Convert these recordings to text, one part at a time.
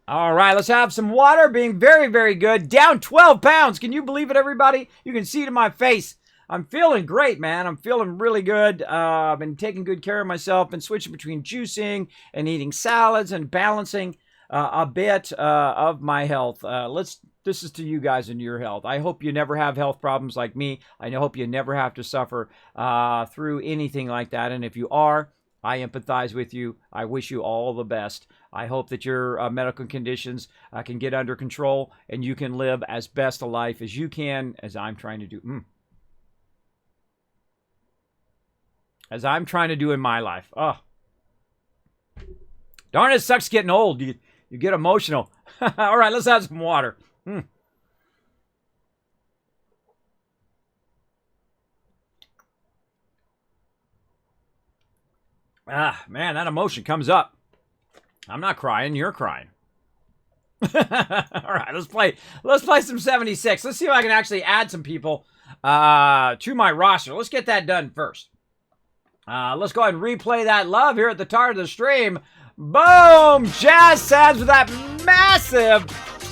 All right, let's have some water. Being very, very good. Down 12 pounds. Can you believe it, everybody? You can see it in my face. I'm feeling great, man. I'm feeling really good. I've been taking good care of myself. Been switching between juicing and eating salads and balancing a bit of my health. This is to you guys and your health. I hope you never have health problems like me. I hope you never have to suffer through anything like that. And if you are, I empathize with you. I wish you all the best. I hope that your medical conditions can get under control and you can live as best a life as you can, as I'm trying to do. As I'm trying to do in my life. Oh, darn, it sucks getting old. You get emotional. All right, let's have some water. Ah, man, that emotion comes up. I'm not crying. You're crying. All right, let's play some 76. Let's see if I can actually add some people to my roster. Let's get that done first. Let's go ahead and replay that love here at the start of the stream. Boom! Jazz Sads with that massive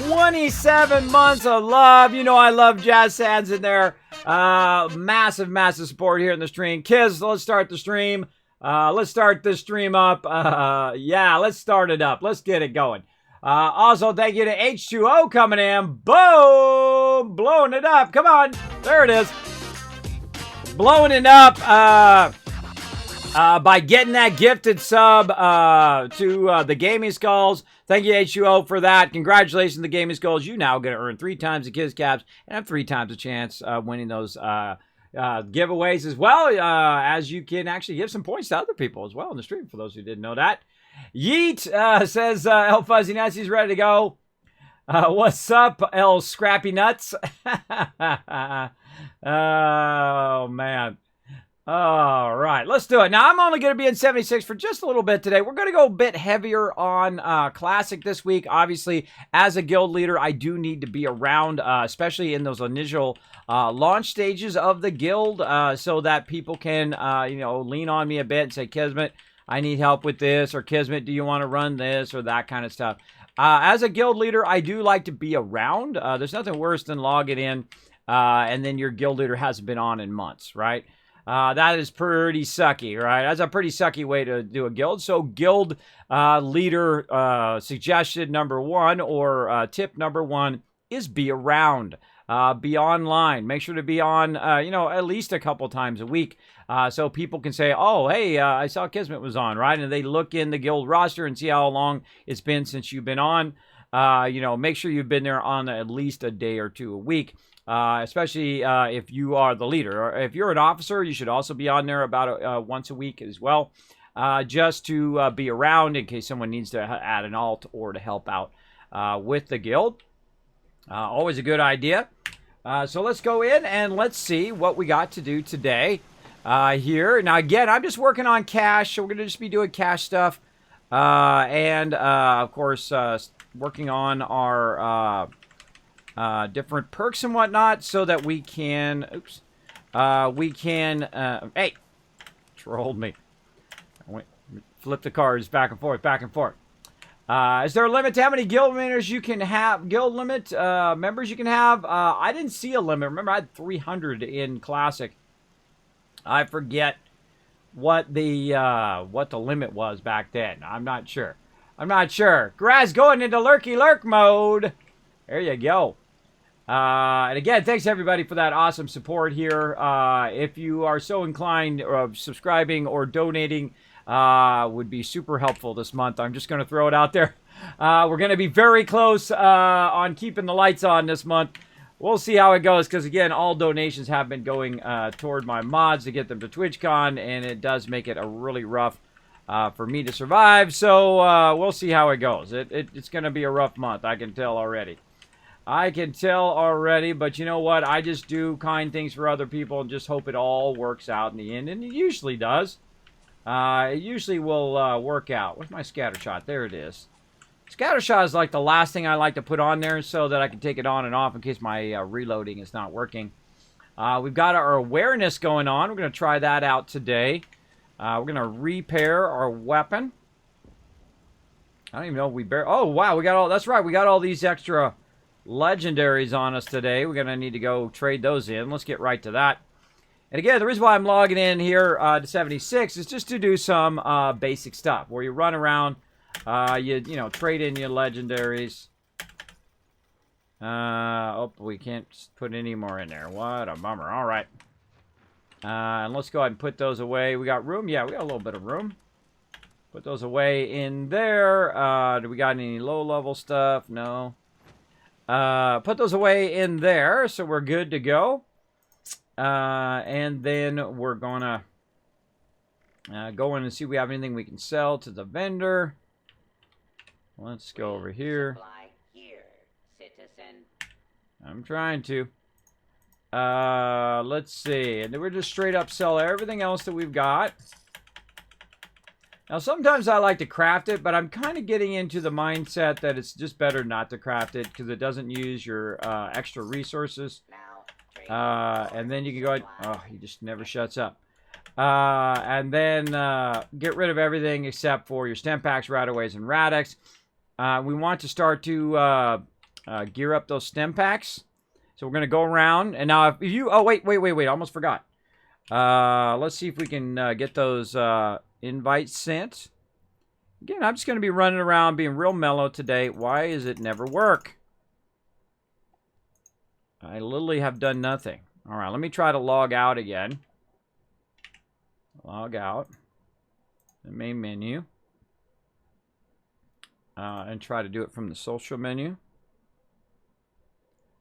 27 months of love. You know I love Jazz Sads in there. Massive, massive support here in the stream. Kids, let's start the stream. Let's start this stream up. Yeah, let's start it up. Let's get it going. Also, thank you to H2O coming in. Boom! Blowing it up. Come on. There it is. Blowing it up by getting that gifted sub to the Gaming Skulls. Thank you, H2O, for that. Congratulations, the Gaming Skulls. You now going to earn 3 times the Kids Caps and have 3 times a chance winning those giveaways, as well as you can actually give some points to other people as well in the stream, for those who didn't know that. Yeet says El Fuzzy Nuts, he's ready to go. What's up, El Scrappy Nuts? Oh, man. All right, let's do it. Now, I'm only going to be in 76 for just a little bit today. We're going to go a bit heavier on Classic this week. Obviously, as a guild leader, I do need to be around, especially in those initial launch stages of the guild, so that people can, lean on me a bit and say, Kismet, I need help with this, or Kismet, do you want to run this, or that kind of stuff. As a guild leader, I do like to be around. There's nothing worse than logging in, and then your guild leader hasn't been on in months, right? That is pretty sucky, right? That's a pretty sucky way to do a guild. So guild leader suggestion number 1, or tip number 1, is be around. Be online. Make sure to be on, at least a couple times a week. So people can say, oh, hey, I saw Kismet was on, right? And they look in the guild roster and see how long it's been since you've been on. Make sure you've been there on at least a day or 2 a week. Especially if you are the leader. Or if you're an officer, you should also be on there about once a week as well, just to be around in case someone needs to add an alt or to help out with the guild. Always a good idea. So let's go in and let's see what we got to do today here. Now, again, I'm just working on cash, so we're going to just be doing cash stuff. And, of course, working on our... different perks and whatnot, so that we can, hey, trolled me. Flip the cards back and forth, back and forth. Is there a limit to how many guild members you can have? Members you can have? I didn't see a limit. Remember, I had 300 in Classic. I forget what the limit was back then. I'm not sure. Graz going into lurky lurk mode. There you go. And again, thanks everybody for that awesome support here. If you are so inclined, subscribing or donating would be super helpful this month. I'm just going to throw it out there. We're going to be very close on keeping the lights on this month. We'll see how it goes, because again, all donations have been going toward my mods to get them to TwitchCon, and it does make it a really rough for me to survive. So we'll see how it goes. It's going to be a rough month, I can tell already. But you know what? I just do kind things for other people and just hope it all works out in the end. And it usually does. It usually will work out. Where's my scatter shot? There it is. Scatter shot is like the last thing I like to put on there so that I can take it on and off in case my reloading is not working. We've got our awareness going on. We're going to try that out today. We're going to repair our weapon. I don't even know if we oh, wow, we got all... That's right, we got all these extra legendaries on us today. We're going to need to go trade those in. Let's get right to that. And again, the reason why I'm logging in here to 76 is just to do some basic stuff where you run around, you know, trade in your legendaries. Oh, we can't put any more in there. What a bummer. All right. And let's go ahead and put those away. We got room? Yeah, we got a little bit of room. Put those away in there. Do we got any low-level stuff? No. Put those away in there, so we're good to go. And then we're gonna go in and see if we have anything we can sell to the vendor. Let's go over here. I'm trying to. Let's see. And then we're just straight up sell everything else that we've got. Now, sometimes I like to craft it, but I'm kind of getting into the mindset that it's just better not to craft it because it doesn't use your extra resources. And then you can go ahead. Oh, he just never shuts up. And then get rid of everything except for your stem packs, rataways, and radix. We want to start to gear up those stem packs. So we're going to go around. And now if you... Oh, wait. I almost forgot. Let's see if we can get those invites sent. Again, I'm just going to be running around being real mellow today. Why does it never work? I literally have done nothing. All right, let me try to log out again. Log out. The main menu. And try to do it from the social menu.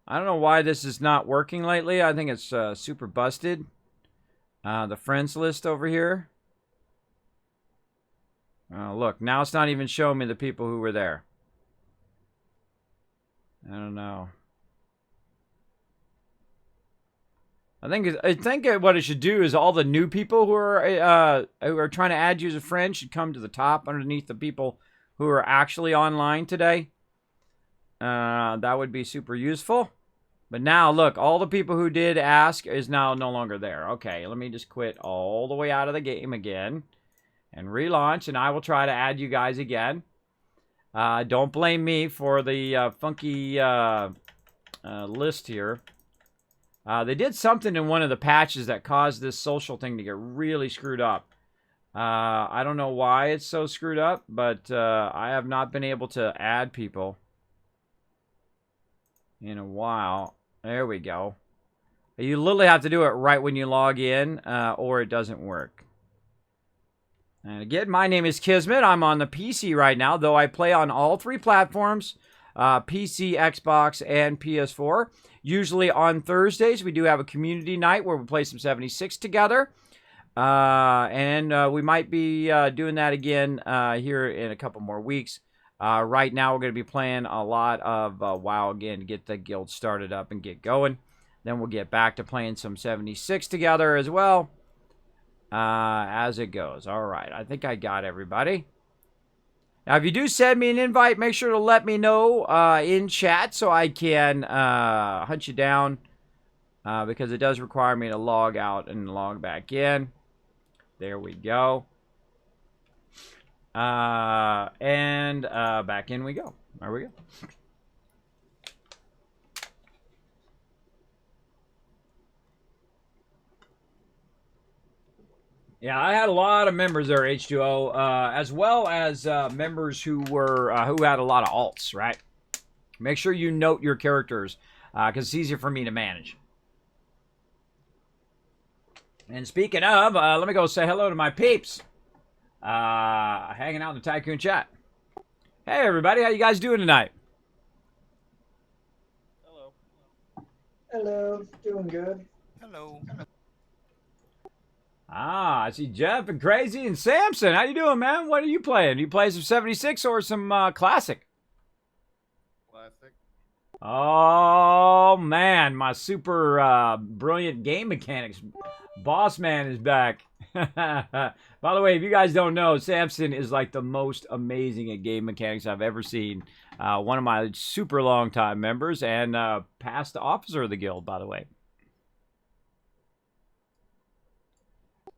I don't know why this is not working lately. I think it's super busted. The friends list over here. Look, now it's not even showing me the people who were there. I don't know. I think what it should do is all the new people who are trying to add you as a friend should come to the top underneath the people who are actually online today. That would be super useful. But now, look, all the people who did ask is now no longer there. Okay, let me just quit all the way out of the game again and relaunch, and I will try to add you guys again. Don't blame me for the funky list here. They did something in one of the patches that caused this social thing to get really screwed up. I don't know why it's so screwed up, but I have not been able to add people in a while. There we go. You literally have to do it right when you log in, or it doesn't work. And again, my name is Kismet. I'm on the PC right now, though I play on all three platforms, PC, Xbox, and PS4. Usually on Thursdays, we do have a community night where we play some 76 together. And we might be doing that again here in a couple more weeks. Right now, we're going to be playing a lot of WoW again to get the guild started up and get going. Then we'll get back to playing some 76 together as well as it goes. All right, I think I got everybody. Now, if you do send me an invite, make sure to let me know in chat so I can hunt you down because it does require me to log out and log back in. There we go. And back in we go. There we go. Yeah, I had a lot of members there, H2O, as well as members who were who had a lot of alts, right? Make sure you note your characters because it's easier for me to manage. And speaking of, let me go say hello to my peeps. Hanging out in the Tycoon chat. Hey, everybody. How you guys doing tonight? Hello. Hello. Doing good. Hello. I see Jeff and Crazy and Samson. How you doing, man? What are you playing? You play some 76 or some classic? Classic. Oh, man. My super brilliant game mechanics boss man is back. By the way, if you guys don't know, Samson is like the most amazing at game mechanics I've ever seen. One of my super long time members and past officer of the guild, by the way.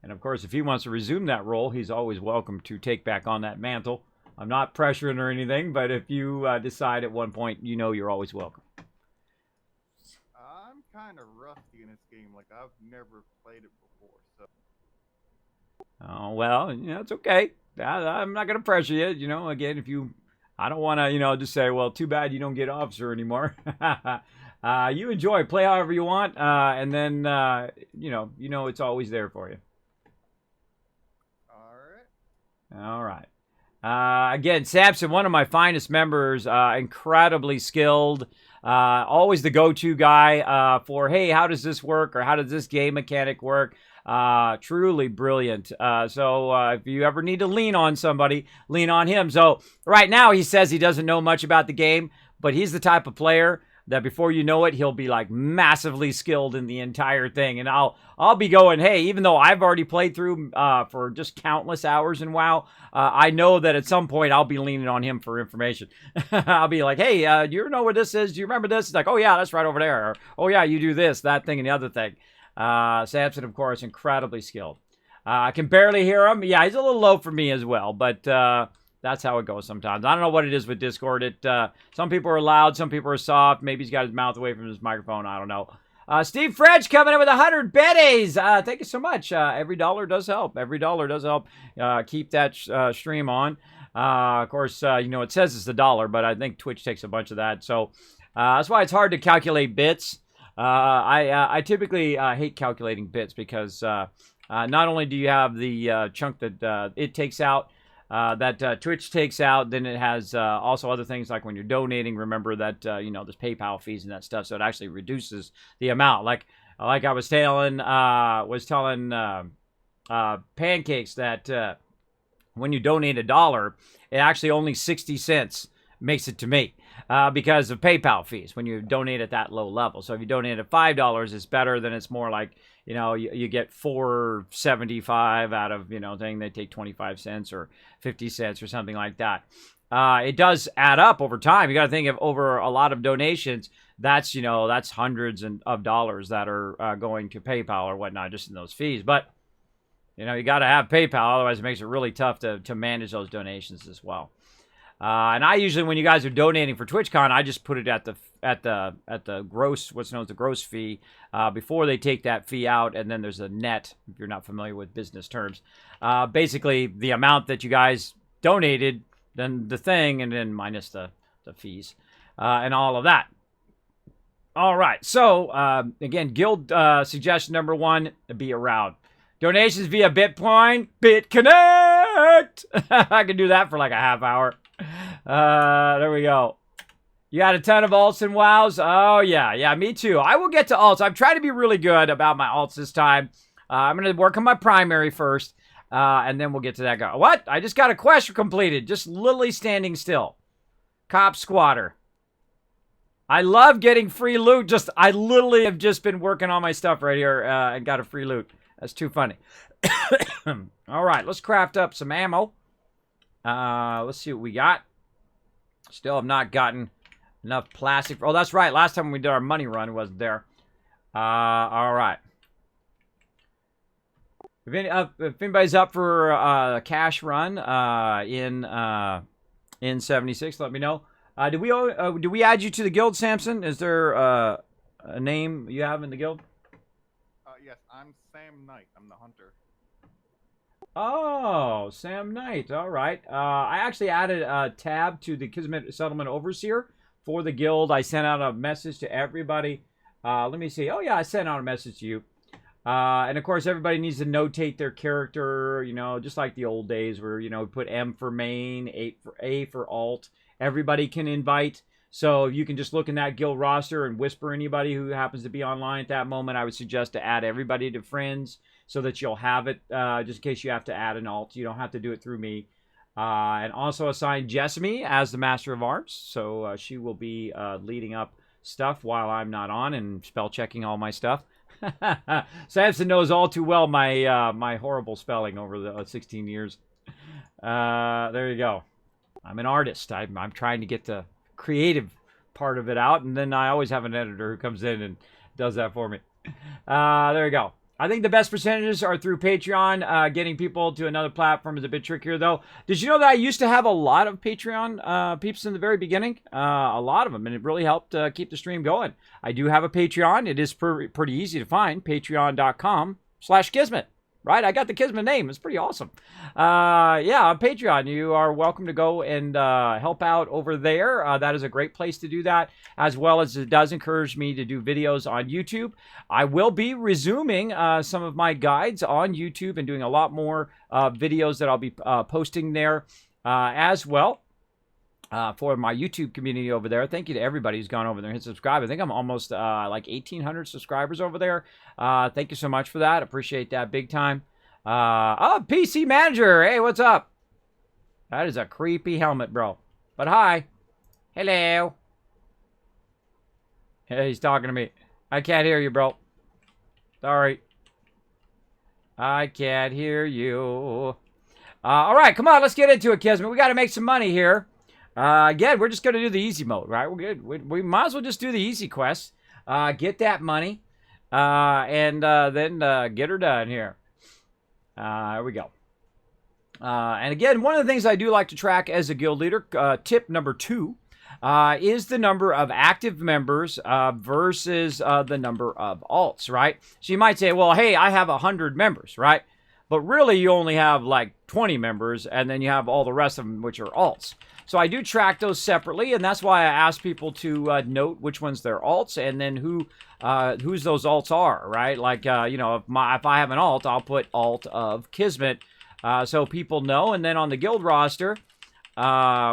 And of course, if he wants to resume that role, he's always welcome to take back on that mantle. I'm not pressuring or anything, but if you decide at one point, you know you're always welcome. I'm kind of rusty in this game. Like, I've never played it before, so. Oh, well, it's okay. I'm not going to pressure you. Again, if you, I don't want to, just say, well, too bad you don't get officer anymore. You enjoy, play however you want, and then, it's always there for you. All right. Again, Samson, one of my finest members, incredibly skilled, always the go-to guy for, hey, how does this work, or how does this game mechanic work? Truly brilliant. So if you ever need to lean on somebody, lean on him. So right now he says he doesn't know much about the game, but he's the type of player that before you know it, he'll be like massively skilled in the entire thing. And I'll be going, hey, even though I've already played through for just countless hours in WoW, I know that at some point I'll be leaning on him for information. I'll be like, hey, do you know what this is? Do you remember this? It's like, oh yeah, that's right over there. Or, oh yeah, you do this, that thing, and the other thing. Samson, of course, incredibly skilled. I can barely hear him. Yeah, he's a little low for me as well, but that's how it goes sometimes. I don't know what it is with Discord. Some people are loud, some people are soft. Maybe he's got his mouth away from his microphone. I don't know. Steve French coming in with 100 biddies. Thank you so much. Every dollar does help. Every dollar does help keep that stream on. Of course, it says it's $1, but I think Twitch takes a bunch of that. So that's why it's hard to calculate bits. I typically hate calculating bits because not only do you have the chunk that it takes out, that Twitch takes out, then it has also other things like when you're donating, remember that, there's PayPal fees and that stuff, so it actually reduces the amount. Like I was telling Pancakes that when you donate $1, it actually only 60 cents makes it to me because of PayPal fees when you donate at that low level. So if you donate at $5, it's better than it's more like, you get $4.75 out of, thing. They take 25 cents or 50 cents or something like that. It does add up over time. You got to think of over a lot of donations. That's hundreds of dollars that are going to PayPal or whatnot, just in those fees. But you got to have PayPal, otherwise it makes it really tough to manage those donations as well. And I usually, when you guys are donating for TwitchCon, I just put it at the gross, what's known as the gross fee, before they take that fee out, and then there's a net, if you're not familiar with business terms. Basically, the amount that you guys donated, then the thing, and then minus the fees, and all of that. All right, so, again, guild suggestion number 1, be around. Donations via Bitcoin, BitConnect! I can do that for like a half hour. There we go. You got a ton of alts and wows? Oh, yeah, me too. I will get to alts. I'm trying to be really good about my alts this time. I'm going to work on my primary first, and then we'll get to that guy. What? I just got a quest completed. Just literally standing still. Cop Squatter. I love getting free loot. I literally have just been working on my stuff right here and got a free loot. That's too funny. All right, let's craft up some ammo. Let's see what we got. Still have not gotten enough plastic. Oh, that's right. Last time we did our money run, it wasn't there. All right. If anybody's up for a cash run in 76, let me know. Do we add you to the guild, Samson? Is there a name you have in the guild? Yes, I'm Sam Knight. I'm the hunter. Oh, Sam Knight. All right. I actually added a tab to the Kismet Settlement Overseer for the guild. I sent out a message to everybody. Let me see. Oh, yeah, I sent out a message to you. And, of course, everybody needs to notate their character, just like the old days where, put M for main, A for alt. Everybody can invite. So you can just look in that guild roster and whisper anybody who happens to be online at that moment. I would suggest to add everybody to friends so that you'll have it just in case you have to add an alt. You don't have to do it through me. And also assign Jessamy as the Master of Arms. So she will be leading up stuff while I'm not on and spell checking all my stuff. Samson knows all too well my my horrible spelling over the 16 years. There you go. I'm an artist. I'm trying to get the creative part of it out, and then I always have an editor who comes in and does that for me. There you go. I think the best percentages are through Patreon. Getting people to another platform is a bit trickier, though. Did you know that I used to have a lot of Patreon peeps in the very beginning? A lot of them, and it really helped keep the stream going. I do have a Patreon. It is pretty easy to find. Patreon.com/Kismet. Right? I got the Kismet name. It's pretty awesome. Yeah, on Patreon, you are welcome to go and help out over there. That is a great place to do that, as well as it does encourage me to do videos on YouTube. I will be resuming some of my guides on YouTube and doing a lot more videos that I'll be posting there as well. For my YouTube community over there. Thank you to everybody who's gone over there and hit subscribe. I think I'm almost like 1,800 subscribers over there. Thank you so much for that. Appreciate that big time. Oh, PC Manager. Hey, what's up? That is a creepy helmet, bro. But hi. Hello. Hey, he's talking to me. I can't hear you, bro. Sorry. I can't hear you. All right, come on. Let's get into it, Kismet. We got to make some money here. Again, we're just going to do the easy mode, right? We're good. We might as well just do the easy quest. Get that money. And then get her done here. Here we go. And again, one of the things I do like to track as a guild leader, tip number 2, is the number of active members versus the number of alts, right? So you might say, well, hey, I have 100 members, right? But really, you only have like 20 members, and then you have all the rest of them, which are alts. So I do track those separately, and that's why I ask people to note which ones they're alts, and then whose those alts are, right? Like, you know, if I have an alt, I'll put alt of Kismet, so people know. And then on the guild roster,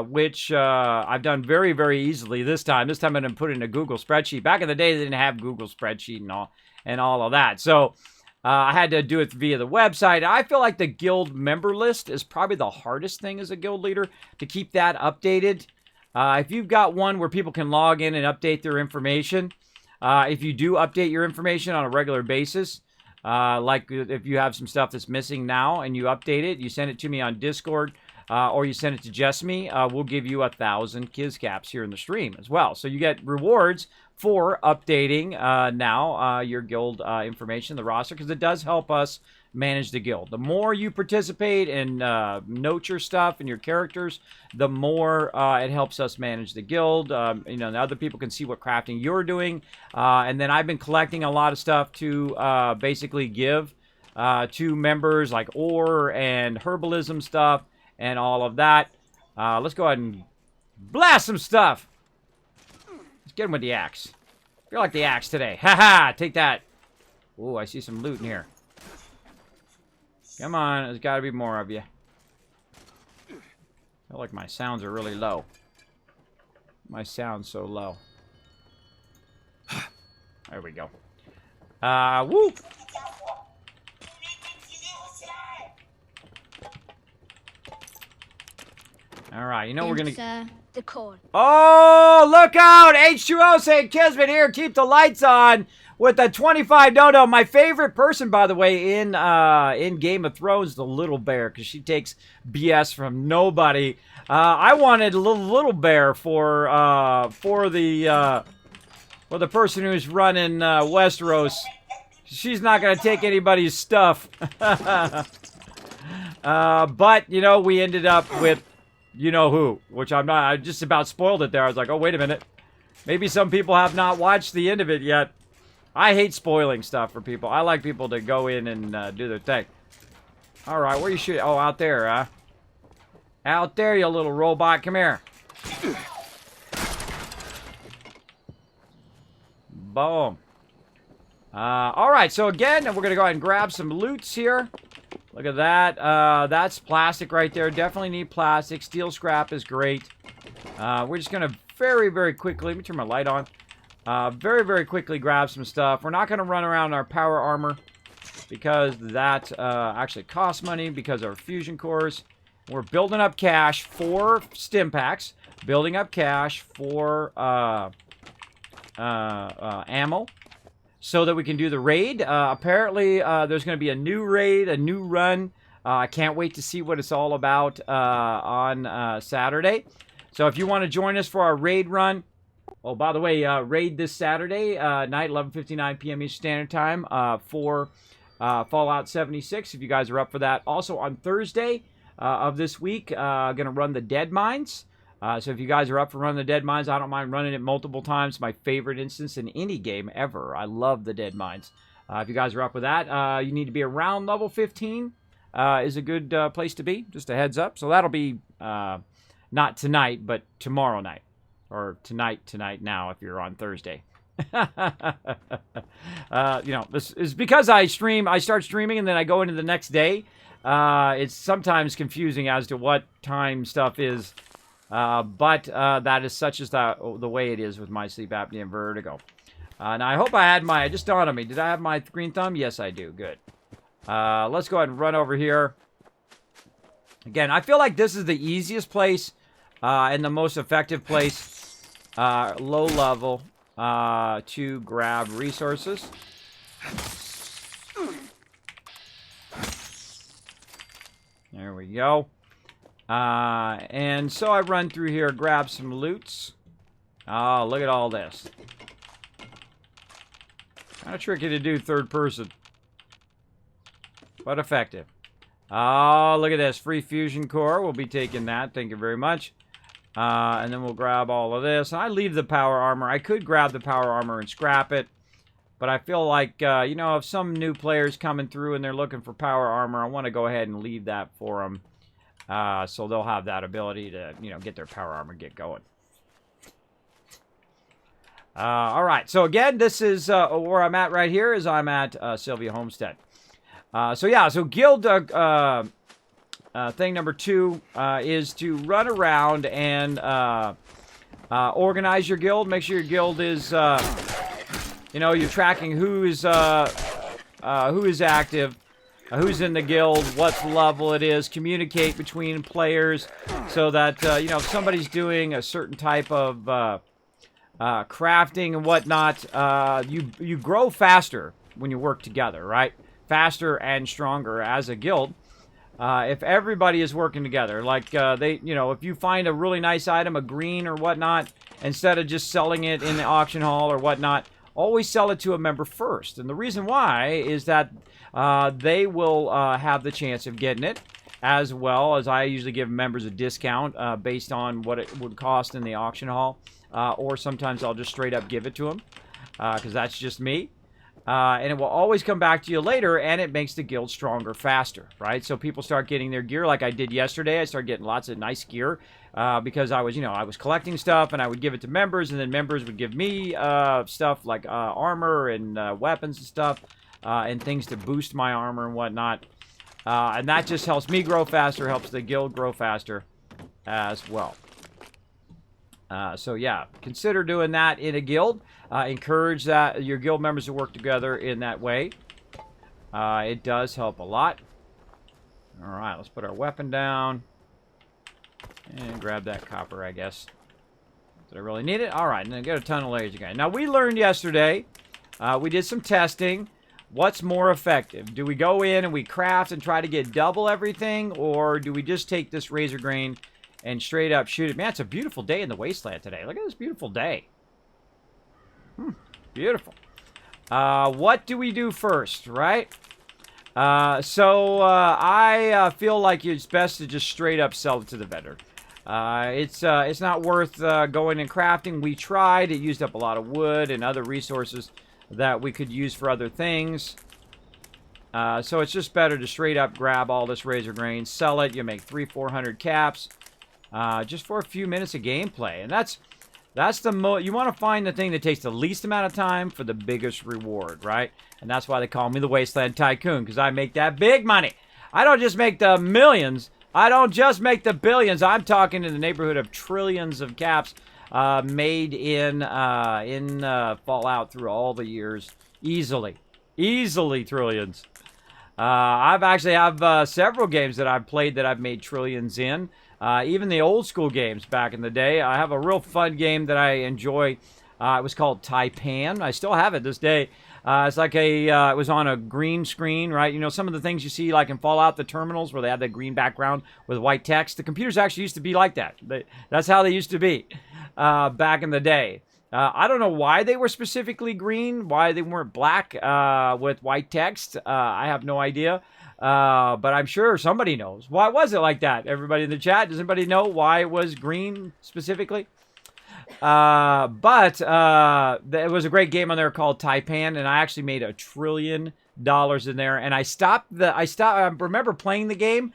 which I've done very, very easily this time. This time I'm going to put in a Google spreadsheet. Back in the day, they didn't have Google spreadsheet and all of that. So I had to do it via the website. I feel like the guild member list is probably the hardest thing as a guild leader to keep that updated. If you've got one where people can log in and update their information, if you do update your information on a regular basis, like if you have some stuff that's missing now and you update it, you send it to me on Discord, or you send it to Just Me, we'll give you 1,000 Kiz caps here in the stream as well. So you get rewards for updating now your guild information, the roster, because it does help us manage the guild. The more you participate and note your stuff and your characters, the more it helps us manage the guild. You know, other people can see what crafting you're doing. And then I've been collecting a lot of stuff to basically give to members, like ore and herbalism stuff and all of that. Let's go ahead and blast some stuff. Let's get him with the axe. I feel like the axe today. Haha, take that. Ooh, I see some loot in here. Come on, there's got to be more of you. I feel like my sounds are really low. My sound's so low. There we go. Woo! All right, you know we're gonna. The code. Oh, look out! H2O saying Kismet here. Keep the lights on with a 25 dodo. My favorite person, by the way, in Game of Thrones, the little bear, because she takes BS from nobody. I wanted a little bear for the person who's running Westeros. She's not gonna take anybody's stuff. But you know, we ended up with. You know who, which I'm not, I just about spoiled it there. I was like, oh, wait a minute. Maybe some people have not watched the end of it yet. I hate spoiling stuff for people. I like people to go in and do their thing. All right, where you shooting? Oh, out there, huh? Out there, you little robot. Come here. Boom. All right, so again, we're going to go ahead and grab some loots here. Look at that. That's plastic right there. Definitely need plastic. Steel scrap is great. We're just going to very, very quickly... Let me turn my light on. Very, very quickly grab some stuff. We're not going to run around our power armor because that actually costs money because of our fusion cores. We're building up cash for stim packs. Building up cash for ammo. So that we can do the raid. Apparently, there's going to be a new raid, a new run. I can't wait to see what it's all about on Saturday. So if you want to join us for our raid run, oh, by the way, raid this Saturday night, 11:59 p.m. Eastern Standard Time for Fallout 76, if you guys are up for that. Also on Thursday of this week, going to run the Dead Mines. So if you guys are up for running the Dead Mines, I don't mind running it multiple times. My favorite instance in any game ever. I love the Dead Mines. If you guys are up with that, you need to be around level 15 is a good place to be. Just a heads up. So that'll be not tonight, but tomorrow night. Or tonight now if you're on Thursday. This is because I start streaming and then I go into the next day. It's sometimes confusing as to what time stuff is. But that is such as the way it is with my sleep apnea and vertigo. Now, I hope I had it just dawned on me. Did I have my green thumb? Yes, I do. Good. Let's go ahead and run over here. Again, I feel like this is the easiest place and the most effective place, low level, to grab resources. There we go. And so I run through here, grab some loots. Oh, look at all this. Kind of tricky to do third person, but effective. Oh, look at this. Free fusion core. We'll be taking that. Thank you very much. And then we'll grab all of this. I leave the power armor. I could grab the power armor and scrap it, but I feel like, if some new player's coming through and they're looking for power armor, I want to go ahead and leave that for them. So they'll have that ability to, get their power armor, get going. All right. So again, this is where I'm at right here. Is I'm at Sylvia Homestead. So guild thing number 2 is to run around and organize your guild. Make sure your guild is, you're tracking who is active. Who's in the guild, what level it is, communicate between players so that, if somebody's doing a certain type of crafting and whatnot, you grow faster when you work together, right? Faster and stronger as a guild. If everybody is working together, like if you find a really nice item, a green or whatnot, instead of just selling it in the auction hall or whatnot, always sell it to a member first. And the reason why is that they will have the chance of getting it, as well as I usually give members a discount based on what it would cost in the auction hall. Or sometimes I'll just straight up give it to them, because that's just me. And it will always come back to you later, and it makes the guild stronger faster, right? So people start getting their gear like I did yesterday. I started getting lots of nice gear because I was collecting stuff, and I would give it to members, and then members would give me stuff like armor and weapons and stuff, and things to boost my armor and whatnot. And that just helps me grow faster, helps the guild grow faster as well. So yeah, consider doing that in a guild. Encourage that your guild members to work together in that way. It does help a lot. All right, let's put our weapon down and grab that copper, I guess. Did I really need it? All right, and then get a ton of layers again. Now, we learned yesterday, we did some testing. What's more effective? Do we go in and we craft and try to get double everything, or do we just take this razor grain and straight up shoot it? Man, it's a beautiful day in the wasteland today. Look at this beautiful day. Beautiful. What do we do first, right? I feel like it's best to just straight up sell it to the vendor. It's not worth going and crafting. We tried. It used up a lot of wood and other resources that we could use for other things. So it's just better to straight up grab all this razor grain, sell it. You make 300-400 caps just for a few minutes of gameplay. And that's the you want to find the thing that takes the least amount of time for the biggest reward, right? And that's why they call me the Wasteland Tycoon, because I make that big money. I don't just make the millions. I don't just make the billions. I'm talking in the neighborhood of trillions of caps made in Fallout through all the years. Easily trillions. I've actually have several games that I've played that I've made trillions in. Even the old school games back in the day. I have a real fun game that I enjoy. It was called Taipan. I still have it this day. It's like it was on a green screen, right? You know, some of the things you see like in Fallout, the terminals where they have that green background with white text. The computers actually used to be like that. That's how they used to be back in the day. I don't know why they were specifically green, why they weren't black with white text. I have no idea. But I'm sure somebody knows. Why was it like that? Everybody in the chat, does anybody know why it was green specifically? But it was a great game on there called Taipan, and I actually made $1 trillion in there. And I remember playing the game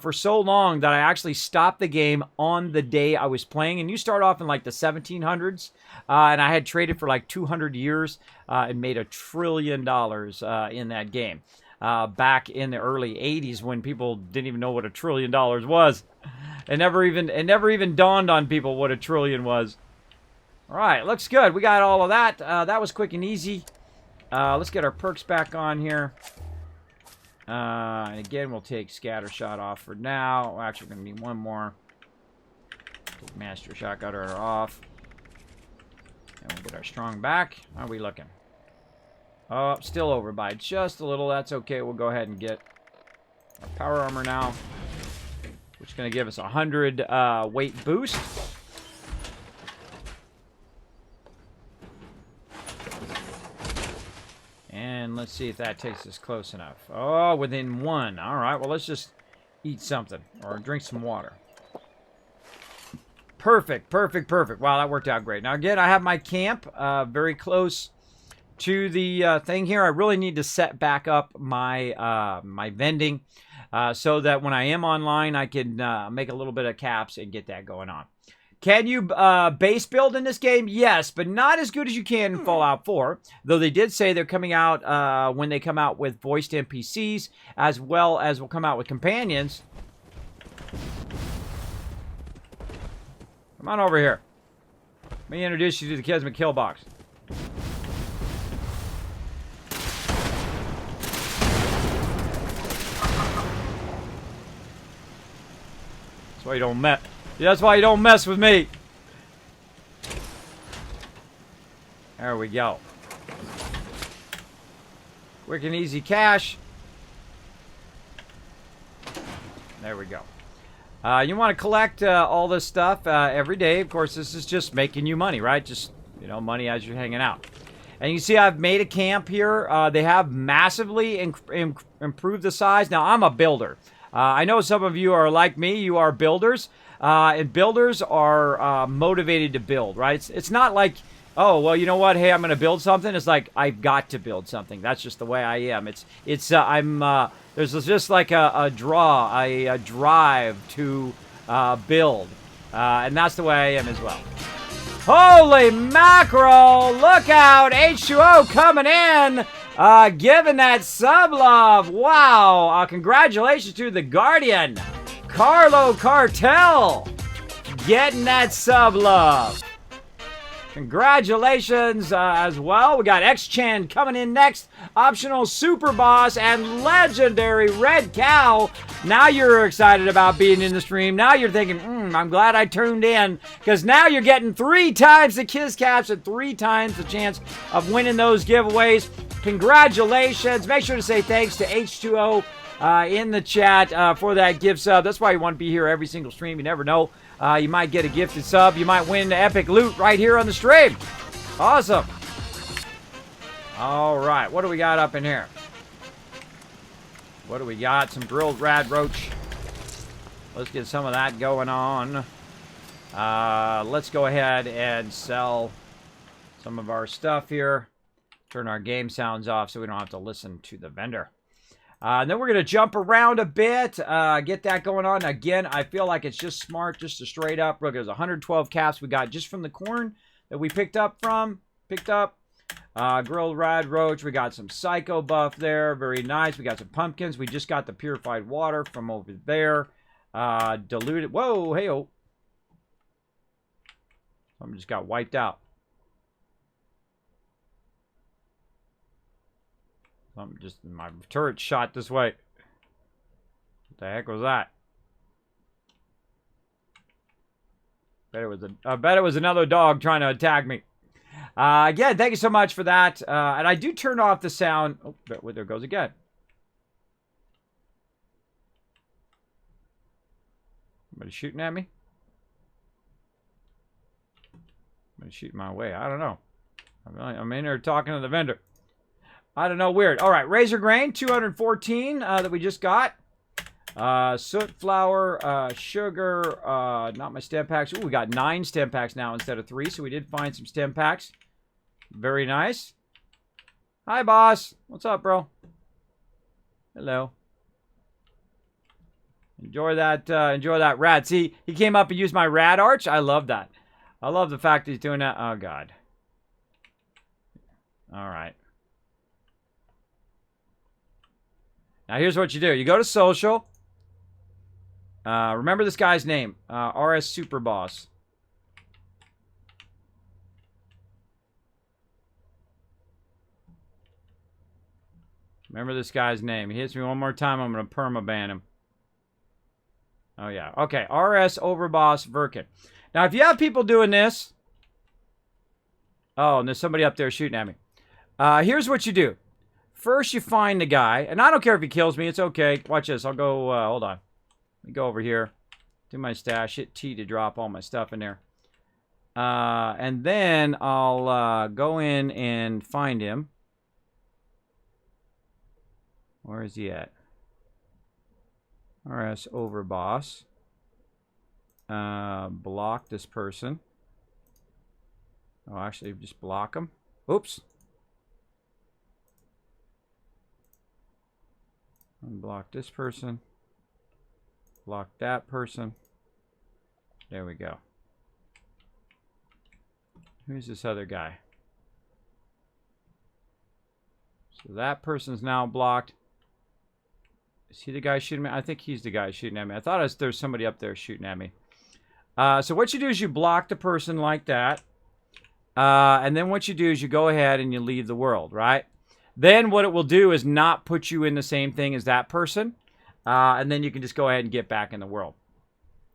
for so long that I actually stopped the game on the day I was playing. And you start off in like the 1700s, and I had traded for like 200 years and made $1 trillion in that game. Back in the early 80s when people didn't even know what $1 trillion was. It never even dawned on people what $1 trillion was. All right, looks good. We got all of that. That was quick and easy. Let's get our perks back on here. And again, we'll take scatter shot off for now. Actually, we're going to need one more. Take master shot cutter off. And we'll get our strong back. How are we looking? Oh, still over by just a little. That's okay. We'll go ahead and get our power armor now, which is going to give us 100 weight boost. And let's see if that takes us close enough. Oh, within 1. All right, well, let's just eat something or drink some water. Perfect, perfect, perfect. Wow, that worked out great. Now, again, I have my camp very close to the thing here. I really need to set back up my my vending so that when I am online, I can make a little bit of caps and get that going on. Can you base build in this game? Yes, but not as good as you can in Fallout 4. Though they did say they're coming out when they come out with voiced NPCs, as well as will come out with companions. Come on over here. Let me introduce you to the Kismet kill box. That's why you don't mess. That's why you don't mess with me. There we go. Quick and easy cash. There we go. You want to collect all this stuff every day. Of course, this is just making you money, right? Just, you know, money as you're hanging out. And you see I've made a camp here. They have massively improved the size. Now, I'm a builder. I know some of you are like me. You are builders. And builders are motivated to build, right? It's not like, oh, well, you know what? Hey, I'm going to build something. It's like, I've got to build something. That's just the way I am. There's just like a drive to build. And that's the way I am as well. Holy mackerel! Look out! H2O coming in! Giving that sub love. Wow! Congratulations to the Guardian, Carlo Cartel, getting that sub love. Congratulations as well. We got X-Chan coming in next. Optional Super Boss and legendary Red Cow. Now you're excited about being in the stream. Now you're thinking, I'm glad I tuned in. Because now you're getting 3 times the Kiss Caps and 3 times the chance of winning those giveaways. Congratulations. Make sure to say thanks to H2O in the chat for that gift sub. That's why you want to be here every single stream. You never know. You might get a gifted sub. You might win epic loot right here on the stream. Awesome. All right. What do we got up in here? What do we got? Some grilled rad roach. Let's get some of that going on. Let's go ahead and sell some of our stuff here. Turn our game sounds off so we don't have to listen to the vendor. And then we're going to jump around a bit, get that going on. Again, I feel like it's just smart just to straight up. Look, there's 112 caps we got just from the corn that we picked up. Grilled rad roach. We got some psycho buff there. Very nice. We got some pumpkins. We just got the purified water from over there. Diluted. Whoa, hey-oh. Something just got wiped out. Something just, my turret shot this way. What the heck was that? I bet it was another dog trying to attack me. Again, thank you so much for that. And I do turn off the sound. Oh, there it goes again. Somebody shooting at me? Somebody shooting my way. I don't know. I'm in there talking to the vendor. I don't know. Weird. All right. Razor grain, 214 that we just got. Soot, flour, sugar, not my stem packs. Ooh, we got 9 stem packs now instead of 3, so we did find some stem packs. Very nice. Hi, boss. What's up, bro? Hello. Enjoy that rad. See, he came up and used my rad arch. I love that. I love the fact that he's doing that. Oh, God. All right. Now, here's what you do. You go to social. Remember this guy's name. RS Super Boss. Remember this guy's name. He hits me one more time, I'm going to permaban him. Oh, yeah. Okay. RS Overboss Verkin. Now, if you have people doing this... Oh, and there's somebody up there shooting at me. Here's what you do. First, you find the guy. And I don't care if he kills me. It's okay. Watch this. I'll go... hold on. Let me go over here. Do my stash. Hit T to drop all my stuff in there. And then I'll go in and find him. Where is he at? RS Overboss. Block this person. Oh, actually, just block him. Oops. Unblock this person. Block that person. There we go. Who's this other guy? So that person's now blocked. Is he the guy shooting me? I think he's the guy shooting at me. I thought there's somebody up there shooting at me. So what you do is you block the person like that. And then what you do is you go ahead and you leave the world, right? Then what it will do is not put you in the same thing as that person. And then you can just go ahead and get back in the world.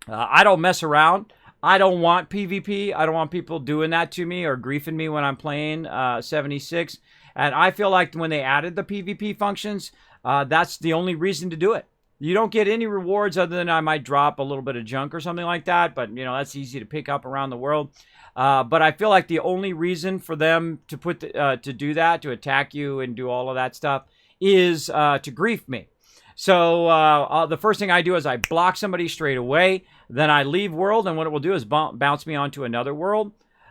I don't mess around. I don't want PvP. I don't want people doing that to me or griefing me when I'm playing 76. And I feel like when they added the PvP functions, that's the only reason to do it. You don't get any rewards other than I might drop a little bit of junk or something like that. But, you know, that's easy to pick up around the world. But I feel like the only reason for them to to do that, to attack you and do all of that stuff, is to grief me. So the first thing I do is I block somebody straight away. Then I leave world, and what it will do is bounce me onto another world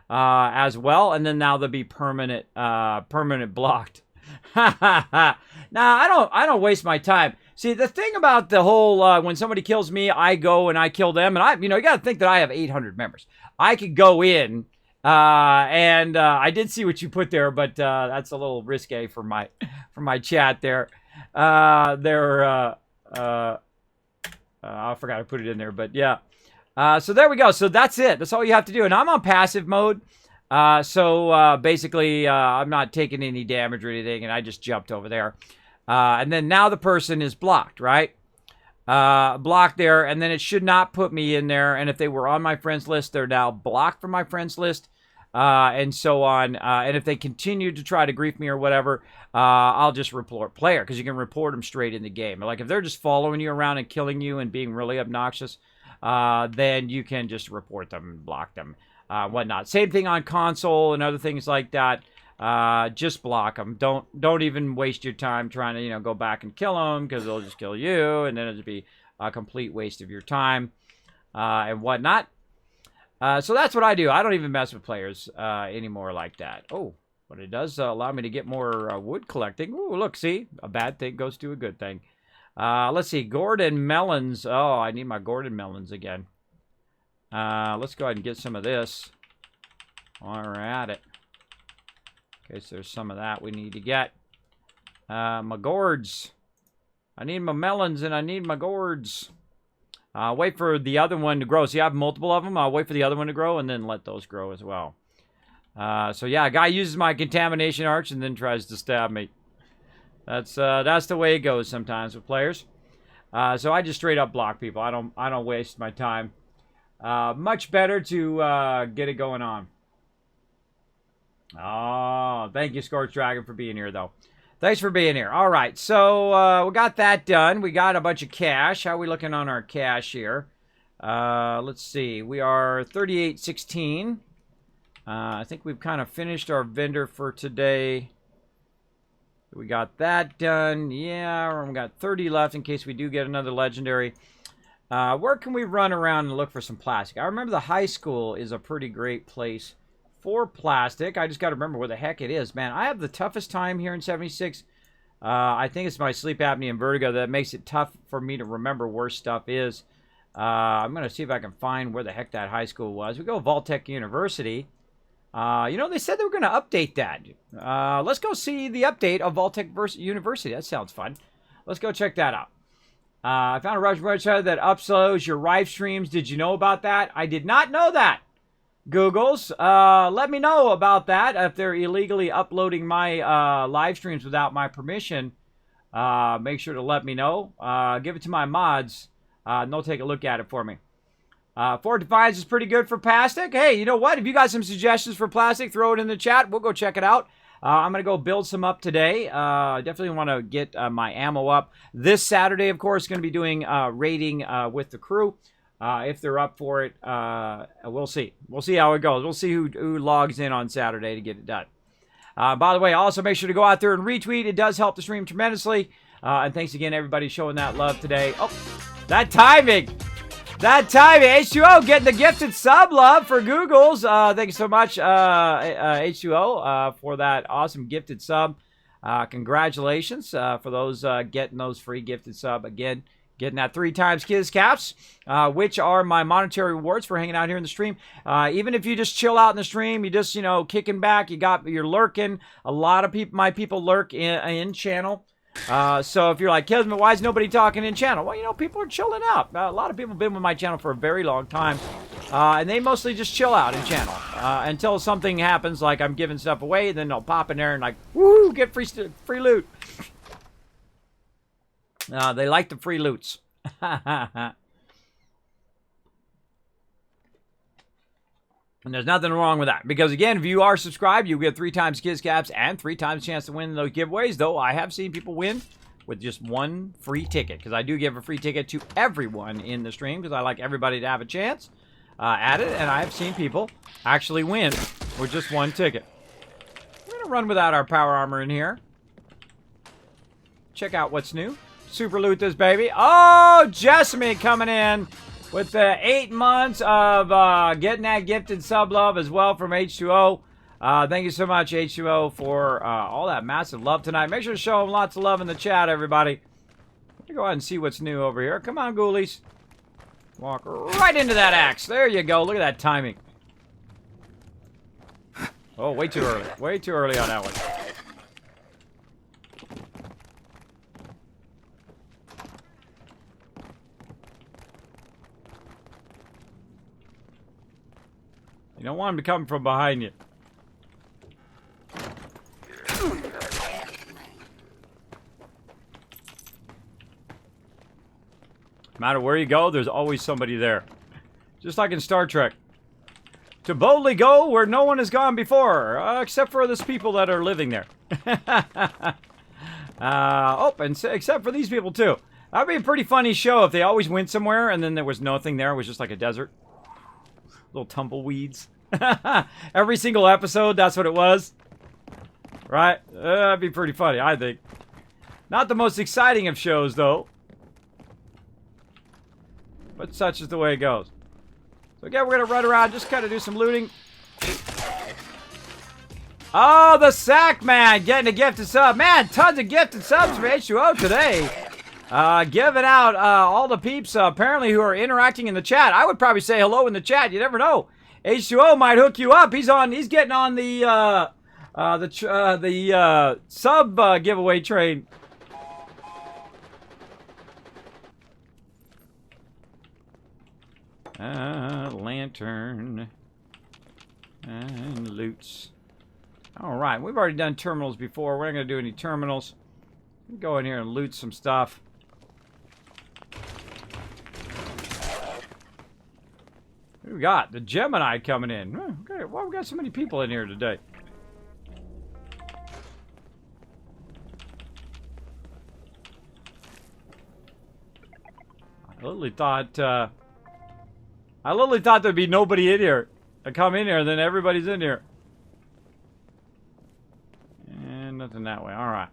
as well. And then now they'll be permanent blocked. Now I don't waste my time. See, the thing about the whole when somebody kills me, I go and I kill them, and you got to think that I have 800 members. I could go in and I did see what you put there, but that's a little risque for my chat there. I forgot to put it in there, but yeah. So there we go. So that's it. That's all you have to do. And I'm on passive mode. So basically, I'm not taking any damage or anything, and I just jumped over there. And then now the person is blocked, right? Blocked there, and then it should not put me in there. And if they were on my friends list, they're now blocked from my friends list, and so on. And if they continue to try to grief me or whatever, I'll just report player, because you can report them straight in the game. Like if they're just following you around and killing you and being really obnoxious, then you can just report them and block them, whatnot. Same thing on console and other things like that. Just block them. Don't even waste your time trying to, go back and kill them, because they'll just kill you, and then it'll be a complete waste of your time, and whatnot. So that's what I do. I don't even mess with players, anymore like that. Oh, but it does allow me to get more, wood collecting. Ooh, look, see? A bad thing goes to a good thing. Let's see. Gordon melons. Oh, I need my Gordon melons again. Let's go ahead and get some of this while we're at it. Okay, so there's some of that we need to get. My gourds. I need my melons and I need my gourds. Wait for the other one to grow. See, I have multiple of them. I'll wait for the other one to grow and then let those grow as well. So yeah, a guy uses my contamination arch and then tries to stab me. That's the way it goes sometimes with players. So I just straight up block people. I don't waste my time. Much better to get it going on. Oh, thank you, Scorch Dragon, for being here, though. Thanks for being here. All right, so we got that done. We got a bunch of cash. How are we looking on our cash here? Let's see. We are 3816. I think we've kind of finished our vendor for today. We got that done. Yeah, we got 30 left in case we do get another legendary. Where can we run around and look for some plastic? I remember the high school is a pretty great place for plastic. I just got to remember where the heck it is. Man, I have the toughest time here in 76. I think it's my sleep apnea and vertigo that makes it tough for me to remember where stuff is. I'm going to see if I can find where the heck that high school was. We go Vault-Tec University. You know, they said they were going to update that. Let's go see the update of Vault-Tec University. That sounds fun. Let's go check that out. I found a Russian website that uploads your live streams. Did you know about that? I did not know that. Googles, let me know about that. If they're illegally uploading my live streams without my permission, make sure to let me know. Give it to my mods. And they'll take a look at it for me. Ford Defiance is pretty good for plastic. Hey, you know what? If you got some suggestions for plastic, throw it in the chat. We'll go check it out. I'm going to go build some up today. Definitely want to get my ammo up. This Saturday, of course, going to be doing raiding with the crew. If they're up for it, we'll see. We'll see how it goes. We'll see who logs in on Saturday to get it done. By the way, also make sure to go out there and retweet. It does help the stream tremendously. And thanks again, everybody, showing that love today. Oh, that timing. That timing. H2O getting the gifted sub love for Googles. Thank you so much, H2O, for that awesome gifted sub. Congratulations for those getting those free gifted sub. Again, getting that 3 times Kiz Caps, which are my monetary rewards for hanging out here in the stream. Even if you just chill out in the stream, you just, you know, kicking back, you're lurking. A lot of my people lurk in channel. So if you're like, Kismet, why is nobody talking in channel? Well, you know, people are chilling out. A lot of people have been with my channel for a very long time. And they mostly just chill out in channel. Until something happens, like I'm giving stuff away, then they'll pop in there and like, woo, get free loot. They like the free loots. And there's nothing wrong with that. Because, again, if you are subscribed, you get 3 times Kiz Caps and 3 times chance to win those giveaways. Though I have seen people win with just 1 free ticket. Because I do give a free ticket to everyone in the stream. Because I like everybody to have a chance at it. And I have seen people actually win with just 1 ticket. We're going to run without our power armor in here. Check out what's new. Super loot this baby. Oh, Jessamine coming in with the 8 months of getting that gifted sub love as well from H2O. Thank you so much, H2O, for all that massive love tonight. Make sure to show them lots of love in the chat, everybody. Let me go ahead and see what's new over here. Come on, ghoulies. Walk right into that axe. There you go. Look at that timing. Oh, way too early. Way too early on that one. You don't want him to come from behind you. No matter where you go, there's always somebody there. Just like in Star Trek. To boldly go where no one has gone before, except for those people that are living there. Except for these people too. That would be a pretty funny show if they always went somewhere and then there was nothing there. It was just like a desert. Little tumbleweeds. Every single episode, that's what it was. Right? That'd be pretty funny, I think. Not the most exciting of shows, though. But such is the way it goes. So again, we're going to run around, just kind of do some looting. Oh, the Sack Man getting a gifted sub. Man, tons of gifted subs for H2O today. Giving out all the peeps apparently who are interacting in the chat. I would probably say hello in the chat. You never know. H2O might hook you up. He's getting on the sub giveaway train. Lantern and loots. All right, we've already done terminals before. We're not going to do any terminals. Go in here and loot some stuff. Who we got? The Gemini coming in. Okay, well, we got so many people in here today. I literally thought there'd be nobody in here. I come in here, then everybody's in here. And nothing that way. All right.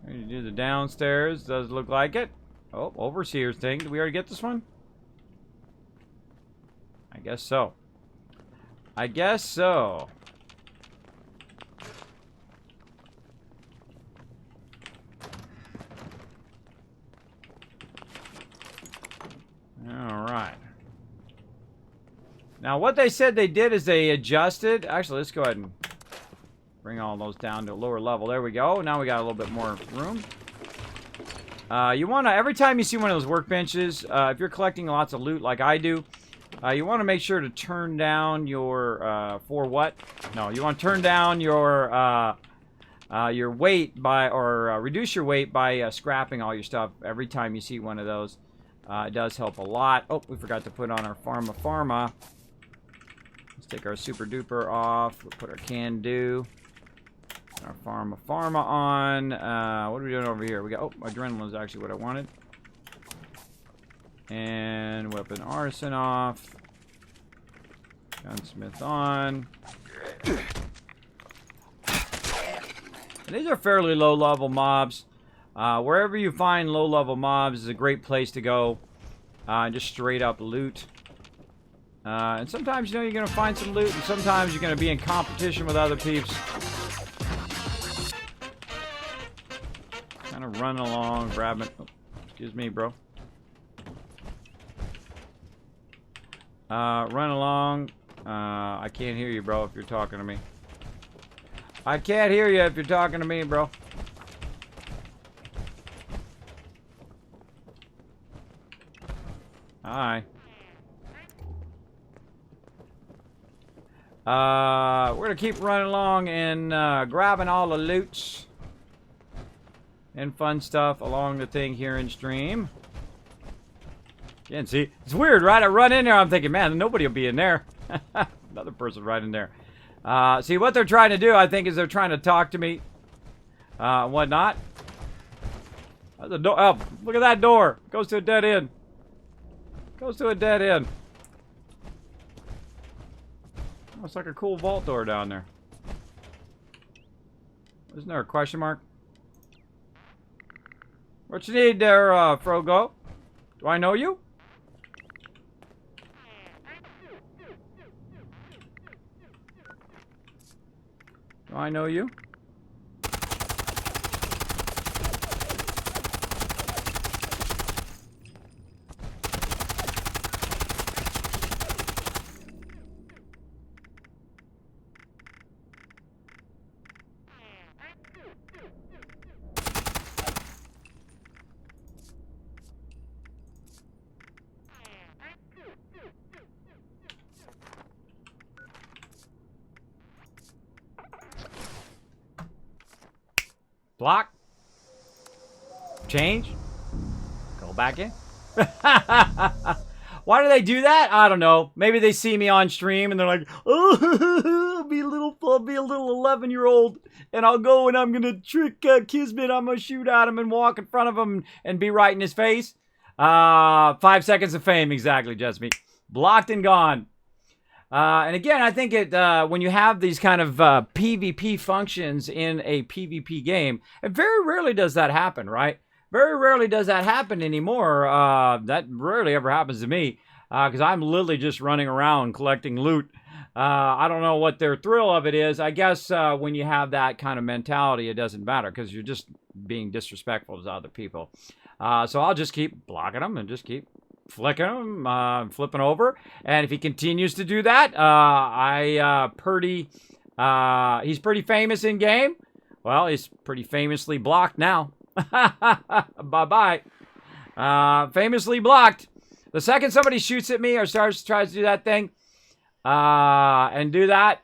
Ready to do the downstairs. Does look like it. Oh, overseer's thing. Did we already get this one? I guess so. I guess so. All right. Now, what they said they did is they adjusted. Actually, let's go ahead and bring all those down to a lower level. There we go. Now we got a little bit more room. You want to, every time you see one of those workbenches, if you're collecting lots of loot like I do, you want to make sure to turn down your, for what? No, you want to turn down your weight by, or reduce your weight by scrapping all your stuff every time you see one of those. It does help a lot. Oh, we forgot to put on our Pharma. Let's take our Super Duper off. We'll put our Can Do. Our Pharma on. What are we doing over here? We got, oh, Adrenaline is actually what I wanted. And Weapon Arson off. Gunsmith on. And these are fairly low-level mobs. Wherever you find low-level mobs is a great place to go. Just straight up loot. And sometimes, you know, you're going to find some loot, and sometimes you're going to be in competition with other peeps. Kind of running along, grabbing... Oh, excuse me, bro. Run along. I can't hear you, bro, if you're talking to me. I can't hear you if you're talking to me, bro. Hi. We're gonna keep running along and grabbing all the loots and fun stuff along the thing here in stream. Again, see, it's weird, right? I run in there, I'm thinking, man, nobody will be in there. Another person right in there. See, what they're trying to do, I think, is they're trying to talk to me, whatnot. The door. Oh, look at that door. Goes to a dead end. Goes to a dead end. Oh, it's like a cool vault door down there. Isn't there a question mark? What you need there, Frogo? Do I know you? Do I know you? Block. Change. Go back in. Why do they do that? I don't know. Maybe they see me on stream and they're like, oh, I'll be a little 11-year-old and I'll go and I'm going to trick Kismet. I'm going to shoot at him and walk in front of him and be right in his face. 5 seconds of fame. Exactly, Jasmine. Blocked and gone. And again, I think it when you have these kind of PvP functions in a PvP game, it very rarely does that happen, right? Very rarely does that happen anymore. That rarely ever happens to me because I'm literally just running around collecting loot. I don't know what their thrill of it is. I guess when you have that kind of mentality, it doesn't matter because you're just being disrespectful to other people. So I'll just keep blocking them and just keep flicking him, flipping over, and if he continues to do that, he's pretty famous in game. Well, he's pretty famously blocked now. Bye-bye. Famously blocked. The second somebody shoots at me or tries to do that thing, and do that,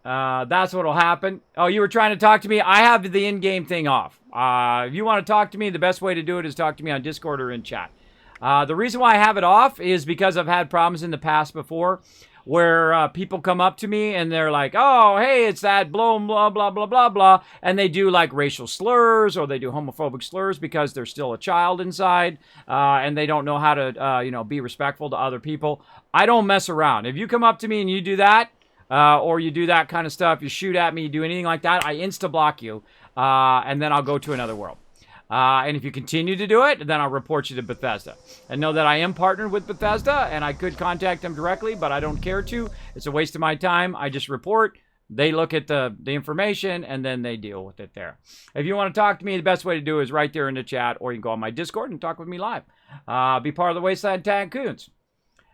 that's what'll happen. Oh, you were trying to talk to me? I have the in-game thing off. If you want to talk to me, the best way to do it is talk to me on Discord or in chat. The reason why I have it off is because I've had problems in the past before where people come up to me and they're like, oh, hey, it's that blah, blah, blah, blah, blah, blah. And they do like racial slurs or they do homophobic slurs because they're still a child inside and they don't know how to, be respectful to other people. I don't mess around. If you come up to me and you do that, or you do that kind of stuff, you shoot at me, you do anything like that, I insta-block you, and then I'll go to another world. And if you continue to do it, then I'll report you to Bethesda. And know that I am partnered with Bethesda, and I could contact them directly, but I don't care to. It's a waste of my time. I just report. They look at the information, and then they deal with it there. If you want to talk to me, the best way to do it is right there in the chat, or you can go on my Discord and talk with me live. Be part of the Wasteland Tycoons.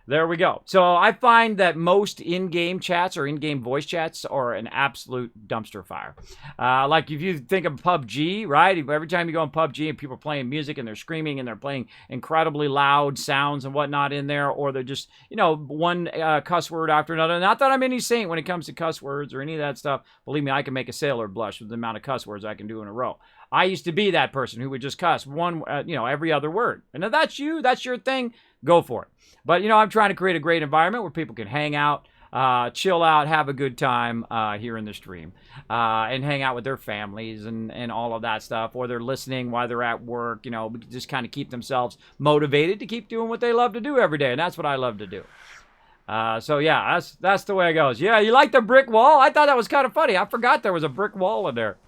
There we go. So I find that most in-game chats or in-game voice chats are an absolute dumpster fire. Like if you think of PUBG, right? Every time you go on PUBG and people are playing music and they're screaming and they're playing incredibly loud sounds and whatnot in there, or they're just, one cuss word after another. Not that I'm any saint when it comes to cuss words or any of that stuff. Believe me, I can make a sailor blush with the amount of cuss words I can do in a row. I used to be that person who would just cuss every other word. And if that's you, that's your thing, go for it. But, I'm trying to create a great environment where people can hang out, chill out, have a good time here in the stream, and hang out with their families and all of that stuff, or they're listening while they're at work, just kind of keep themselves motivated to keep doing what they love to do every day, and that's what I love to do. So, yeah, that's the way it goes. Yeah, you like the brick wall? I thought that was kind of funny. I forgot there was a brick wall in there.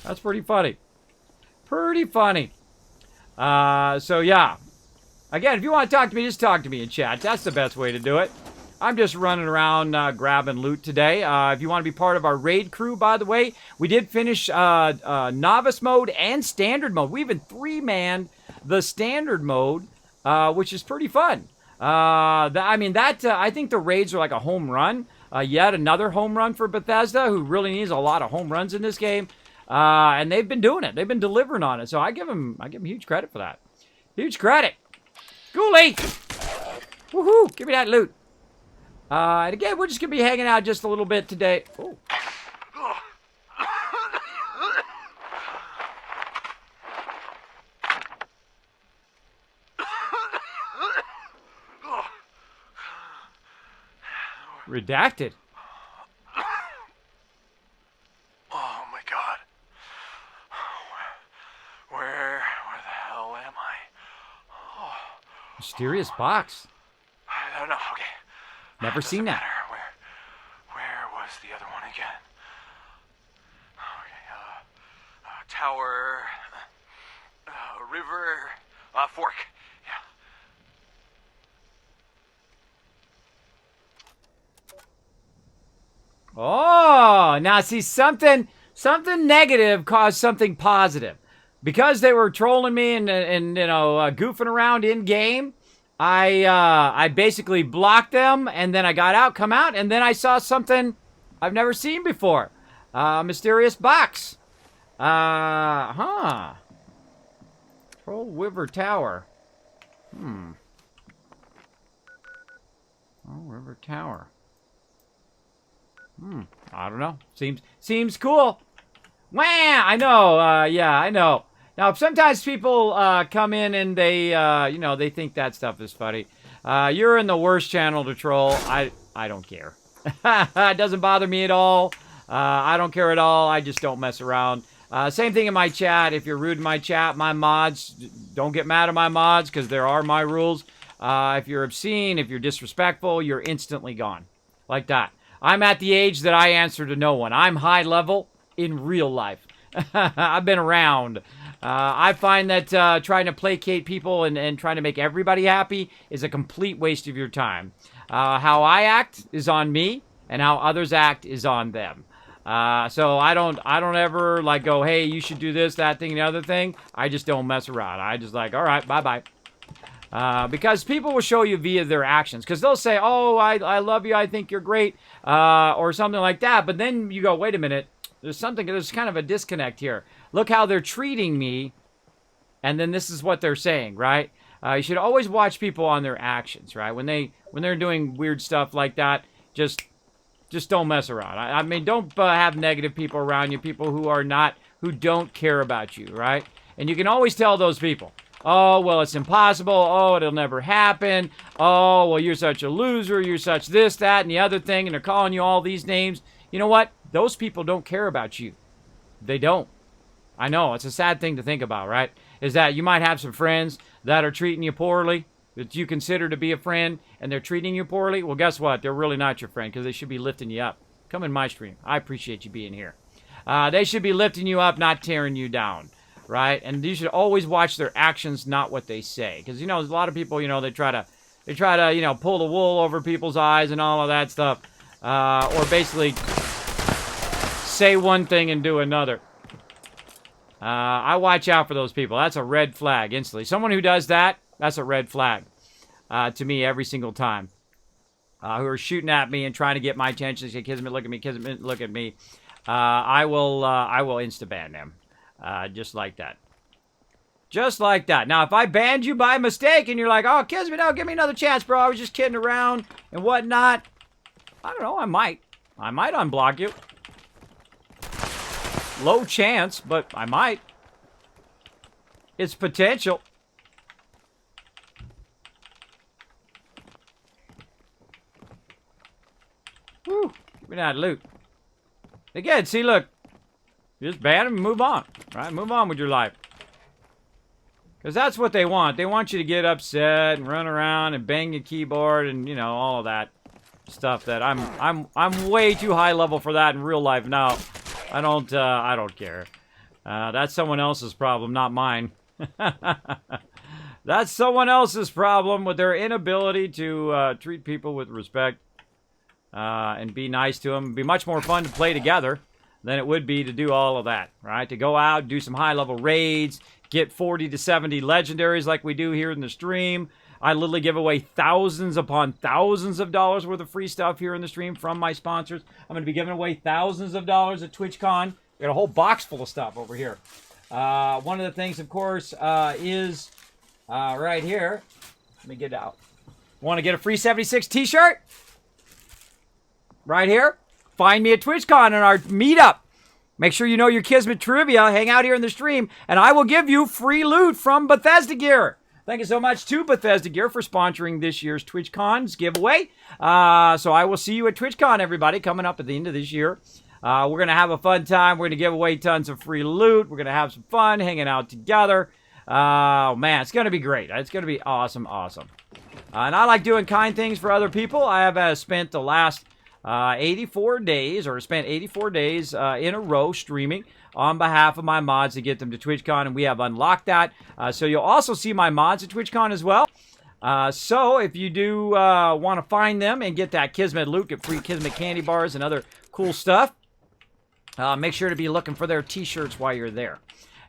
That's pretty funny. Pretty funny. So, yeah. Again, if you want to talk to me, just talk to me in chat. That's the best way to do it. I'm just running around grabbing loot today. If you want to be part of our raid crew, by the way, we did finish novice mode and standard mode. We even 3-manned the standard mode, which is pretty fun. I think the raids are like a home run. Yet another home run for Bethesda, who really needs a lot of home runs in this game. And they've been doing it. They've been delivering on it. So I give them huge credit for that. Huge credit. Ghoulie! Woohoo! Give me that loot. And again, we're just going to be hanging out just a little bit today. Oh. Redacted. Oh my god. Where the hell am I? Oh. Mysterious box. I don't know. Okay. Never seen that. Where was the other one again? Okay. Tower. River. Fork. Yeah. Oh, now see, something negative caused something positive. Because they were trolling me and goofing around in game, I basically blocked them, and then I got come out, and then I saw something I've never seen before. Mysterious box. Troll River Tower. Troll River Tower. I don't know. Seems cool. Wah! I know. Yeah, I know. Now, sometimes people come in and they, they think that stuff is funny. You're in the worst channel to troll. I don't care. It doesn't bother me at all. I don't care at all. I just don't mess around. Same thing in my chat. If you're rude in my chat, my mods, don't get mad at my mods because there are my rules. If you're obscene, if you're disrespectful, you're instantly gone. Like that. I'm at the age that I answer to no one. I'm high level in real life. I've been around. I find that trying to placate people and trying to make everybody happy is a complete waste of your time. How I act is on me, and how others act is on them. So I don't ever go, hey, you should do this, that thing, and the other thing. I just don't mess around. I just all right, bye-bye. Because people will show you via their actions. Because they'll say, oh, I love you, I think you're great, or something like that. But then you go, wait a minute. There's kind of a disconnect here. Look how they're treating me, and then this is what they're saying, right? You should always watch people on their actions, right? When they're doing weird stuff like that, just don't mess around. I mean, don't have negative people around you, people who don't care about you, right? And you can always tell those people. Oh, well, it's impossible. Oh, it'll never happen. Oh, well, you're such a loser. You're such this, that, and the other thing. And they're calling you all these names. You know what? Those people don't care about you. They don't. I know. It's a sad thing to think about, right? Is that you might have some friends that are treating you poorly, that you consider to be a friend, and they're treating you poorly. Well, guess what? They're really not your friend because they should be lifting you up. Come in my stream. I appreciate you being here. They should be lifting you up, not tearing you down. Right? And you should always watch their actions, not what they say. Because, you know, there's a lot of people, you know, they try to, you know, pull the wool over people's eyes and all of that stuff. Or basically say one thing and do another. I watch out for those people. That's a red flag instantly. Someone who does that, that's a red flag to me every single time. Who are shooting at me and trying to get my attention. Say, Kismet, look at me. Kismet, look at me. I will insta-ban them. Just like that. Just like that. Now, if I banned you by mistake and you're like, oh, Kismet, no, give me another chance, bro. I was just kidding around and whatnot. I don't know. I might. I might unblock you. Low chance, but I might. It's potential. Whew. Give me that loot. Again, see, look. Just ban them and move on. Right? Move on with your life. Because that's what they want. They want you to get upset and run around and bang your keyboard and, you know, all of that stuff that I'm way too high level for that in real life now. I don't care. That's someone else's problem, not mine. That's someone else's problem with their inability to treat people with respect and be nice to them. It'd be much more fun to play together than it would be to do all of that, right? To go out, do some high-level raids, get 40 to 70 legendaries like we do here in the stream. I literally give away thousands upon thousands of dollars worth of free stuff here in the stream from my sponsors. I'm going to be giving away thousands of dollars at TwitchCon. We got a whole box full of stuff over here. One of the things, of course, is right here. Let me get it out. Want to get a free 76 t-shirt? Right here. Find me at TwitchCon in our meetup. Make sure you know your Kismet trivia. Hang out here in the stream, and I will give you free loot from Bethesda Gear. Thank you so much to Bethesda Gear for sponsoring this year's TwitchCon's giveaway. So I will see you at TwitchCon, everybody, coming up at the end of this year. We're going to have a fun time. We're going to give away tons of free loot. We're going to have some fun hanging out together. Oh, man, it's going to be great. It's going to be awesome, awesome. And I like doing kind things for other people. I have spent the last 84 days, or spent 84 days in a row streaming on behalf of my mods to get them to TwitchCon, and we have unlocked that. So you'll also see my mods at TwitchCon as well. So if you do want to find them and get that Kismet loot, get free Kismet candy bars and other cool stuff, make sure to be looking for their t-shirts while you're there.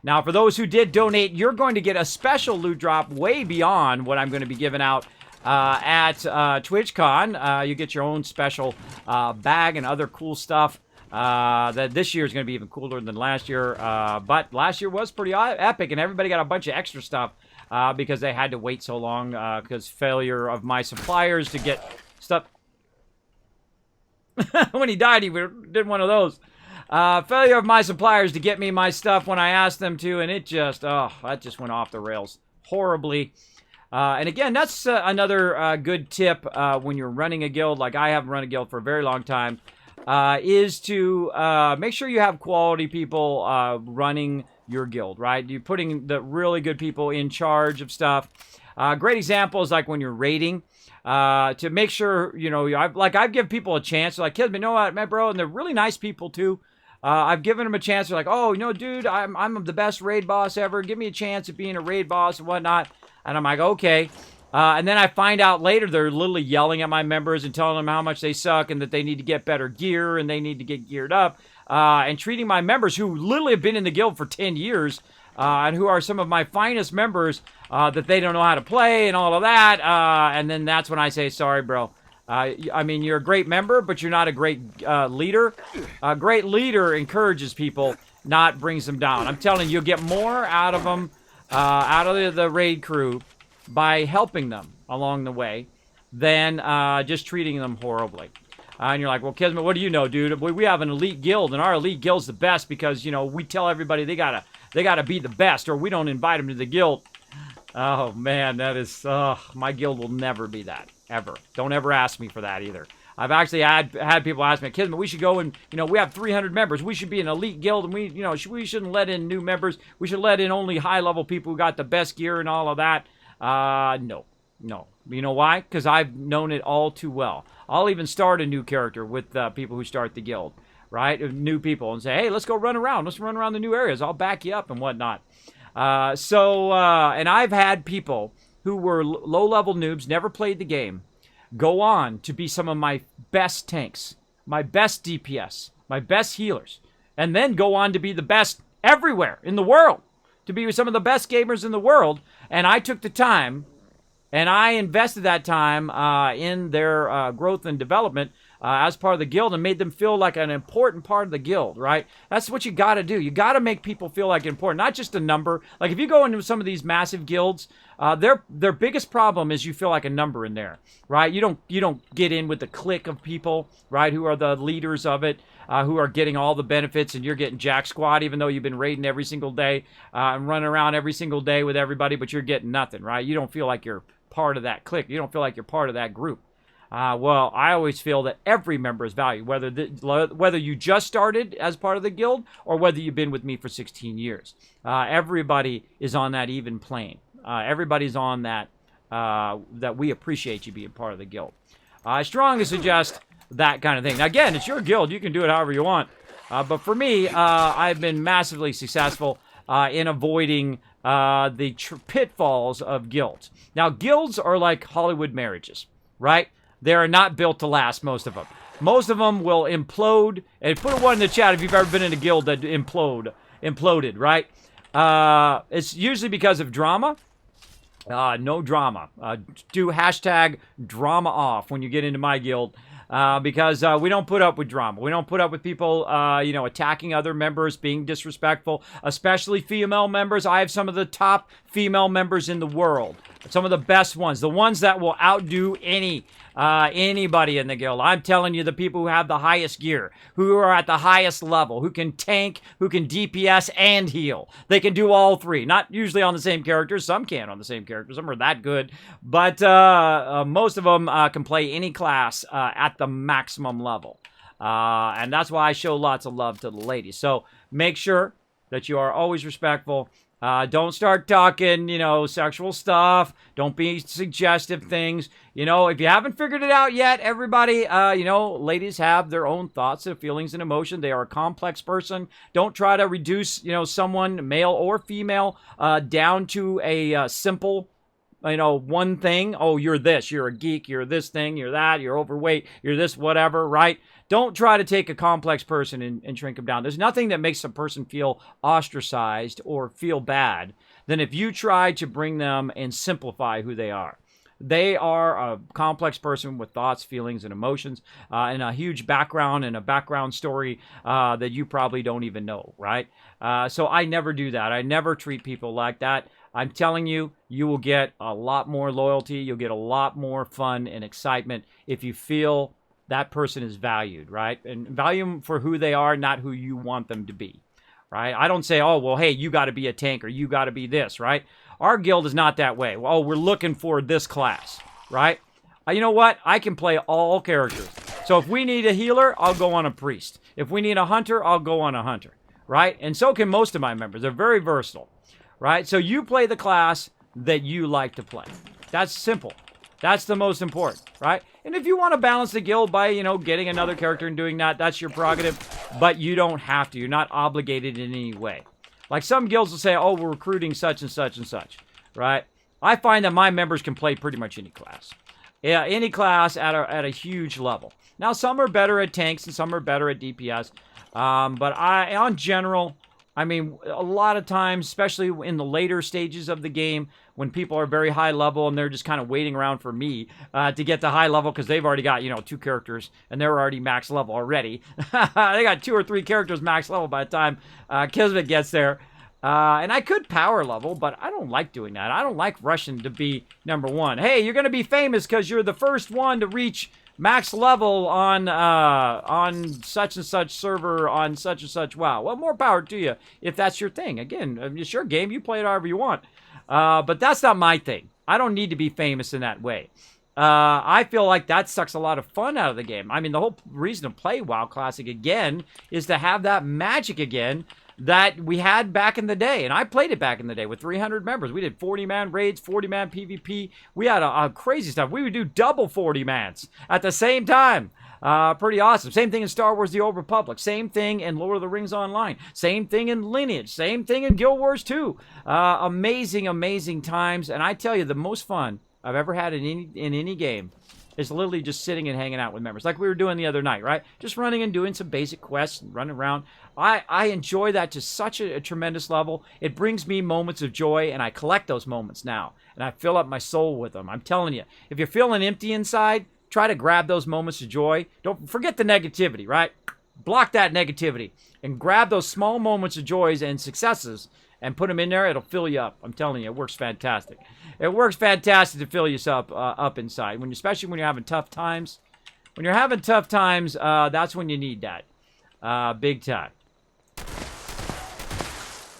Now, for those who did donate, you're going to get a special loot drop way beyond what I'm going to be giving out at TwitchCon. You get your own special bag and other cool stuff. That this year is going to be even cooler than last year. But last year was pretty epic, and everybody got a bunch of extra stuff because they had to wait so long because failure of my suppliers to get stuff. When he died, he did one of those. Failure of my suppliers to get me my stuff when I asked them to, and it just, that just went off the rails horribly. And again, that's another good tip when you're running a guild, like I haven't run a guild for a very long time, is to make sure you have quality people running your guild, right? You're putting the really good people in charge of stuff. Great example is like when you're raiding, to make sure, you know, I've given people a chance. They're like, kids, you know what, man, bro, and they're really nice people too. I've given them a chance. They're like, oh, you know, dude, I'm the best raid boss ever. Give me a chance at being a raid boss and whatnot. And I'm like, okay. And then I find out later they're literally yelling at my members and telling them how much they suck and that they need to get better gear and they need to get geared up. And treating my members who literally have been in the guild for 10 years and who are some of my finest members that they don't know how to play and all of that. And then that's when I say, sorry, bro. I mean, you're a great member, but you're not a great leader. A great leader encourages people, not brings them down. I'm telling you, you'll get more out of them, out of the raid crew, by helping them along the way than just treating them horribly. And you're like, well, Kismet, what do you know, dude? We have an elite guild, and our elite guild's the best because, you know, we tell everybody they gotta be the best, or we don't invite them to the guild. Oh man, that is my guild will never be that ever. Don't ever ask me for that either. I've actually had people ask me, Kismet, we should go and we have 300 members. We should be an elite guild, and we shouldn't let in new members. We should let in only high level people who got the best gear and all of that. No. You know why? Because I've known it all too well. I'll even start a new character with people who start the guild, right? New people, and say, hey, let's go run around. Let's run around the new areas. I'll back you up and whatnot. And I've had people who were low-level noobs, never played the game, go on to be some of my best tanks, my best DPS, my best healers, and then go on to be the best everywhere in the world, to be some of the best gamers in the world. And I took the time, and I invested that time in their growth and development as part of the guild, and made them feel like an important part of the guild, right? That's what you got to do. You got to make people feel like important, not just a number. Like if you go into some of these massive guilds, their biggest problem is you feel like a number in there, right? You don't get in with the clique of people, right, who are the leaders of it, who are getting all the benefits, and you're getting jack squat, even though you've been raiding every single day and running around every single day with everybody, but you're getting nothing, right? You don't feel like you're part of that clique. You don't feel like you're part of that group. Well, I always feel that every member is valued, whether you just started as part of the guild or whether you've been with me for 16 years. Everybody is on that even plane. Everybody's on that, that we appreciate you being part of the guild. I strongly suggest that kind of thing. Now, again, it's your guild. You can do it however you want. But for me, I've been massively successful in avoiding the pitfalls of guilds. Now, guilds are like Hollywood marriages, right? They are not built to last, most of them. Most of them will implode. And put a 1 in the chat if you've ever been in a guild that imploded, right? It's usually because of drama. No drama. Do hashtag drama off when you get into my guild. Because we don't put up with drama. We don't put up with people, attacking other members, being disrespectful, especially female members. I have some of the top female members in the world. Some of the best ones. The ones that will outdo anybody in the guild. I'm telling you, the people who have the highest gear, who are at the highest level, who can tank, who can DPS and heal. They can do all three. Not usually on the same characters. Some can on the same characters. Some are that good. But most of them can play any class at the maximum level. And that's why I show lots of love to the ladies. So make sure that you are always respectful. Don't start talking, sexual stuff. Don't be suggestive things. If you haven't figured it out yet, everybody, ladies have their own thoughts and feelings and emotion. They are a complex person. Don't try to reduce, someone, male or female, down to a simple, one thing. Oh, you're this, you're a geek, you're this thing, you're that, you're overweight, you're this, whatever, right? Don't try to take a complex person and shrink them down. There's nothing that makes a person feel ostracized or feel bad than if you try to bring them and simplify who they are. They are a complex person with thoughts, feelings, and emotions, and a huge background and a background story that you probably don't even know, right? So I never do that. I never treat people like that. I'm telling you, you will get a lot more loyalty. You'll get a lot more fun and excitement if you feel that person is valued, right? And value them for who they are, not who you want them to be, right? I don't say, oh, well, hey, you got to be a tank or you got to be this, right? Our guild is not that way. Well, we're looking for this class, right? You know what? I can play all characters. So if we need a healer, I'll go on a priest. If we need a hunter, I'll go on a hunter, right? And so can most of my members. They're very versatile, right? So you play the class that you like to play. That's simple. That's the most important, right? And if you want to balance the guild by, getting another character and doing that, that's your prerogative. But you don't have to. You're not obligated in any way. Like some guilds will say, oh, we're recruiting such and such and such, right? I find that my members can play pretty much any class. Yeah, any class at a huge level. Now, some are better at tanks and some are better at DPS. But on general, a lot of times, especially in the later stages of the game, when people are very high level and they're just kind of waiting around for me to get to high level because they've already got, 2 characters and they're already max level already. They got 2 or 3 characters max level by the time Kismet gets there. And I could power level, but I don't like doing that. I don't like rushing to be number 1. Hey, you're going to be famous because you're the first one to reach max level on such and such server on such and such WoW. Well, more power to you if that's your thing. Again, it's your game. You play it however you want. But that's not my thing. I don't need to be famous in that way. I feel like that sucks a lot of fun out of the game. I mean, the whole reason to play WoW Classic again is to have that magic again that we had back in the day. And I played it back in the day with 300 members. We did 40-man raids, 40-man PvP. We had a crazy stuff. We would do double 40-mans at the same time. Pretty awesome. Same thing in Star Wars The Old Republic. Same thing in Lord of the Rings Online. Same thing in Lineage. Same thing in Guild Wars 2. Amazing, amazing times. And I tell you, the most fun I've ever had in any game is literally just sitting and hanging out with members. Like we were doing the other night, right? Just running and doing some basic quests and running around. I enjoy that to such a tremendous level. It brings me moments of joy, and I collect those moments now. And I fill up my soul with them. I'm telling you, if you're feeling empty inside, try to grab those moments of joy. Don't forget the negativity, right? Block that negativity and grab those small moments of joys and successes and put them in there. It'll fill you up. I'm telling you, it works fantastic. It works fantastic to fill you up inside, especially when you're having tough times. When you're having tough times, that's when you need that. Big time.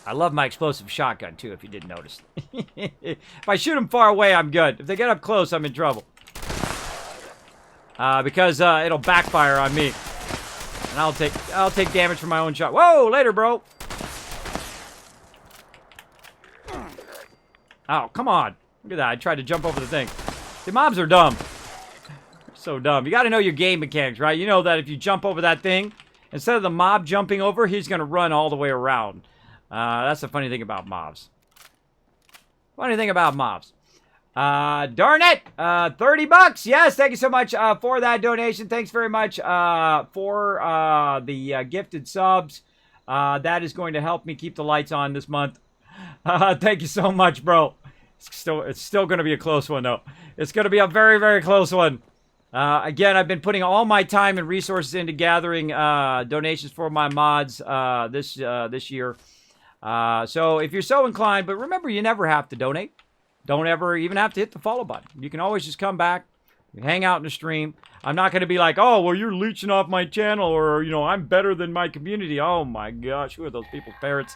I love my explosive shotgun, too, if you didn't notice. If I shoot them far away, I'm good. If they get up close, I'm in trouble. Because it'll backfire on me. And I'll take damage from my own shot. Whoa, later, bro. Oh, come on. Look at that. I tried to jump over the thing. The mobs are dumb. They're so dumb. You got to know your game mechanics, right? You know that if you jump over that thing, instead of the mob jumping over, he's going to run all the way around. That's the funny thing about mobs. Funny thing about mobs. Darn it! 30 bucks. Yes, thank you so much for that donation. Thanks very much for the gifted subs. That is going to help me keep the lights on this month. Thank you so much, bro. It's still going to be a close one, though. It's going to be a very, very close one. Again, I've been putting all my time and resources into gathering donations for my mods this year. So if you're so inclined, but remember, you never have to donate. Don't ever even have to hit the follow button. You can always just come back, hang out in the stream. I'm not going to be like, oh, well, you're leeching off my channel, or, you know, I'm better than my community. Oh, my gosh, who are those people's parents?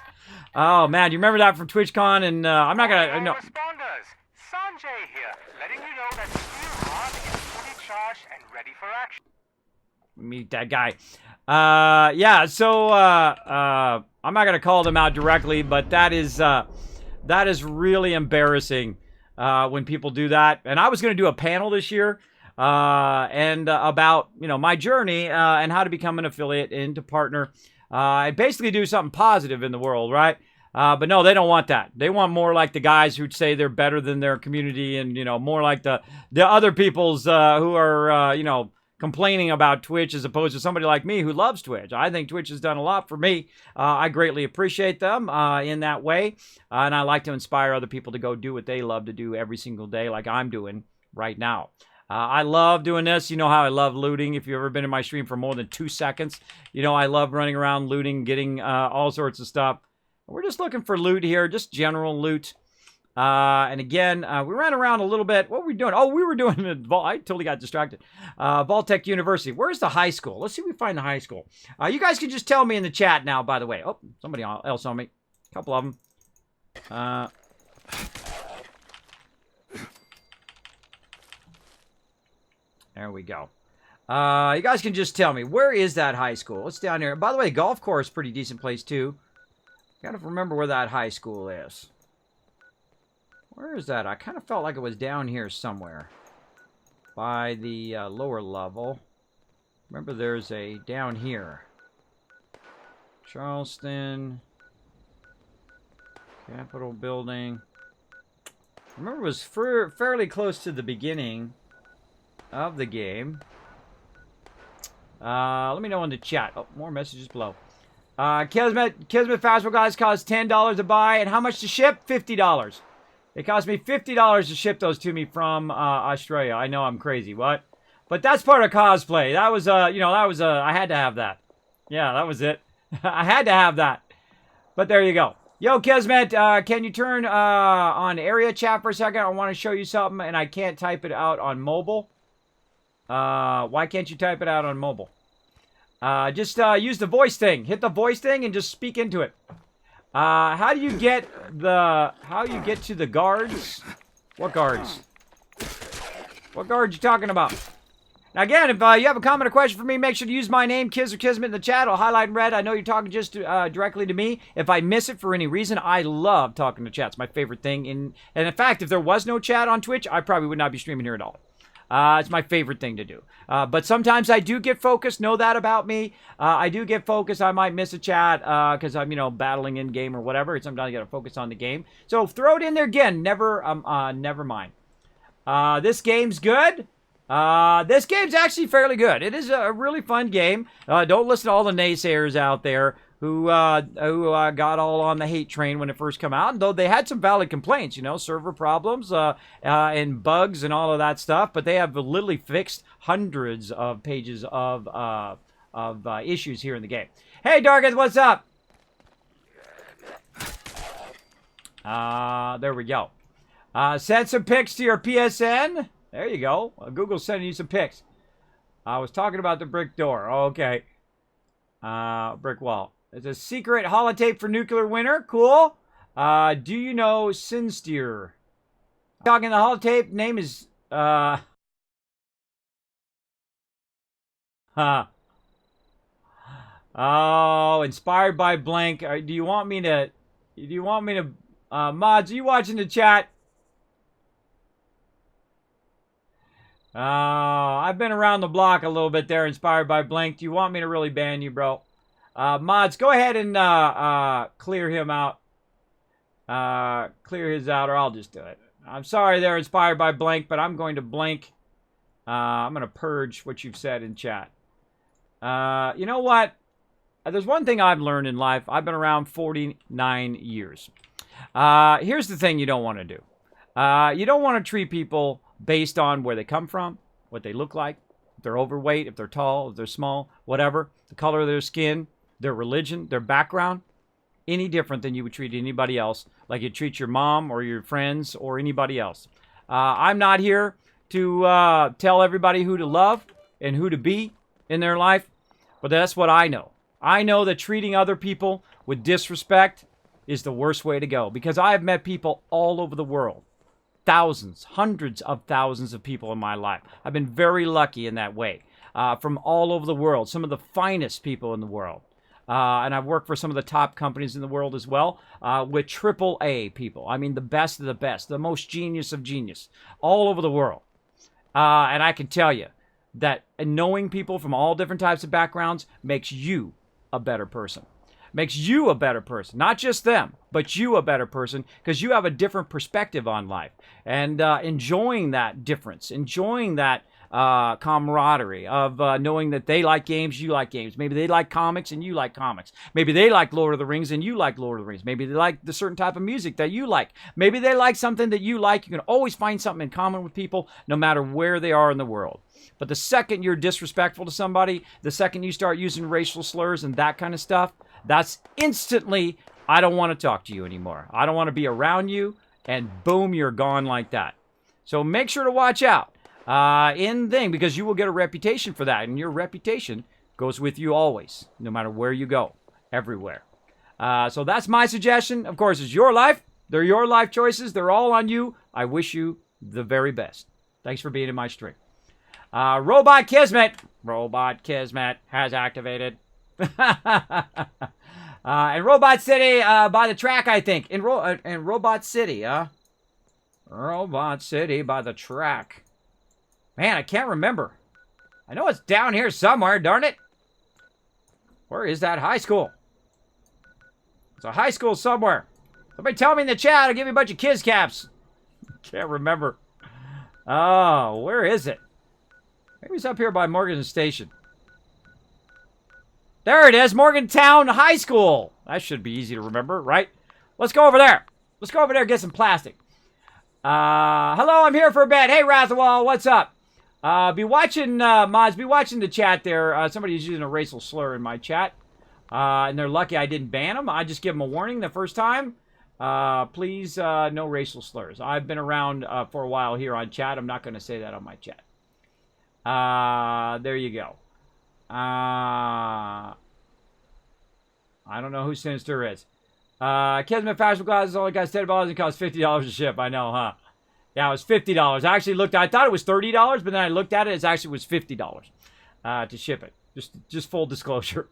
Oh, man, you remember that from TwitchCon? And I'm not going to... No. Responders, Sanjay here, letting you know that s.p.e.c.i.a.l is fully charged and ready for action. Meet that guy. Yeah, so I'm not going to call them out directly, but that is really embarrassing when people do that. And I was going to do a panel this year and about, you know, my journey and how to become an affiliate and to partner. And basically do something positive in the world, right? But no, they don't want that. They want more like the guys who say they're better than their community and, you know, more like the other people's who are, you know, complaining about Twitch as opposed to somebody like me who loves Twitch. I think Twitch has done a lot for me. I greatly appreciate them in that way. And I like to inspire other people to go do what they love to do every single day like I'm doing right now. I love doing this. You know how I love looting. If you've ever been in my stream for more than 2 seconds, you know I love running around looting, getting all sorts of stuff. We're just looking for loot here, just general loot. And again, we ran around a little bit. What were we doing? Oh, we were doing I totally got distracted. Vault-Tec University. Where's the high school? Let's see if we find the high school. You guys can just tell me in the chat now, by the way. Oh, somebody else on me. A couple of them. There we go. You guys can just tell me, where is that high school? It's down here. By the way, the golf course is a pretty decent place, too. Gotta remember where that high school is. Where is that? I kind of felt like it was down here somewhere. By the lower level. Remember, there's a down here. Charleston. Capitol Building. Remember, it was fairly close to the beginning of the game. Let me know in the chat. Oh, more messages below. Kismet Fastball guys cost $10 to buy. And how much to ship? $50. It cost me $50 to ship those to me from Australia. I know I'm crazy. What? But that's part of cosplay. That was, you know, I had to have that. Yeah, that was it. I had to have that. But there you go. Yo, Kismet, can you turn on area chat for a second? I want to show you something, and I can't type it out on mobile. Why can't you type it out on mobile? Just use the voice thing. Hit the voice thing and just speak into it. How do you get to the guards? What guards? What guards you talking about? Now again, if you have a comment or question for me, make sure to use my name, Kiz or Kismet, in the chat. I'll highlight in red. I know you're talking just directly to me. If I miss it for any reason, I love talking to chat. It's my favorite thing. And in fact, if there was no chat on Twitch, I probably would not be streaming here at all. It's my favorite thing to do. But sometimes I do get focused. Know that about me. I do get focused. I might miss a chat because I'm, battling in game or whatever. Sometimes I got to focus on the game. So throw it in there again. Never mind. This game's good. This game's actually fairly good. It is a really fun game. Don't listen to all the naysayers out there who got all on the hate train when it first came out. And though they had some valid complaints, server problems and bugs and all of that stuff, but they have literally fixed hundreds of pages of issues here in the game. Hey, Darketh, what's up? There we go. Send some pics to your PSN. There you go. Google's sending you some pics. I was talking about the brick door. Okay. Brick wall. It's a secret holotape for nuclear winter. Cool. Do you know s.p.e.c.i.a.l? Talking the holotape. Name is... Oh, inspired by blank. Do you want me to... Mods, are you watching the chat? I've been around the block a little bit there, inspired by blank. Do you want me to really ban you, bro? Mods, go ahead and clear him out. Clear his out, or I'll just do it. I'm sorry they're inspired by blank, but I'm going to blank. I'm going to purge what you've said in chat. You know what? There's one thing I've learned in life. I've been around 49 years. Here's the thing you don't want to do. You don't want to treat people based on where they come from, what they look like, if they're overweight, if they're tall, if they're small, whatever, the color of their skin, their religion, their background, any different than you would treat anybody else, like you treat your mom or your friends or anybody else. I'm not here to tell everybody who to love and who to be in their life, but that's what I know. I know that treating other people with disrespect is the worst way to go, because I have met people all over the world. Thousands, hundreds of thousands of people in my life. I've been very lucky in that way. From all over the world, some of the finest people in the world. And I've worked for some of the top companies in the world as well, with AAA people. I mean, the best of the best, the most genius of genius, all over the world. And I can tell you that knowing people from all different types of backgrounds makes you a better person. Makes you a better person. Not just them, but you a better person, because you have a different perspective on life. And enjoying that difference, enjoying that camaraderie of knowing that they like games, you like games. Maybe they like comics and you like comics. Maybe they like Lord of the Rings and you like Lord of the Rings. Maybe they like the certain type of music that you like. Maybe they like something that you like. You can always find something in common with people, no matter where they are in the world. But the second you're disrespectful to somebody, the second you start using racial slurs and that kind of stuff, that's instantly, I don't want to talk to you anymore. I don't want to be around you, and boom, you're gone like that. So make sure to watch out because you will get a reputation for that, and your reputation goes with you always, no matter where you go, everywhere. So that's my suggestion. Of course, it's your life. They're your life choices. They're all on you. I wish you the very best. Thanks for being in my stream. Robot Kismet has activated. And Robot City by the track, I think. In Robot City, Robot City by the track. Man, I can't remember. I know it's down here somewhere, darn it. Where is that high school? It's a high school somewhere. Somebody tell me in the chat. I'll give you a bunch of kids caps. Can't remember. Oh, where is it? Maybe it's up here by Morgan Station. There it is, Morgantown High School. That should be easy to remember, right? Let's go over there. Let's go over there and get some plastic. Hello, I'm here for a bit. Hey, Rathawal, what's up? Be watching, Mods, be watching the chat there. Somebody's using a racial slur in my chat. And they're lucky I didn't ban them. I just give them a warning the first time. Please, no racial slurs. I've been around for a while here on chat. I'm not going to say that on my chat. There you go. I don't know who Sinister is. Kismet fashionable glasses only cost $10 and cost $50 to ship. I know, huh? Yeah, it was $50. I actually looked. I thought it was $30, but then I looked at it. It actually was $50 to ship it. Just full disclosure.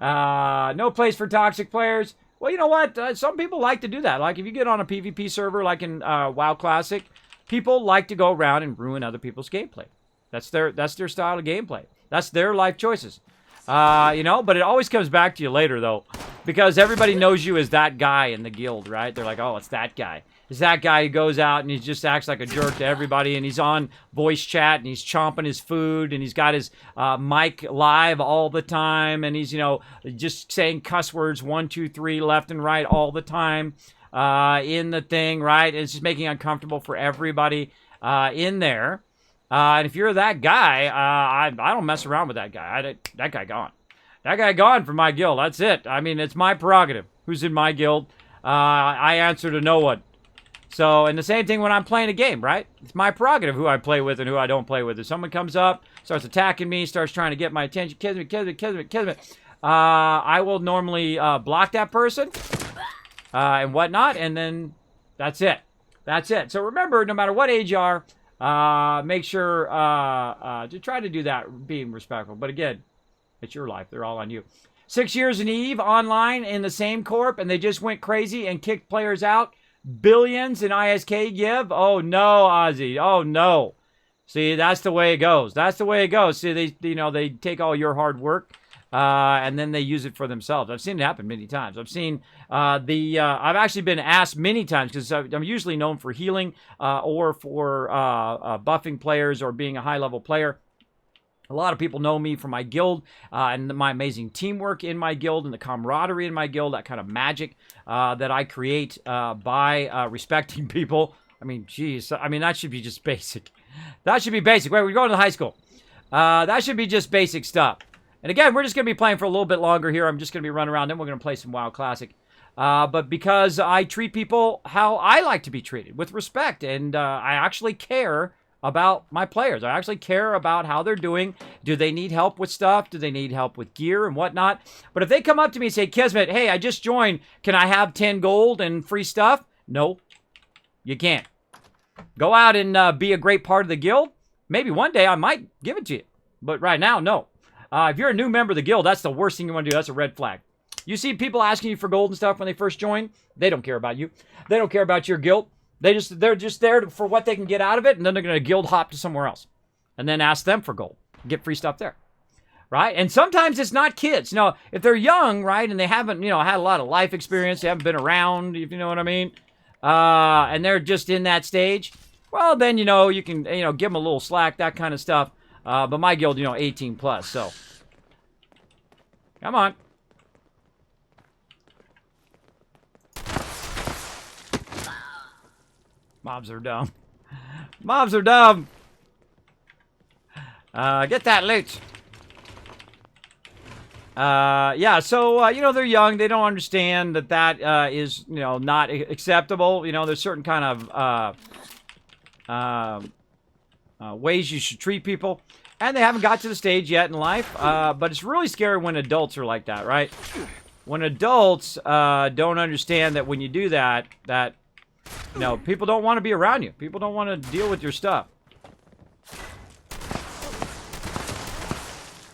No place for toxic players. Well, you know what? Some people like to do that. Like if you get on a PvP server, like in WoW Classic, people like to go around and ruin other people's gameplay. That's their style of gameplay. That's their life choices. You know, but it always comes back to you later, though, because everybody knows you as that guy in the guild, right? They're like, oh, it's that guy. It's that guy who goes out and he just acts like a jerk to everybody, and he's on voice chat, and he's chomping his food, and he's got his mic live all the time, and he's, you know, just saying cuss words 1, 2, 3 left and right all the time in the thing, right? And it's just making it uncomfortable for everybody in there. And if you're that guy, I don't mess around with that guy. That guy gone. That guy gone from my guild. That's it. I mean, it's my prerogative. Who's in my guild? I answer to no one. So, and the same thing when I'm playing a game, right? It's my prerogative who I play with and who I don't play with. If someone comes up, starts attacking me, starts trying to get my attention, Kismet, I will normally block that person and whatnot, and then that's it. That's it. So remember, no matter what age you are, make sure to try to do that, being respectful. But again, it's your life. They're all on you. 6 years in EVE online in the same corp, and they just went crazy and kicked players out. Billions in ISK give? Oh no, Ozzy. Oh no. See, that's the way it goes. That's the way it goes. See, they take all your hard work and then they use it for themselves. I've seen it happen many times. I've seen I've actually been asked many times, because I'm usually known for healing or for buffing players or being a high-level player. A lot of people know me from my guild and my amazing teamwork in my guild and the camaraderie in my guild, that kind of magic that I create by respecting people. I mean, geez, I mean, that should be just basic. That should be basic. Wait, we're going to high school. That should be just basic stuff. And again, we're just going to be playing for a little bit longer here. I'm just going to be running around. Then we're going to play some WoW Classic. But because I treat people how I like to be treated, with respect, and I actually care about my players. I actually care about how they're doing. Do they need help with stuff? Do they need help with gear and whatnot? But if they come up to me and say, Kismet, hey, I just joined. Can I have 10 gold and free stuff? No, you can't. Go out and be a great part of the guild. Maybe one day I might give it to you. But right now, no. If you're a new member of the guild, that's the worst thing you want to do. That's a red flag. You see people asking you for gold and stuff when they first join. They don't care about you. They don't care about your guild. They're just there for what they can get out of it, and then they're going to guild hop to somewhere else. And then ask them for gold. Get free stuff there. Right? And sometimes it's not kids. You know, if they're young, right, and they haven't, you know, had a lot of life experience, they haven't been around, if you know what I mean, and they're just in that stage, well, then, you know, you can, you know, give them a little slack, that kind of stuff. But my guild, you know, 18 plus, so. Come on. Mobs are dumb. Mobs are dumb. Get that loot. Yeah, so, you know, they're young. They don't understand that is, you know, not acceptable. You know, there's certain kind of ways you should treat people. And they haven't got to the stage yet in life. But it's really scary when adults are like that, right? When adults don't understand that when you do that, you know, people don't want to be around you. People don't want to deal with your stuff.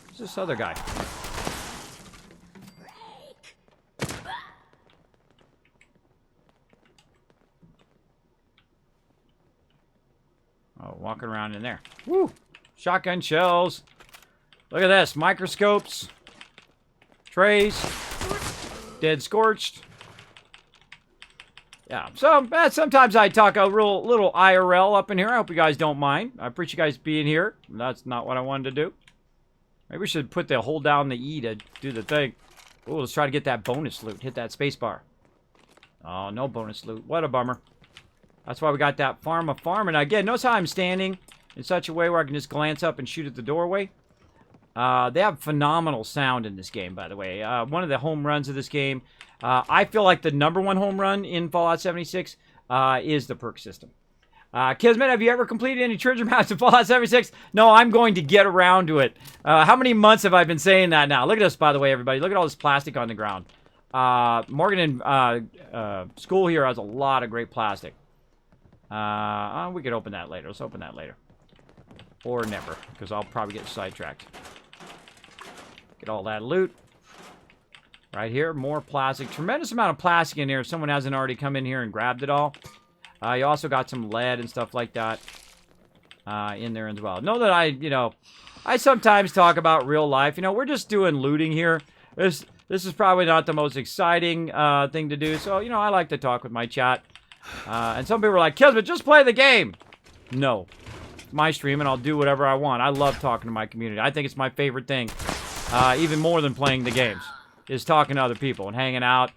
Who's this other guy? Oh, walking around in there. Woo! Shotgun shells. Look at this. Microscopes. Trays. Dead scorched. Yeah, so sometimes I talk a little IRL up in here. I hope you guys don't mind. I appreciate you guys being here. That's not what I wanted to do. Maybe we should hold down the E to do the thing. Oh, let's try to get that bonus loot. Hit that space bar. Oh, no bonus loot. What a bummer. That's why we got that farm of farm. And again, notice how I'm standing in such a way where I can just glance up and shoot at the doorway. They have phenomenal sound in this game, by the way. One of the home runs of this game, I feel like the #1 home run in Fallout 76 is the perk system. Kismet, have you ever completed any treasure maps in Fallout 76? No, I'm going to get around to it. How many months have I been saying that now? Look at this, by the way, everybody. Look at all this plastic on the ground. Morgan and School here has a lot of great plastic. We could open that later. Let's open that later. Or never, because I'll probably get sidetracked. Get all that loot. Right here, more plastic. Tremendous amount of plastic in here if someone hasn't already come in here and grabbed it all. You also got some lead and stuff like that in there as well. Know that I sometimes talk about real life. We're just doing looting here. This is probably not the most exciting thing to do. So, I like to talk with my chat. And some people are like, Kismet, just play the game. No. It's my stream, and I'll do whatever I want. I love talking to my community. I think it's my favorite thing, even more than playing the games, is talking to other people and hanging out,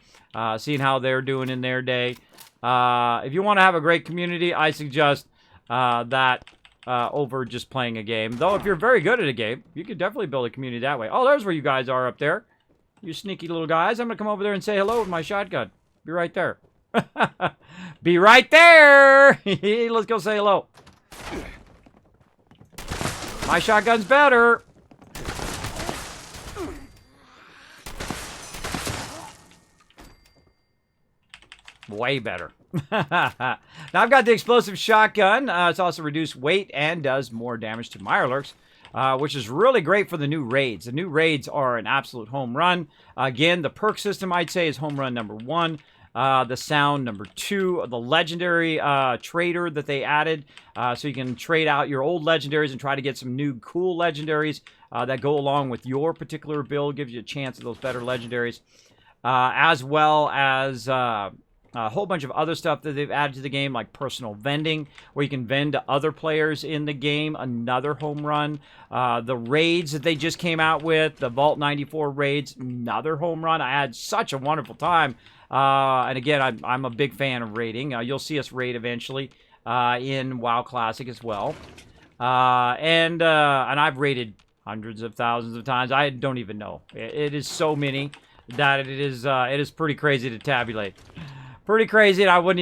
seeing how they're doing in their day. If you want to have a great community, I suggest that over just playing a game. Though, if you're very good at a game, you could definitely build a community that way. Oh, there's where you guys are up there. You sneaky little guys. I'm going to come over there and say hello with my shotgun. Be right there. Be right there! Let's go say hello. My shotgun's better. Way better. Now I've got the explosive shotgun. It's also reduced weight and does more damage to Mirelurks, which is really great for the new raids. The new raids are an absolute home run. Again, the perk system, I'd say, is home run number 1. The sound number 2. The legendary trader that they added, so you can trade out your old legendaries and try to get some new cool legendaries that go along with your particular build. Gives you a chance at those better legendaries, as well as a whole bunch of other stuff that they've added to the game, like personal vending, where you can vend to other players in the game. Another home run. The raids that they just came out with, the Vault 94 raids, another home run. I had such a wonderful time. And again, I'm a big fan of raiding. You'll see us raid eventually in WoW Classic as well. And I've raided hundreds of thousands of times. I don't even know. It is so many that it is pretty crazy to tabulate. Pretty crazy, and I wouldn't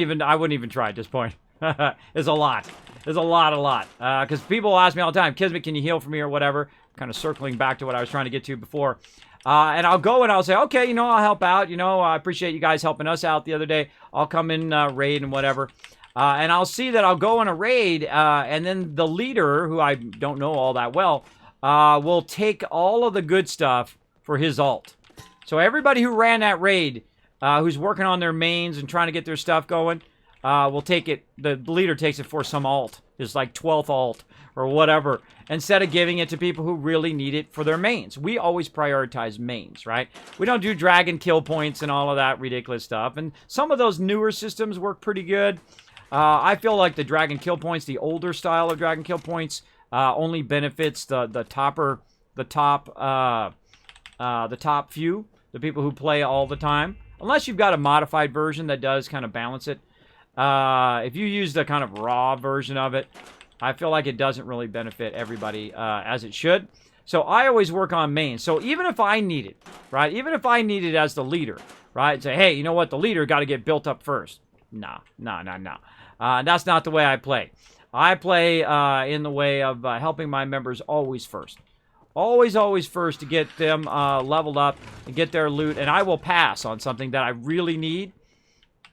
even try at this point. It's a lot. It's a lot. Because people ask me all the time, Kismet, can you heal for me or whatever? Kind of circling back to what I was trying to get to before. And I'll go and I'll say, okay, I'll help out. I appreciate you guys helping us out the other day. I'll come in, raid and whatever. And I'll see that I'll go in a raid, and then the leader, who I don't know all that well, will take all of the good stuff for his ult. So everybody who ran that raid, who's working on their mains and trying to get their stuff going, will take it. The leader takes it for some alt. It's like 12th alt or whatever, instead of giving it to people who really need it for their mains. We always prioritize mains, right? We don't do dragon kill points and all of that ridiculous stuff. And some of those newer systems work pretty good. I feel like the dragon kill points, the older style of dragon kill points, only benefits the top few, the people who play all the time. Unless you've got a modified version that does kind of balance it. If you use the kind of raw version of it, I feel like it doesn't really benefit everybody as it should. So I always work on main. So even if I need it, right? Even if I need it as the leader, right? Say, hey, you know what? The leader got to get built up first. Nah. That's not the way I play. I play in the way of helping my members always first. Always first to get them leveled up and get their loot. And I will pass on something that I really need,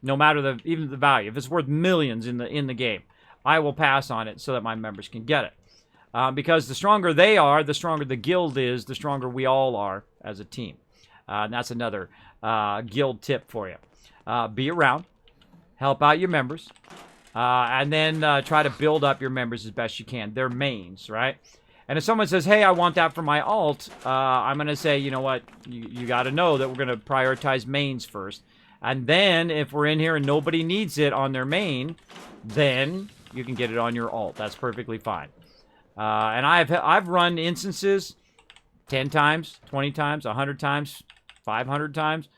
no matter even the value. If it's worth millions in the game, I will pass on it so that my members can get it. Because the stronger they are, the stronger the guild is, the stronger we all are as a team. And that's another guild tip for you. Be around, help out your members, and then try to build up your members as best you can. Their mains, right? And if someone says, hey, I want that for my alt, I'm going to say, you know what, you got to know that we're going to prioritize mains first. And then if we're in here and nobody needs it on their main, then you can get it on your alt. That's perfectly fine. And I've run instances 10 times, 20 times, 100 times, 500 times,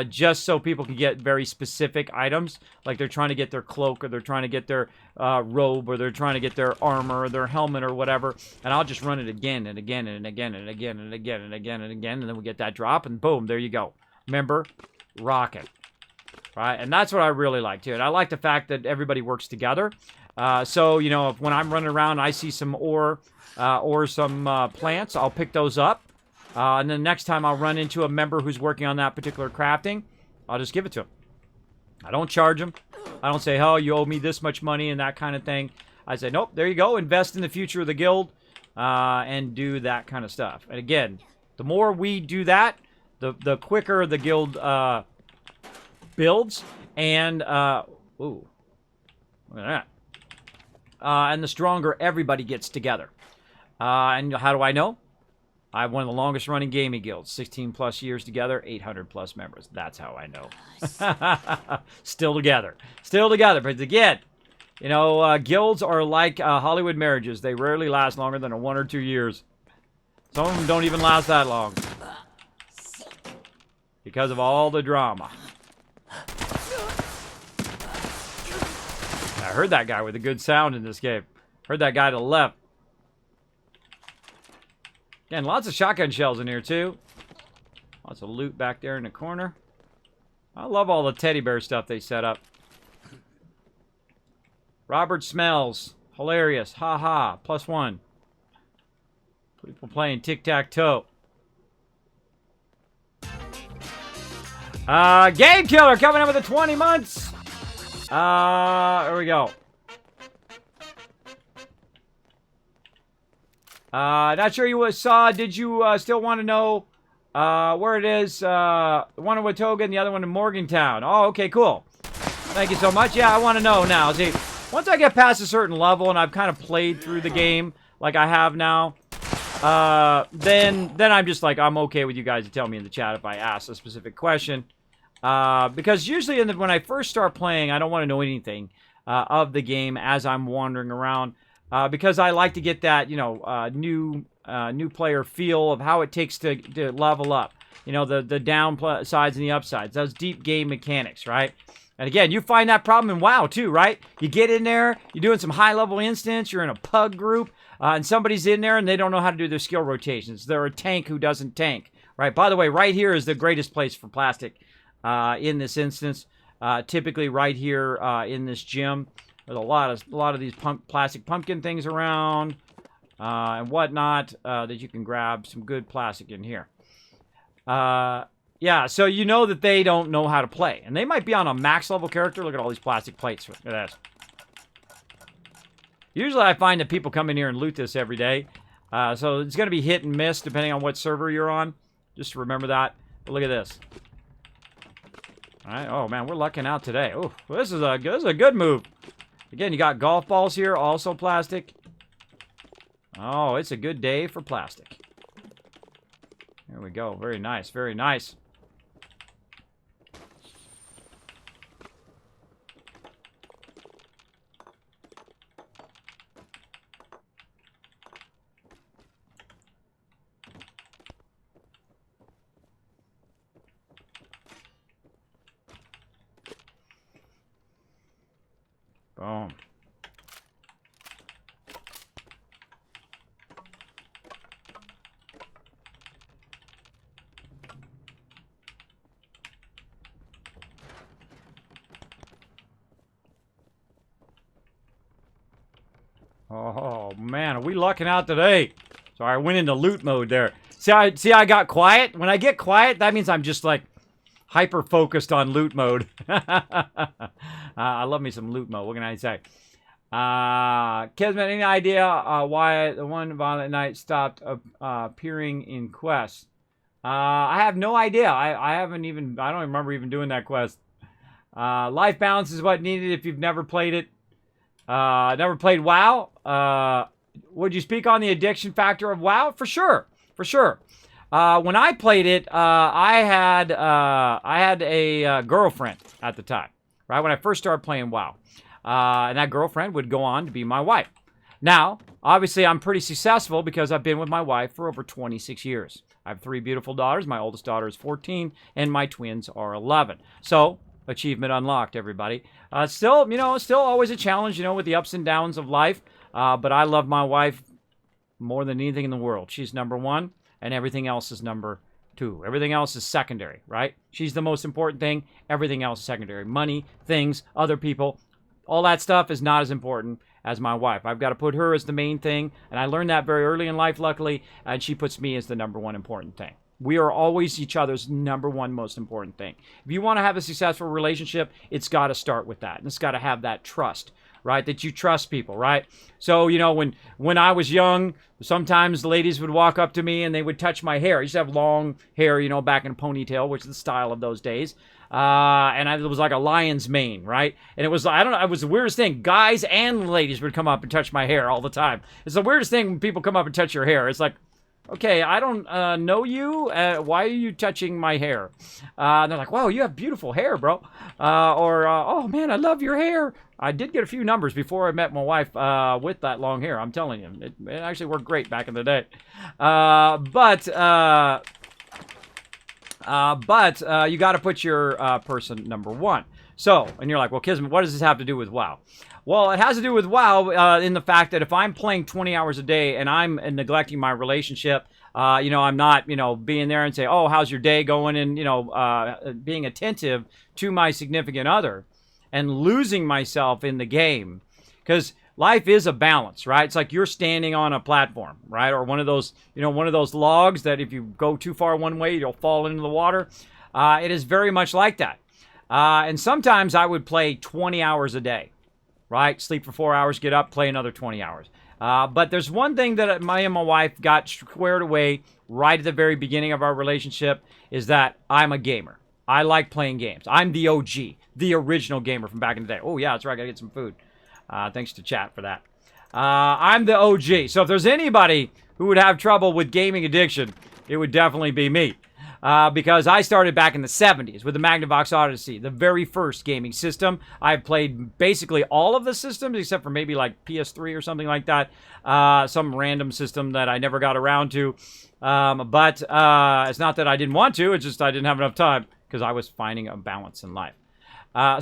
just so people can get very specific items. Like they're trying to get their cloak, or they're trying to get their robe, or they're trying to get their armor or their helmet or whatever. And I'll just run it again and again and again and again and again and again and again. And then we get that drop and boom, there you go. Remember? Rocket. Right? And that's what I really like too. And I like the fact that everybody works together. So, when I'm running around, I see some ore or some plants, I'll pick those up. And then next time I'll run into a member who's working on that particular crafting, I'll just give it to him. I don't charge him. I don't say, oh, you owe me this much money and that kind of thing. I say, nope, there you go. Invest in the future of the guild and do that kind of stuff. And again, the more we do that, the quicker the guild builds. And, ooh, look at that. And the stronger everybody gets together. And how do I know? I have one of the longest running gaming guilds, 16 plus years together, 800 plus members. That's how I know. Still together. Still together. But again, you know, guilds are like Hollywood marriages. They rarely last longer than 1 or 2 years. Some of them don't even last that long. Because of all the drama. I heard that guy with a good sound in this game. Heard that guy to the left. Again, lots of shotgun shells in here, too. Lots of loot back there in the corner. I love all the teddy bear stuff they set up. Robert Smells. Hilarious. Ha ha. +1. People playing tic-tac-toe. Game Killer coming in with the 20 months. Here we go. Not sure you saw. Did you still want to know where it is? One in Watoga and the other one in Morgantown. Oh, okay, cool. Thank you so much. Yeah, I want to know now. See, once I get past a certain level and I've kind of played through the game like I have now, then I'm just like, I'm okay with you guys to tell me in the chat if I ask a specific question. Because usually when I first start playing, I don't want to know anything of the game as I'm wandering around. Because I like to get that, you know, new player feel of how it takes to level up. You know, the downsides and the upsides. Those deep game mechanics, right? And again, you find that problem in WoW too, right? You get in there, you're doing some high-level instance, you're in a pug group, and somebody's in there and they don't know how to do their skill rotations. They're a tank who doesn't tank, right? By the way, right here is the greatest place for plastic in this instance. Typically right here in this gym. There's a lot of these plastic pumpkin things around and whatnot that you can grab some good plastic in here. Yeah, so you know that they don't know how to play. And they might be on a max level character. Look at all these plastic plates. Look at this. Usually I find that people come in here and loot this every day. So it's going to be hit and miss depending on what server you're on. Just remember that. But look at this. All right. Oh, man, we're lucking out today. Oh, this is a good move. Again, you got golf balls here, also plastic. Oh, it's a good day for plastic. There we go. Very nice. Very nice. Boom. Oh, man, are we lucking out today? Sorry, I went into loot mode there. See, I got quiet? When I get quiet, that means I'm just, like, hyper-focused on loot mode. I love me some loot mode. What can I say? Kismet, any idea why the one Violent Night stopped appearing in quests? I have no idea. I don't even remember even doing that quest. Life balance is what needed if you've never played it. Never played WoW. Would you speak on the addiction factor of WoW? For sure. For sure. When I played it, I had a girlfriend at the time, right? When I first started playing WoW. And that girlfriend would go on to be my wife. Now, obviously, I'm pretty successful because I've been with my wife for over 26 years. I have 3 beautiful daughters. My oldest daughter is 14, and my twins are 11. So, achievement unlocked, everybody. Still always a challenge, with the ups and downs of life. But I love my wife more than anything in the world. She's number 1. And everything else is number 2. Everything else is secondary, right? She's the most important thing. Everything else is secondary. Money, things, other people, all that stuff is not as important as my wife. I've got to put her as the main thing, and I learned that very early in life, luckily, and she puts me as the number one important thing. We are always each other's number one most important thing. If you want to have a successful relationship, it's got to start with that. And it's got to have that trust, right? That you trust people, right? So, you know, when I was young, sometimes the ladies would walk up to me and they would touch my hair. I used to have long hair, you know, back in a ponytail, which is the style of those days. And it was like a lion's mane, right? And it was, I don't know, it was the weirdest thing. Guys and ladies would come up and touch my hair all the time. It's the weirdest thing when people come up and touch your hair. It's like, okay, I don't know you. Why are you touching my hair? And they're like, wow, you have beautiful hair, bro. Oh, man, I love your hair. I did get a few numbers before I met my wife with that long hair. I'm telling you. It actually worked great back in the day. But you got to put your person number one. So, and you're like, well, Kismet, what does this have to do with WoW? Well, it has to do with WoW in the fact that if I'm playing 20 hours a day and I'm neglecting my relationship, you know, I'm not, you know, being there and say, oh, how's your day going? And, you know, being attentive to my significant other and losing myself in the game. Because life is a balance, right? It's like you're standing on a platform, right? Or one of those, you know, one of those logs that if you go too far one way, you'll fall into the water. It is very much like that. And sometimes I would play 20 hours a day. Right? Sleep for 4 hours, get up, play another 20 hours. But there's one thing that me and my wife got squared away right at the very beginning of our relationship is that I'm a gamer. I like playing games. I'm the OG, the original gamer from back in the day. Oh, yeah, that's right. I got to get some food. Thanks to chat for that. I'm the OG. So if there's anybody who would have trouble with gaming addiction, it would definitely be me. Because I started back in the 70s with the Magnavox Odyssey, the very first gaming system. I've played basically all of the systems except for maybe like PS3 or something like that. Some random system that I never got around to. But it's not that I didn't want to, it's just I didn't have enough time because I was finding a balance in life.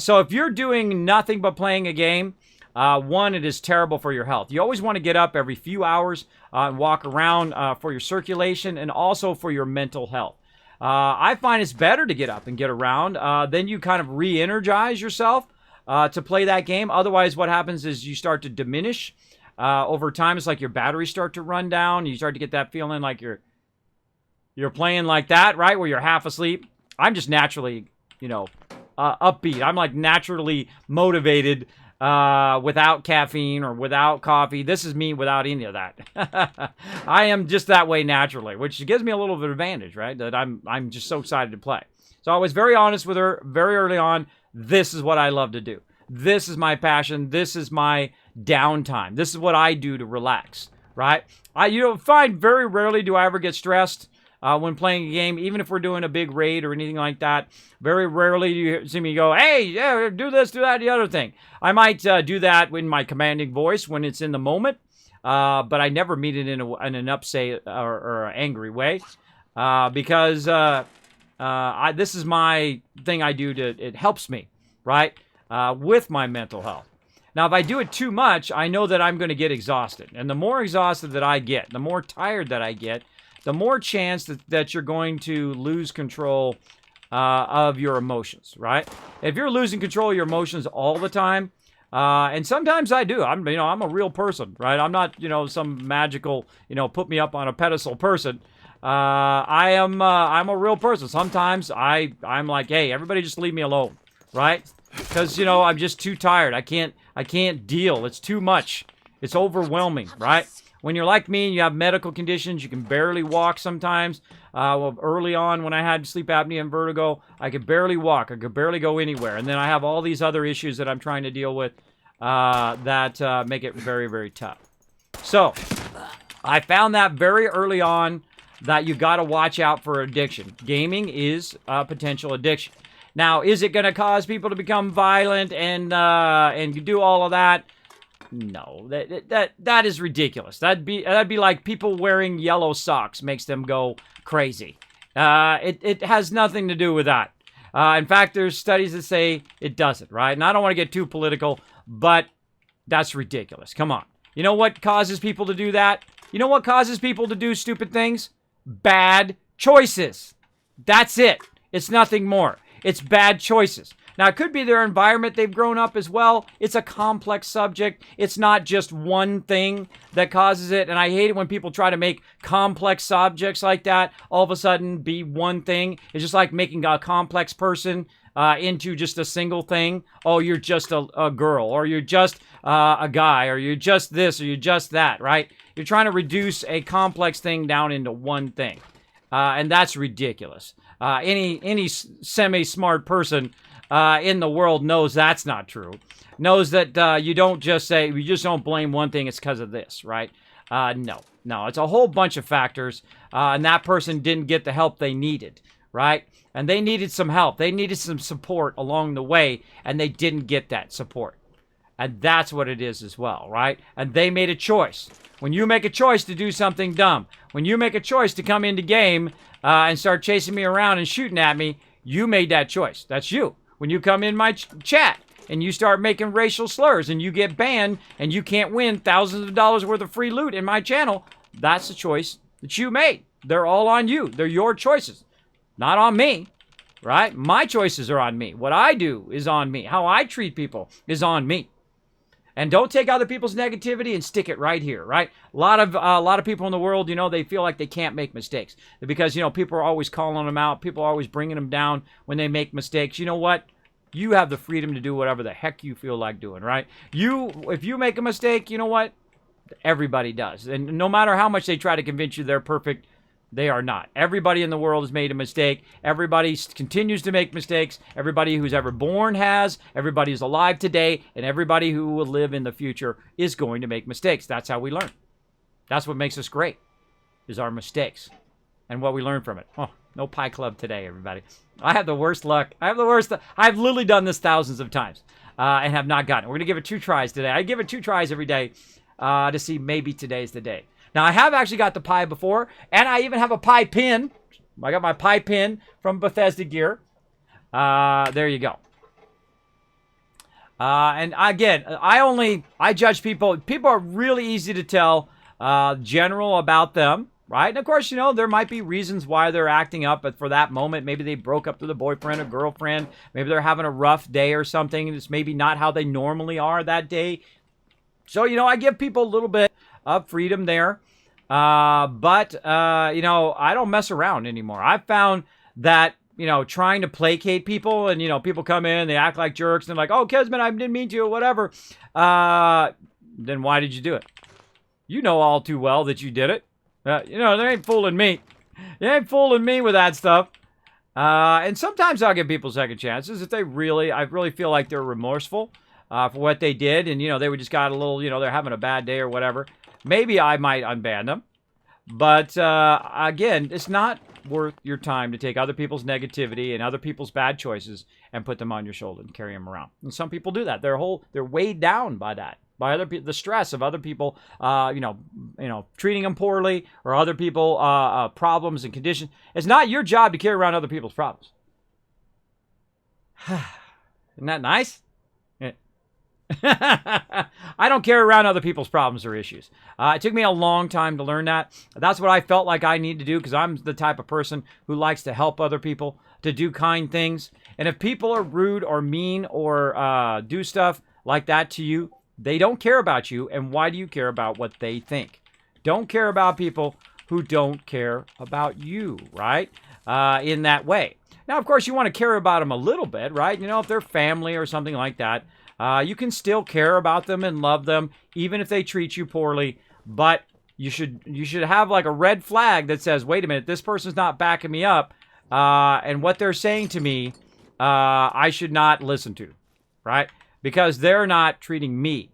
So if you're doing nothing but playing a game, one, it is terrible for your health. You always want to get up every few hours and walk around for your circulation and also for your mental health. I find it's better to get up and get around. Then you kind of re-energize yourself to play that game. Otherwise, what happens is you start to diminish. Over time, it's like your batteries start to run down. You start to get that feeling like you're playing like that, right? Where you're half asleep. I'm just naturally, you know, upbeat. I'm like naturally motivated without caffeine or without coffee. This is me without any of that. I am just that way naturally, which gives me a little bit of advantage, right? That I'm just so excited to play. So I was very honest with her very early on. This is what I love to do. This is my passion. This is my downtime. This is what I do to relax, right? You find very rarely do I ever get stressed when playing a game, even if we're doing a big raid or anything like that. Very rarely do you see me go, hey, yeah, do this, do that, the other thing. I might do that in my commanding voice when it's in the moment, but I never mean it in an upset or an angry way because this is my thing I do it helps me, right, with my mental health. Now, if I do it too much, I know that I'm going to get exhausted. And the more exhausted that I get, the more tired that I get, the more chance that you're going to lose control of your emotions, right? If you're losing control of your emotions all the time, and sometimes I do. I'm a real person, right? I'm not, some magical, put me up on a pedestal person. I'm a real person. Sometimes I'm like, hey, everybody just leave me alone, right? Because, I'm just too tired. I can't deal. It's too much. It's overwhelming, right? When you're like me and you have medical conditions, you can barely walk sometimes. Early on when I had sleep apnea and vertigo, I could barely walk. I could barely go anywhere. And then I have all these other issues that I'm trying to deal with that make it very, very tough. So, I found that very early on that you got to watch out for addiction. Gaming is a potential addiction. Now, is it going to cause people to become violent and do all of that? No, that is ridiculous. That'd be like people wearing yellow socks makes them go crazy. It has nothing to do with that. In fact, there's studies that say it doesn't, right? And I don't want to get too political, but that's ridiculous. Come on. You know what causes people to do that? You know what causes people to do stupid things? Bad choices. That's it. It's nothing more. It's bad choices. Now, it could be their environment they've grown up as well. It's a complex subject. It's not just one thing that causes it. And I hate it when people try to make complex subjects like that all of a sudden be one thing. It's just like making a complex person into just a single thing. Oh, you're just a girl, or you're just a guy, or you're just this, or you're just that, right? You're trying to reduce a complex thing down into one thing. And that's ridiculous. Any semi-smart person in the world knows that's not true. Knows that you don't just say, you just don't blame one thing, it's because of this, right? No, it's a whole bunch of factors, and that person didn't get the help they needed, right? And they needed some help. They needed some support along the way, and they didn't get that support. And that's what it is as well, right? And they made a choice. When you make a choice to do something dumb, when you make a choice to come into game and start chasing me around and shooting at me, you made that choice. That's you. When you come in my chat and you start making racial slurs and you get banned and you can't win thousands of dollars worth of free loot in my channel, that's a choice that you made. They're all on you. They're your choices, not on me, right? My choices are on me. What I do is on me. How I treat people is on me. And don't take other people's negativity and stick it right here, right? A lot of people in the world, you know, they feel like they can't make mistakes because, you know, people are always calling them out. People are always bringing them down when they make mistakes. You know what? You have the freedom to do whatever the heck you feel like doing, right? If you make a mistake, you know what? Everybody does. And no matter how much they try to convince you they're perfect, they are not. Everybody in the world has made a mistake. Everybody continues to make mistakes. Everybody who's ever born has. Everybody who's alive today. And everybody who will live in the future is going to make mistakes. That's how we learn. That's what makes us great, is our mistakes and what we learn from it. Oh, no pie club today, everybody. I have the worst luck. I've literally done this thousands of times and have not gotten it. We're going to give it 2 tries today. I give it 2 tries every day to see maybe today's the day. Now, I have actually got the pie before, and I even have a pie pin. I got my pie pin from Bethesda Gear. There you go. And again, I judge people. People are really easy to tell general about them, right? And of course, you know, there might be reasons why they're acting up, but for that moment, maybe they broke up with a boyfriend or girlfriend. Maybe they're having a rough day or something. It's maybe not how they normally are that day. So, you know, I give people a little bit of freedom there. But you know, I don't mess around anymore. I've found that, you know, trying to placate people and, you know, people come in, they act like jerks and they're like, oh, Kismet, I didn't mean to or whatever. Then why did you do it? You know all too well that you did it. You know, they ain't fooling me. You ain't fooling me with that stuff. And sometimes I'll give people second chances if I really feel like they're remorseful for what they did. And, you know, they just got a little, you know, they're having a bad day or whatever. Maybe I might unban them. But, again, it's not worth your time to take other people's negativity and other people's bad choices and put them on your shoulder and carry them around. And some people do that. They're weighed down by that, by other people, the stress of other people, you know, treating them poorly or other people, problems and conditions. It's not your job to carry around other people's problems. Isn't that nice? I don't carry around other people's problems or issues. It took me a long time to learn that. That's what I felt like I need to do because I'm the type of person who likes to help other people, to do kind things. And if people are rude or mean or do stuff like that to you, they don't care about you. And why do you care about what they think? Don't care about people who don't care about you, right? In that way. Now, of course, you want to care about them a little bit, right? You know, if they're family or something like that. You can still care about them and love them, even if they treat you poorly. But you should have like a red flag that says, wait a minute, this person's not backing me up. And what they're saying to me, I should not listen to, right? Because they're not treating me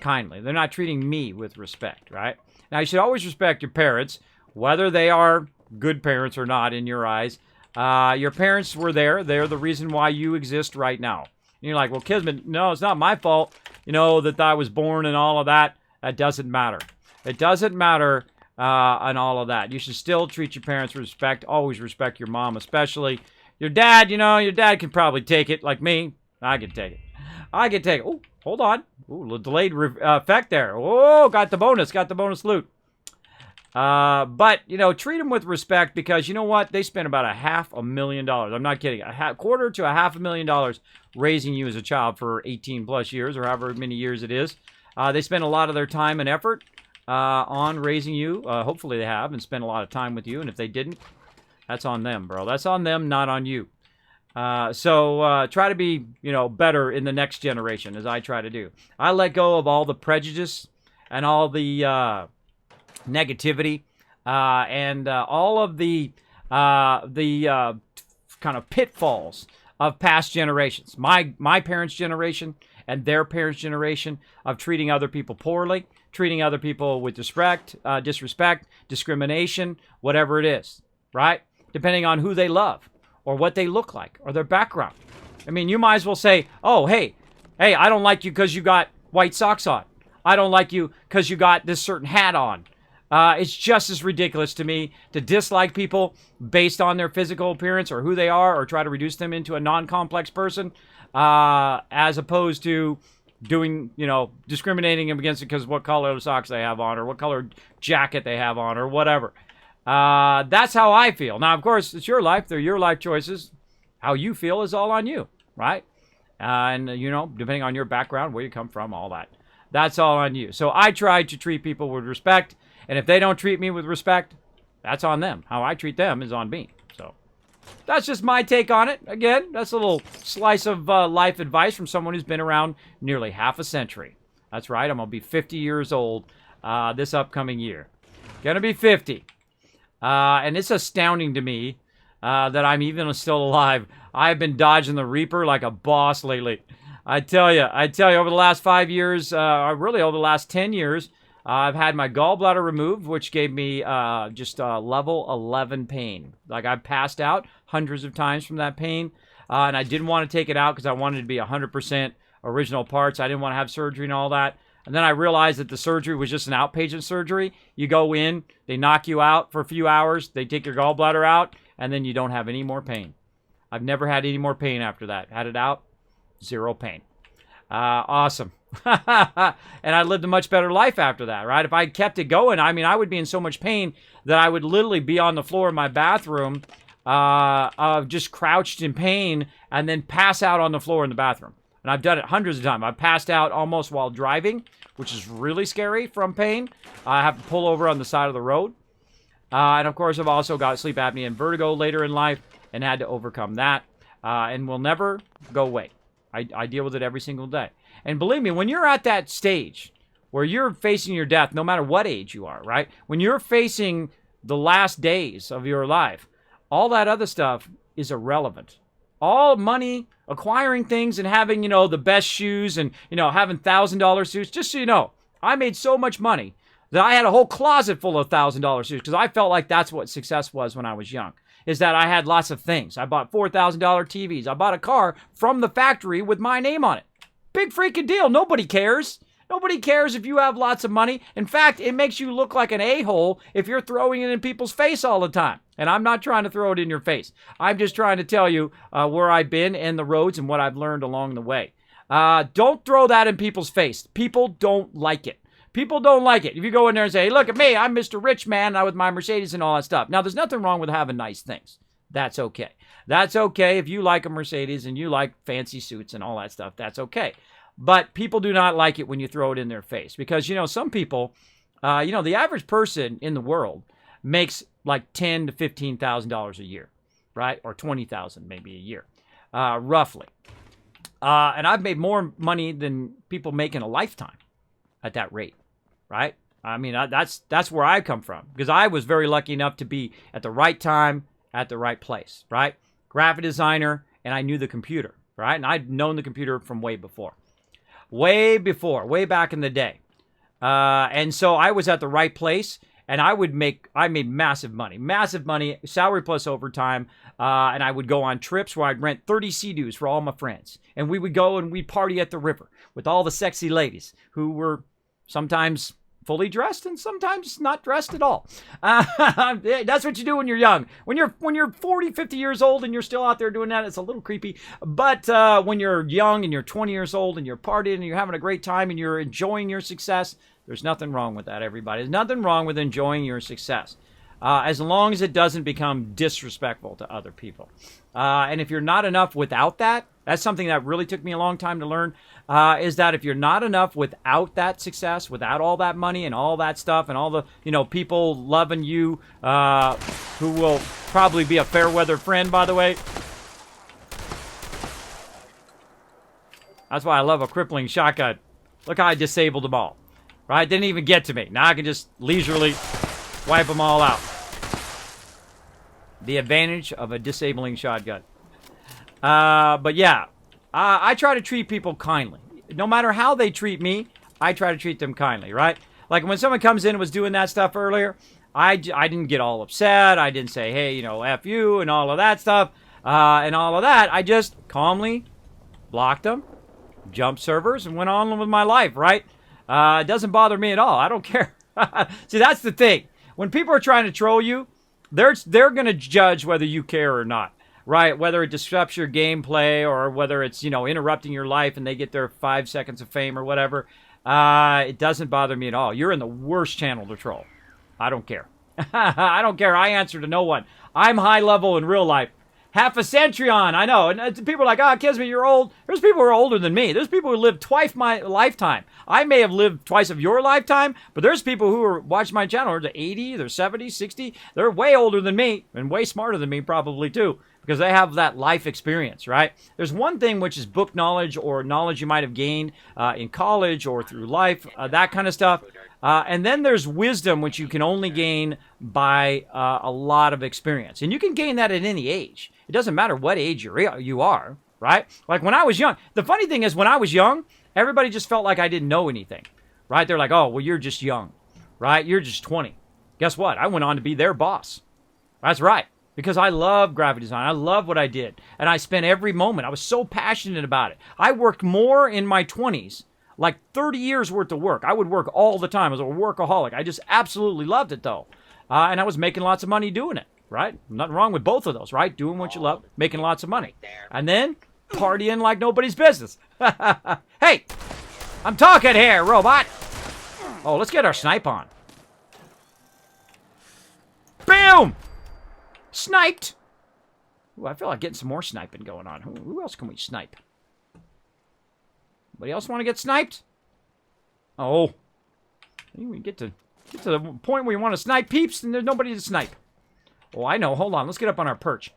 kindly. They're not treating me with respect, right? Now, you should always respect your parents, whether they are good parents or not in your eyes. Your parents were there. They're the reason why you exist right now. And you're like, well, Kismet, no, it's not my fault, you know, that I was born and all of that. That doesn't matter. It doesn't matter and all of that. You should still treat your parents with respect. Always respect your mom, especially. Your dad, you know, your dad can probably take it like me. I can take it. I can take it. Oh, hold on. Ooh, delayed effect there. Oh, got the bonus loot. But, you know, treat them with respect because you know what? They spent about $500,000. I'm not kidding. Quarter to $500,000 raising you as a child for 18 plus years or however many years it is. They spend a lot of their time and effort on raising you. Hopefully they have and spent a lot of time with you. And if they didn't, that's on them, bro. That's on them, not on you. So try to be, you know, better in the next generation as I try to do. I let go of all the prejudice and all the negativity and all of the kind of pitfalls of past generations. My parents' generation and their parents' generation of treating other people poorly, treating other people with disrespect, discrimination, whatever it is, right? Depending on who they love or what they look like or their background. I mean, you might as well say, oh, hey, I don't like you because you got white socks on. I don't like you because you got this certain hat on. It's just as ridiculous to me to dislike people based on their physical appearance or who they are or try to reduce them into a non-complex person as opposed to doing, you know, discriminating them against it because of what color of socks they have on or what color jacket they have on or whatever. That's how I feel. Now, of course, it's your life. They're your life choices. How you feel is all on you, right? And, you know, depending on your background, where you come from, all that. That's all on you. So I try to treat people with respect. And if they don't treat me with respect, that's on them. How I treat them is on me. So that's just my take on it. Again, that's a little slice of life advice from someone who's been around nearly half a century. That's right. I'm going to be 50 years old this upcoming year. Going to be 50. And it's astounding to me that I'm even still alive. I've been dodging the Reaper like a boss lately. I tell you, over the last 5 years, really over the last 10 years, I've had my gallbladder removed, which gave me just level 11 pain. Like I passed out hundreds of times from that pain, and I didn't want to take it out because I wanted to be 100% original parts. I didn't want to have surgery and all that. And then I realized that the surgery was just an outpatient surgery. You go in, they knock you out for a few hours, they take your gallbladder out, and then you don't have any more pain. I've never had any more pain after that. Had it out, zero pain. Awesome. And I lived a much better life after that, right? If I kept it going, I mean, I would be in so much pain that I would literally be on the floor in my bathroom, just crouched in pain, and then pass out on the floor in the bathroom. And I've done it hundreds of times. I've passed out almost while driving, which is really scary from pain. I have to pull over on the side of the road. And of course, I've also got sleep apnea and vertigo later in life and had to overcome that. And will never go away. I deal with it every single day. And believe me, when you're at that stage where you're facing your death, no matter what age you are, right? When you're facing the last days of your life, all that other stuff is irrelevant. All money, acquiring things and having, you know, the best shoes and, you know, having $1,000 suits. Just so you know, I made so much money that I had a whole closet full of $1,000 suits because I felt like that's what success was when I was young. Is that I had lots of things. I bought $4,000 TVs. I bought a car from the factory with my name on it. Big freaking deal. Nobody cares. Nobody cares if you have lots of money. In fact, it makes you look like an a-hole if you're throwing it in people's face all the time. And I'm not trying to throw it in your face. I'm just trying to tell you where I've been and the roads and what I've learned along the way. Don't throw that in people's face. People don't like it. People don't like it. If you go in there and say, hey, look at me, I'm Mr. Rich Man, with my Mercedes and all that stuff. Now, there's nothing wrong with having nice things. That's okay. That's okay if you like a Mercedes and you like fancy suits and all that stuff. That's okay. But people do not like it when you throw it in their face. Because, you know, some people, the average person in the world makes like $10,000 to $15,000 a year, right? Or $20,000 maybe a year, roughly. And I've made more money than people make in a lifetime at that rate, right? I mean, that's where I come from. Because I was very lucky enough to be at the right time, at the right place, right? Graphic designer, and I knew the computer, right? And I'd known the computer from way before. Way back in the day. And so I was at the right place, and I made massive money, salary plus overtime, and I would go on trips where I'd rent 30 Sea-Doos for all my friends. And we would go and we'd party at the river with all the sexy ladies who were sometimes fully dressed and sometimes not dressed at all. That's what you do when you're young. When you're 40, 50 years old and you're still out there doing that, it's a little creepy. But when you're young and you're 20 years old and you're partying and you're having a great time and you're enjoying your success, there's nothing wrong with that, everybody. There's nothing wrong with enjoying your success. As long as it doesn't become disrespectful to other people. And if you're not enough without that, that's something that really took me a long time to learn, is that if you're not enough without that success, without all that money and all that stuff and all the, people loving you, who will probably be a fair weather friend, by the way. That's why I love a crippling shotgun. Look how I disabled them all. Right? Didn't even get to me. Now I can just leisurely wipe them all out. The advantage of a disabling shotgun. But yeah, I try to treat people kindly. No matter how they treat me, I try to treat them kindly, right? Like when someone comes in and was doing that stuff earlier, I didn't get all upset. I didn't say, hey, F you and all of that stuff and all of that. I just calmly blocked them, jumped servers, and went on with my life, right? It doesn't bother me at all. I don't care. See, that's the thing. When people are trying to troll you, they're going to judge whether you care or not, right? Whether it disrupts your gameplay or whether it's, interrupting your life and they get their 5 seconds of fame or whatever. It doesn't bother me at all. You're in the worst channel to troll. I don't care. I don't care. I answer to no one. I'm high level in real life. Half a century on, I know. And people are like, Kismet, you're old. There's people who are older than me. There's people who lived twice my lifetime. I may have lived twice of your lifetime, but there's people who are watching my channel. They're 80, they're 70, 60. They're way older than me and way smarter than me probably too, because they have that life experience, right? There's one thing which is book knowledge or knowledge you might have gained in college or through life, that kind of stuff. And then there's wisdom, which you can only gain by a lot of experience. And you can gain that at any age. It doesn't matter what age you are, right? Like when I was young, the funny thing is when I was young, everybody just felt like I didn't know anything, right? They're like, oh, well, you're just young, right? You're just 20. Guess what? I went on to be their boss. That's right. Because I love graphic design. I love what I did. And I spent every moment. I was so passionate about it. I worked more in my 20s, like 30 years worth of work. I would work all the time. I was a workaholic. I just absolutely loved it, though. And I was making lots of money doing it, right? Nothing wrong with both of those, right? Doing what you love, making lots of money. And then partying like nobody's business. Hey, I'm talking here, robot. Oh, let's get our snipe on. Boom! Sniped! Ooh, I feel like getting some more sniping going on. Who else can we snipe? Anybody else want to get sniped? Oh. We get to the point where you want to snipe peeps and there's nobody to snipe. Oh, I know. Hold on. Let's get up on our perch.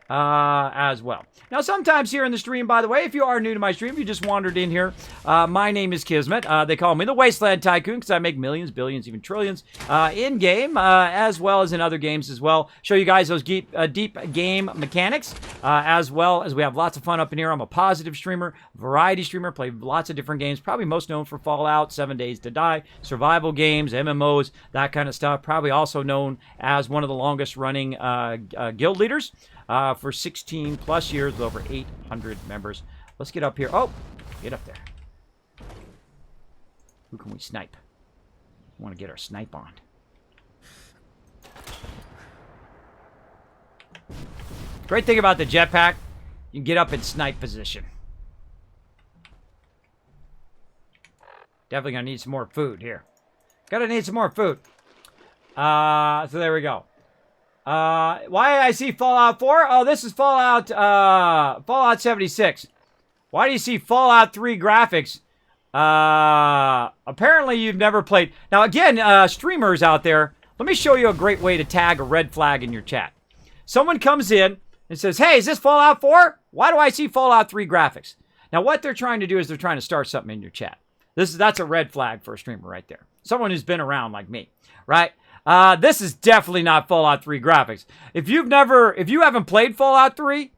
As well. Now, sometimes here in the stream, by the way, if you are new to my stream, if you just wandered in here, my name is Kismet. They call me the Wasteland Tycoon because I make millions, billions, even trillions in-game, as well as in other games as well. Show you guys those deep game mechanics, as well as we have lots of fun up in here. I'm a positive streamer, variety streamer, play lots of different games, probably most known for Fallout, 7 Days to Die, survival games, MMOs, that kind of stuff. Probably also known as one of the longest running guild leaders. For 16 plus years with over 800 members. Let's get up here. Oh, get up there. Who can we snipe? We want to get our snipe on. Great thing about the jetpack, you can get up in snipe position. Definitely gonna need some more food here. Gotta need some more food. So there we go. Why I see Fallout 4? Oh, this is Fallout 76. Why do you see Fallout 3 graphics? Apparently you've never played. Now again, streamers out there, let me show you a great way to tag a red flag in your chat. Someone comes in and says, hey, is this Fallout 4? Why do I see Fallout 3 graphics? Now what they're trying to do is they're trying to start something in your chat. That's a red flag for a streamer right there. Someone who's been around like me, right? This is definitely not Fallout 3 graphics. If you haven't played Fallout 3,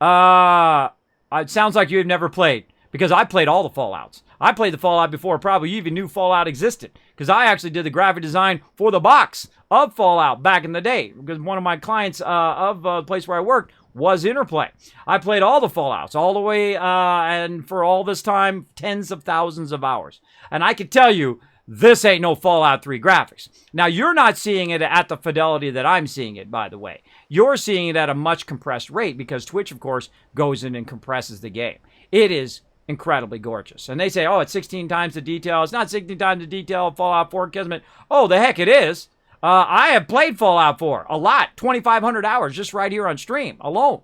it sounds like you've never played, because I played all the Fallouts. I played the Fallout before probably you even knew Fallout existed, because I actually did the graphic design for the box of Fallout back in the day, because one of my clients of the place where I worked was Interplay. I played all the Fallouts all the way, and for all this time, tens of thousands of hours. And I can tell you, This ain't no Fallout 3 graphics. Now, you're not seeing it at the fidelity that I'm seeing it, by the way. You're seeing it at a much compressed rate because Twitch, of course, goes in and compresses the game. It is incredibly gorgeous. And they say, oh, it's 16 times the detail. It's not 16 times the detail of Fallout 4, Kismet. Oh, the heck it is. I have played Fallout 4 a lot, 2,500 hours just right here on stream alone.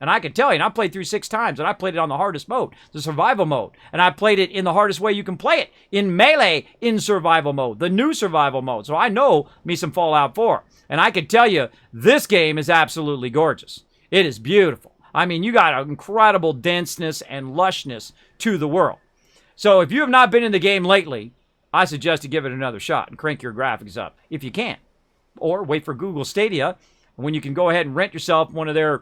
And I can tell you, and I played through 6 times, and I played it on the hardest mode, the survival mode. And I played it in the hardest way you can play it, in melee, in survival mode, the new survival mode. So I know me some Fallout 4. And I can tell you, this game is absolutely gorgeous. It is beautiful. I mean, you got an incredible denseness and lushness to the world. So if you have not been in the game lately, I suggest to give it another shot and crank your graphics up, if you can. Or wait for Google Stadia, when you can go ahead and rent yourself one of their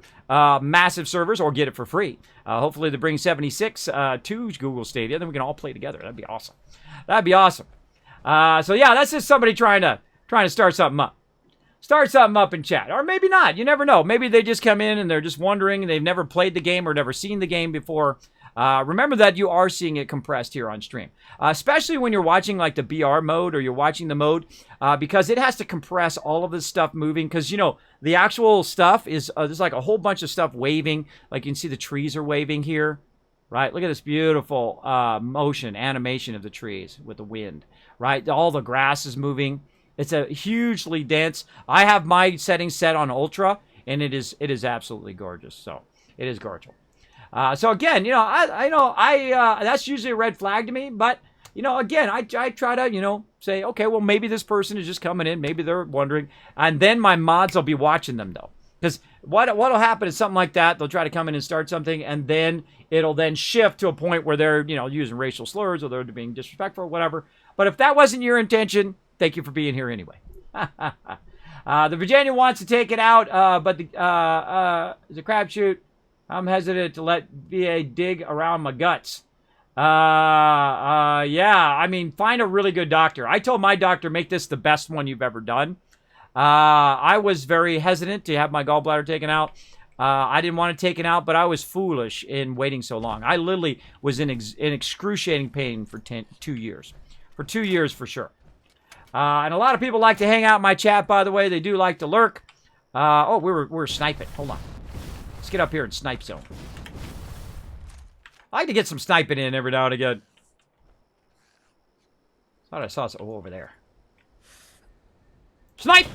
massive servers or get it for free. Hopefully they bring 76 to Google Stadia, then we can all play together. That'd be awesome. That'd be awesome. So yeah, that's just somebody trying to start something up. Start something up in chat. Or maybe not. You never know. Maybe they just come in and they're just wondering and they've never played the game or never seen the game before. Remember that you are seeing it compressed here on stream, especially when you're watching like the BR mode or you're watching the mode, because it has to compress all of this stuff moving. Because, you know, the actual stuff is, there's like a whole bunch of stuff waving. Like you can see the trees are waving here, right? Look at this beautiful animation of the trees with the wind, right? All the grass is moving. It's a hugely dense. I have my settings set on ultra, and it is absolutely gorgeous. So it is gorgeous. So again, you know, I that's usually a red flag to me. But you know, again, I try to, you know, say, okay, well, maybe this person is just coming in, maybe they're wondering, and then my mods will be watching them though, because what'll happen is something like that. They'll try to come in and start something, and then it'll then shift to a point where they're, you know, using racial slurs or they're being disrespectful or whatever. But if that wasn't your intention, thank you for being here anyway. The Virginia wants to take it out, but it's a crapshoot. I'm hesitant to let VA dig around my guts. Yeah, I mean, find a really good doctor. I told my doctor, make this the best one you've ever done. I was very hesitant to have my gallbladder taken out. I didn't want it taken out, but I was foolish in waiting so long. I literally was in excruciating pain for 2 years. For 2 years, for sure. And a lot of people like to hang out in my chat, by the way. They do like to lurk. Oh, we're sniping. Hold on. Let's get up here and snipe zone. I like to get some sniping in every now and again. Thought I saw some over there. Snipe!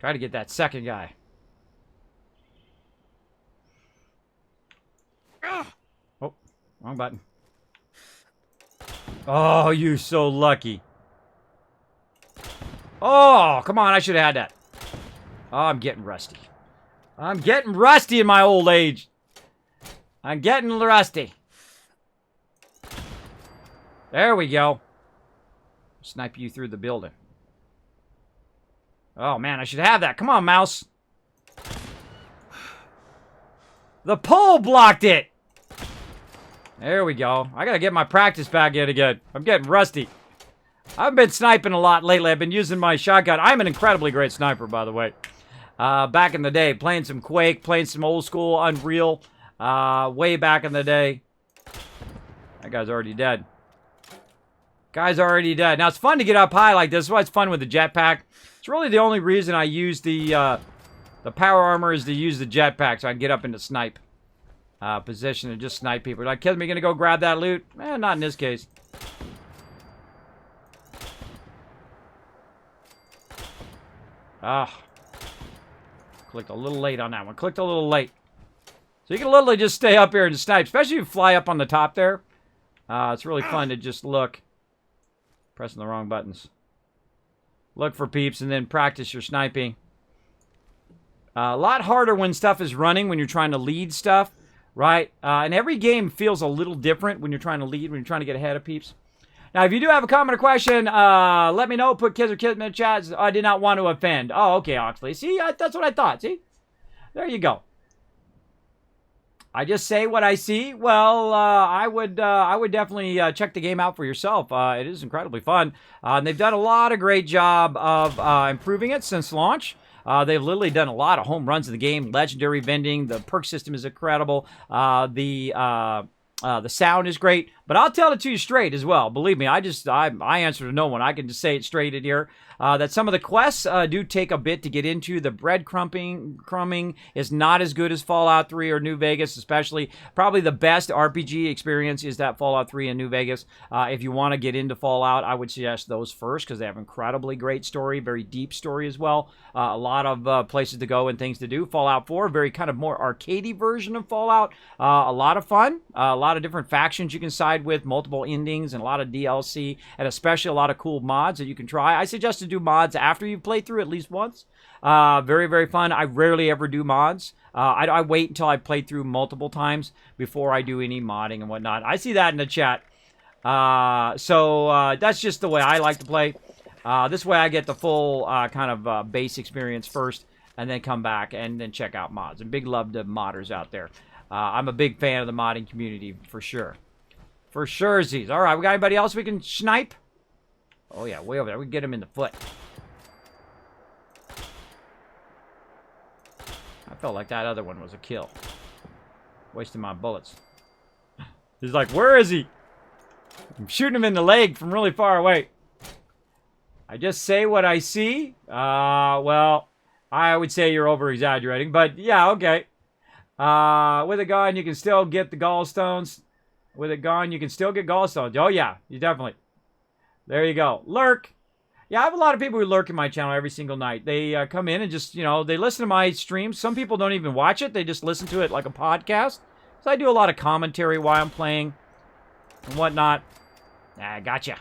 Try to get that second guy. Oh, wrong button. Oh, you so lucky. Oh, come on, I should have had that. Oh, I'm getting rusty. I'm getting rusty in my old age. I'm getting rusty. There we go. Snipe you through the building. Oh, man, I should have that. Come on, mouse. The pole blocked it. There we go. I gotta get my practice back in again. I'm getting rusty. I've been sniping a lot lately. I've been using my shotgun. I'm an incredibly great sniper, by the way. Back in the day, playing some Quake, playing some old school Unreal, way back in the day. That guy's already dead. Guy's already dead. Now, it's fun to get up high like this. That's why it's fun with the jetpack. It's really the only reason I use the power armor is to use the jetpack so I can get up into snipe position and just snipe people. Like, Kismet, you gonna go grab that loot? Eh, not in this case. Ah. Clicked a little late on that one. Clicked a little late. So you can literally just stay up here and snipe, especially if you fly up on the top there. It's really fun to just look. Pressing the wrong buttons. Look for peeps and then practice your sniping. A lot harder when stuff is running, when you're trying to lead stuff, right? And every game feels a little different when you're trying to lead, when you're trying to get ahead of peeps. Now, if you do have a comment or question, let me know. Put Kids or Kismet in chat. I did not want to offend. Oh, okay, Oxley. See, that's what I thought. See? There you go. I just say what I see. Well, I would definitely check the game out for yourself. It is incredibly fun. And they've done a lot of great job of improving it since launch. They've literally done a lot of home runs in the game. Legendary vending. The perk system is incredible. The sound is great. But I'll tell it to you straight as well. Believe me, I answer to no one. I can just say it straight in here. That some of the quests do take a bit to get into. The breadcrumbing is not as good as Fallout 3 or New Vegas, especially. Probably the best RPG experience is that Fallout 3 and New Vegas. If you want to get into Fallout, I would suggest those first because they have incredibly great story, very deep story as well. A lot of places to go and things to do. Fallout 4, very kind of more arcadey version of Fallout. A lot of fun. A lot of different factions you can side with, multiple endings, and a lot of DLC, and especially a lot of cool mods that you can try. I suggest to do mods after you've played through at least once. Very, very fun. I rarely ever do mods. I wait until I played through multiple times before I do any modding and whatnot. I see that in the chat. So that's just the way I like to play. This way I get the full kind of base experience first, and then come back and then check out mods. And big love to modders out there. I'm a big fan of the modding community, for sure. For sure, Z's. All right, we got anybody else we can snipe? Oh, yeah, way over there. We can get him in the foot. I felt like that other one was a kill. Wasting my bullets. He's like, where is he? I'm shooting him in the leg from really far away. I just say what I see. Well, I would say you're over-exaggerating, but yeah, okay. With a gun, you can still get the gallstones. With a gun, you can still get gallstones. Oh, yeah, you definitely. There you go. Lurk. Yeah, I have a lot of people who lurk in my channel every single night. They come in and just, you know, they listen to my streams. Some people don't even watch it. They just listen to it like a podcast. So I do a lot of commentary while I'm playing and whatnot. Gotcha.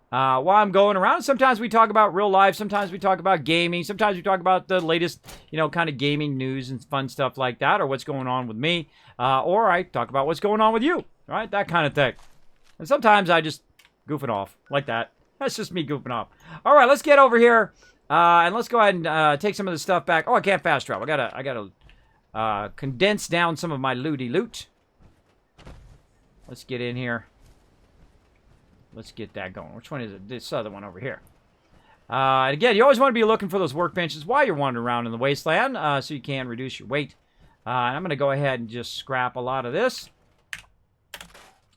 While I'm going around, sometimes we talk about real life. Sometimes we talk about gaming. Sometimes we talk about the latest, you know, kind of gaming news and fun stuff like that, or what's going on with me. Or I talk about what's going on with you, right? That kind of thing. And sometimes I just goof it off like that. That's just me goofing off. All right, let's get over here and let's go ahead and take some of the stuff back. Oh, I can't fast travel. I gotta condense down some of my looty loot. Let's get in here. Let's get that going. Which one is it? This other one over here. And again, you always want to be looking for those workbenches while you're wandering around in the wasteland, so you can reduce your weight. And I'm going to go ahead and just scrap a lot of this.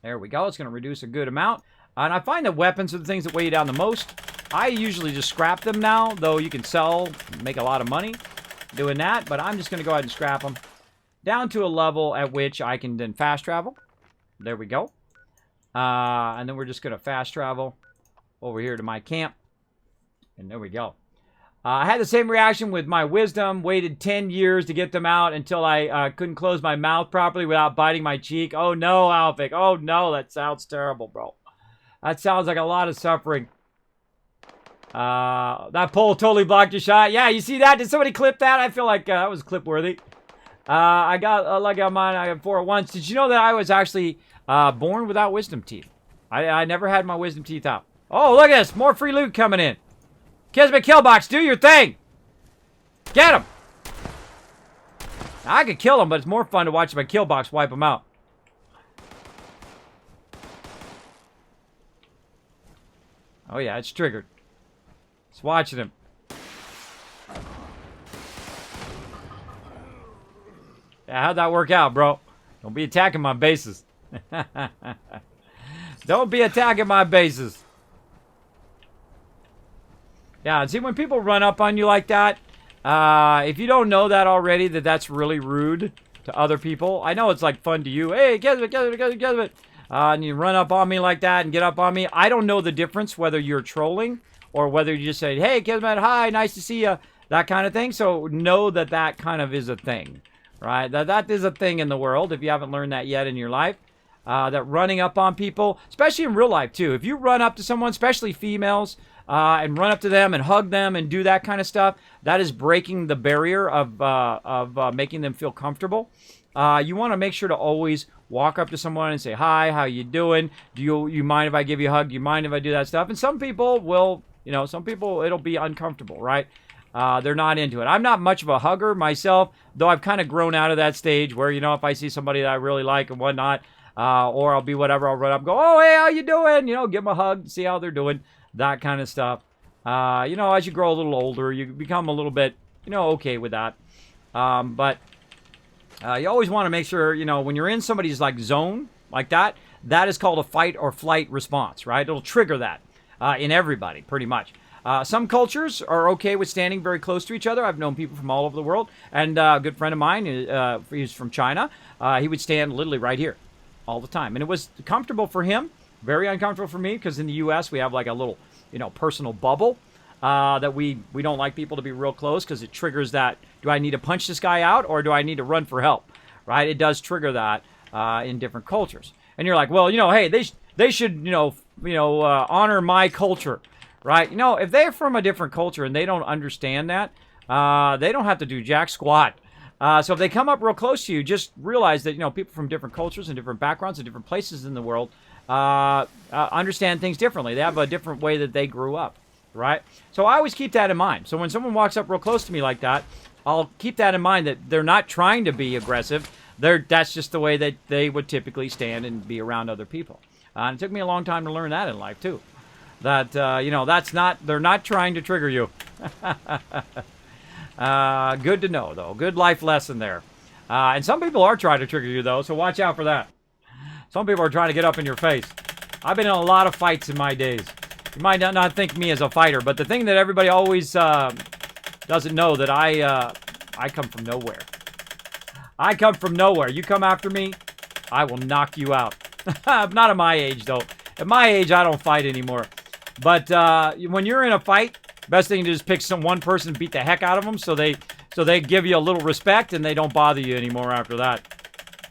There we go. It's going to reduce a good amount. And I find that weapons are the things that weigh you down the most. I usually just scrap them now, though you can sell, make a lot of money doing that. But I'm just going to go ahead and scrap them down to a level at which I can then fast travel. There we go. And then we're just going to fast travel over here to my camp. And there we go. I had the same reaction with my wisdom. Waited 10 years to get them out until I couldn't close my mouth properly without biting my cheek. Oh no, Alpic. Oh no, that sounds terrible, bro. That sounds like a lot of suffering. That pole totally blocked your shot. Yeah, you see that? Did somebody clip that? I feel like that was clip worthy. I got lucky on mine. I had 4 at once. Did you know that I was actually born without wisdom teeth? I never had my wisdom teeth out. Oh, look at this. More free loot coming in. Kismet kill box, do your thing. Get him. I could kill him, but it's more fun to watch my kill box wipe him out. Oh yeah, it's triggered. It's watching him. Yeah, how'd that work out, bro? Don't be attacking my bases. Don't be attacking my bases. Yeah, and see, when people run up on you like that, if you don't know that already, that's really rude to other people. I know it's like fun to you. Hey, Kismet. And you run up on me like that and get up on me. I don't know the difference whether you're trolling or whether you just say, hey, Kismet, hi, nice to see you. That kind of thing. So know that that kind of is a thing, right? That is a thing in the world if you haven't learned that yet in your life. That running up on people, especially in real life too. If you run up to someone, especially females, and run up to them and hug them and do that kind of stuff, that is breaking the barrier of making them feel comfortable. You want to make sure to always walk up to someone and say, hi, how you doing? Do you mind if I give you a hug? Do you mind if I do that stuff? And some people will, you know, some people it'll be uncomfortable, right? They're not into it. I'm not much of a hugger myself, though I've kind of grown out of that stage where, you know, if I see somebody that I really like and whatnot, or I'll be whatever, I'll run up and go, oh, hey, how you doing? You know, give them a hug, see how they're doing, that kind of stuff. You know, as you grow a little older, you become a little bit, you know, okay with that. But you always want to make sure, you know, when you're in somebody's like zone like that, that is called a fight or flight response, right? It'll trigger that in everybody, pretty much. Some cultures are okay with standing very close to each other. I've known people from all over the world, and a good friend of mine, he's from China. He would stand literally right here all the time, and it was comfortable for him, very uncomfortable for me, because in the U.S. we have like a little, you know, personal bubble that we don't like people to be real close because it triggers that. Do I need to punch this guy out, or do I need to run for help? Right? It does trigger that in different cultures, and you're like, well, you know, hey, they should, honor my culture. Right? You know, if they're from a different culture and they don't understand that, they don't have to do jack squat. So if they come up real close to you, just realize that, you know, people from different cultures and different backgrounds and different places in the world understand things differently. They have a different way that they grew up, right? So I always keep that in mind. So when someone walks up real close to me like that, I'll keep that in mind, that they're not trying to be aggressive. That's just the way that they would typically stand and be around other people. And it took me a long time to learn that in life, too. That, they're not trying to trigger you. Good to know, though. Good life lesson there. And some people are trying to trigger you, though, so watch out for that. Some people are trying to get up in your face. I've been in a lot of fights in my days. You might not think me as a fighter, but the thing that everybody always doesn't know, that I come from nowhere. I come from nowhere. You come after me, I will knock you out. Not at my age, though. At my age, I don't fight anymore. But when you're in a fight, best thing to do is pick one person and beat the heck out of them, so they give you a little respect and they don't bother you anymore after that.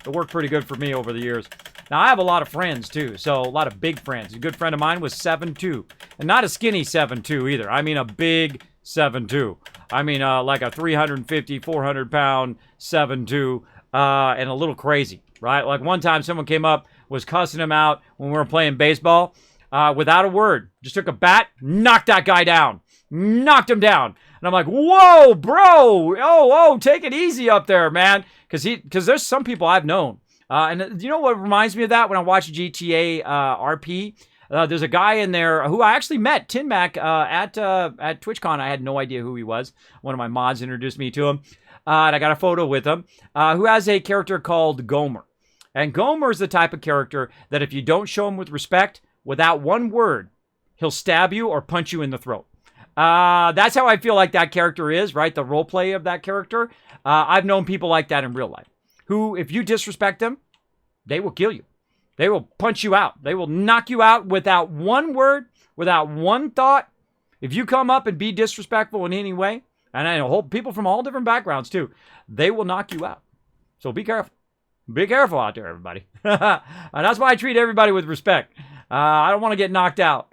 It worked pretty good for me over the years. Now, I have a lot of friends, too, so a lot of big friends. A good friend of mine was 7'2", and not a skinny 7'2" either. I mean a big 7'2". I mean like a 350, 400-pound 7'2", and a little crazy, right? Like one time someone came up, was cussing him out when we were playing baseball. Without a word, just took a bat, knocked that guy down, knocked him down. And I'm like, whoa, bro, oh, take it easy up there, man. Because there's some people I've known. And you know what reminds me of that? When I watch GTA RP, there's a guy in there who I actually met, Tin Mac, at TwitchCon. I had no idea who he was. One of my mods introduced me to him. And I got a photo with him, who has a character called Gomer. And Gomer is the type of character that if you don't show him with respect, without one word, he'll stab you or punch you in the throat. That's how I feel like that character is, right? The role play of that character. I've known people like that in real life, who, if you disrespect them, they will kill you. They will punch you out. They will knock you out without one word, without one thought. If you come up and be disrespectful in any way, and I know people from all different backgrounds too, they will knock you out. So be careful. Be careful out there, everybody. And that's why I treat everybody with respect. I don't want to get knocked out.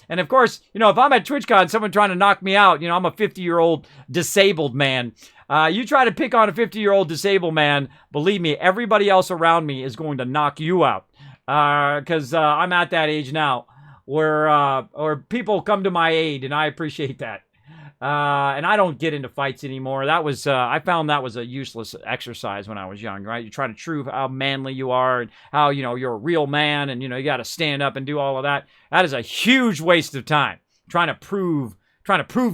And of course, you know, if I'm at TwitchCon, someone trying to knock me out, you know, I'm a 50-year-old disabled man. You try to pick on a 50-year-old disabled man, believe me, everybody else around me is going to knock you out. Because I'm at that age now where people come to my aid, and I appreciate that. And I don't get into fights anymore. That was, I found that was a useless exercise when I was young, right? You try to prove how manly you are and how, you know, you're a real man and, you know, you got to stand up and do all of that. That is a huge waste of time, trying to prove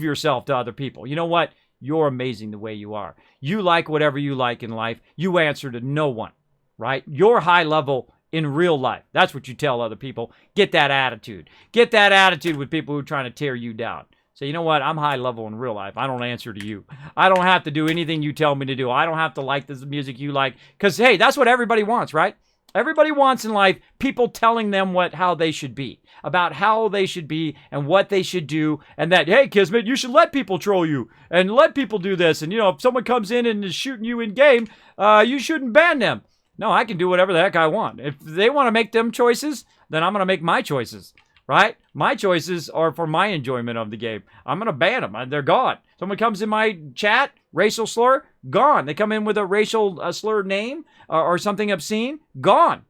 yourself to other people. You know what? You're amazing the way you are. You like whatever you like in life. You answer to no one, right? You're high level in real life. That's what you tell other people. Get that attitude. Get that attitude with people who are trying to tear you down. So you know what? I'm high level in real life. I don't answer to you. I don't have to do anything you tell me to do. I don't have to like the music you like. Because, hey, that's what everybody wants, right? Everybody wants in life people telling them how they should be, about how they should be and what they should do. And that, hey, Kismet, you should let people troll you and let people do this. And, you know, if someone comes in and is shooting you in game, you shouldn't ban them. No, I can do whatever the heck I want. If they want to make them choices, then I'm going to make my choices. Right? My choices are for my enjoyment of the game. I'm going to ban them. They're gone. Someone comes in my chat, racial slur, gone. They come in with a racial slur name or something obscene, gone.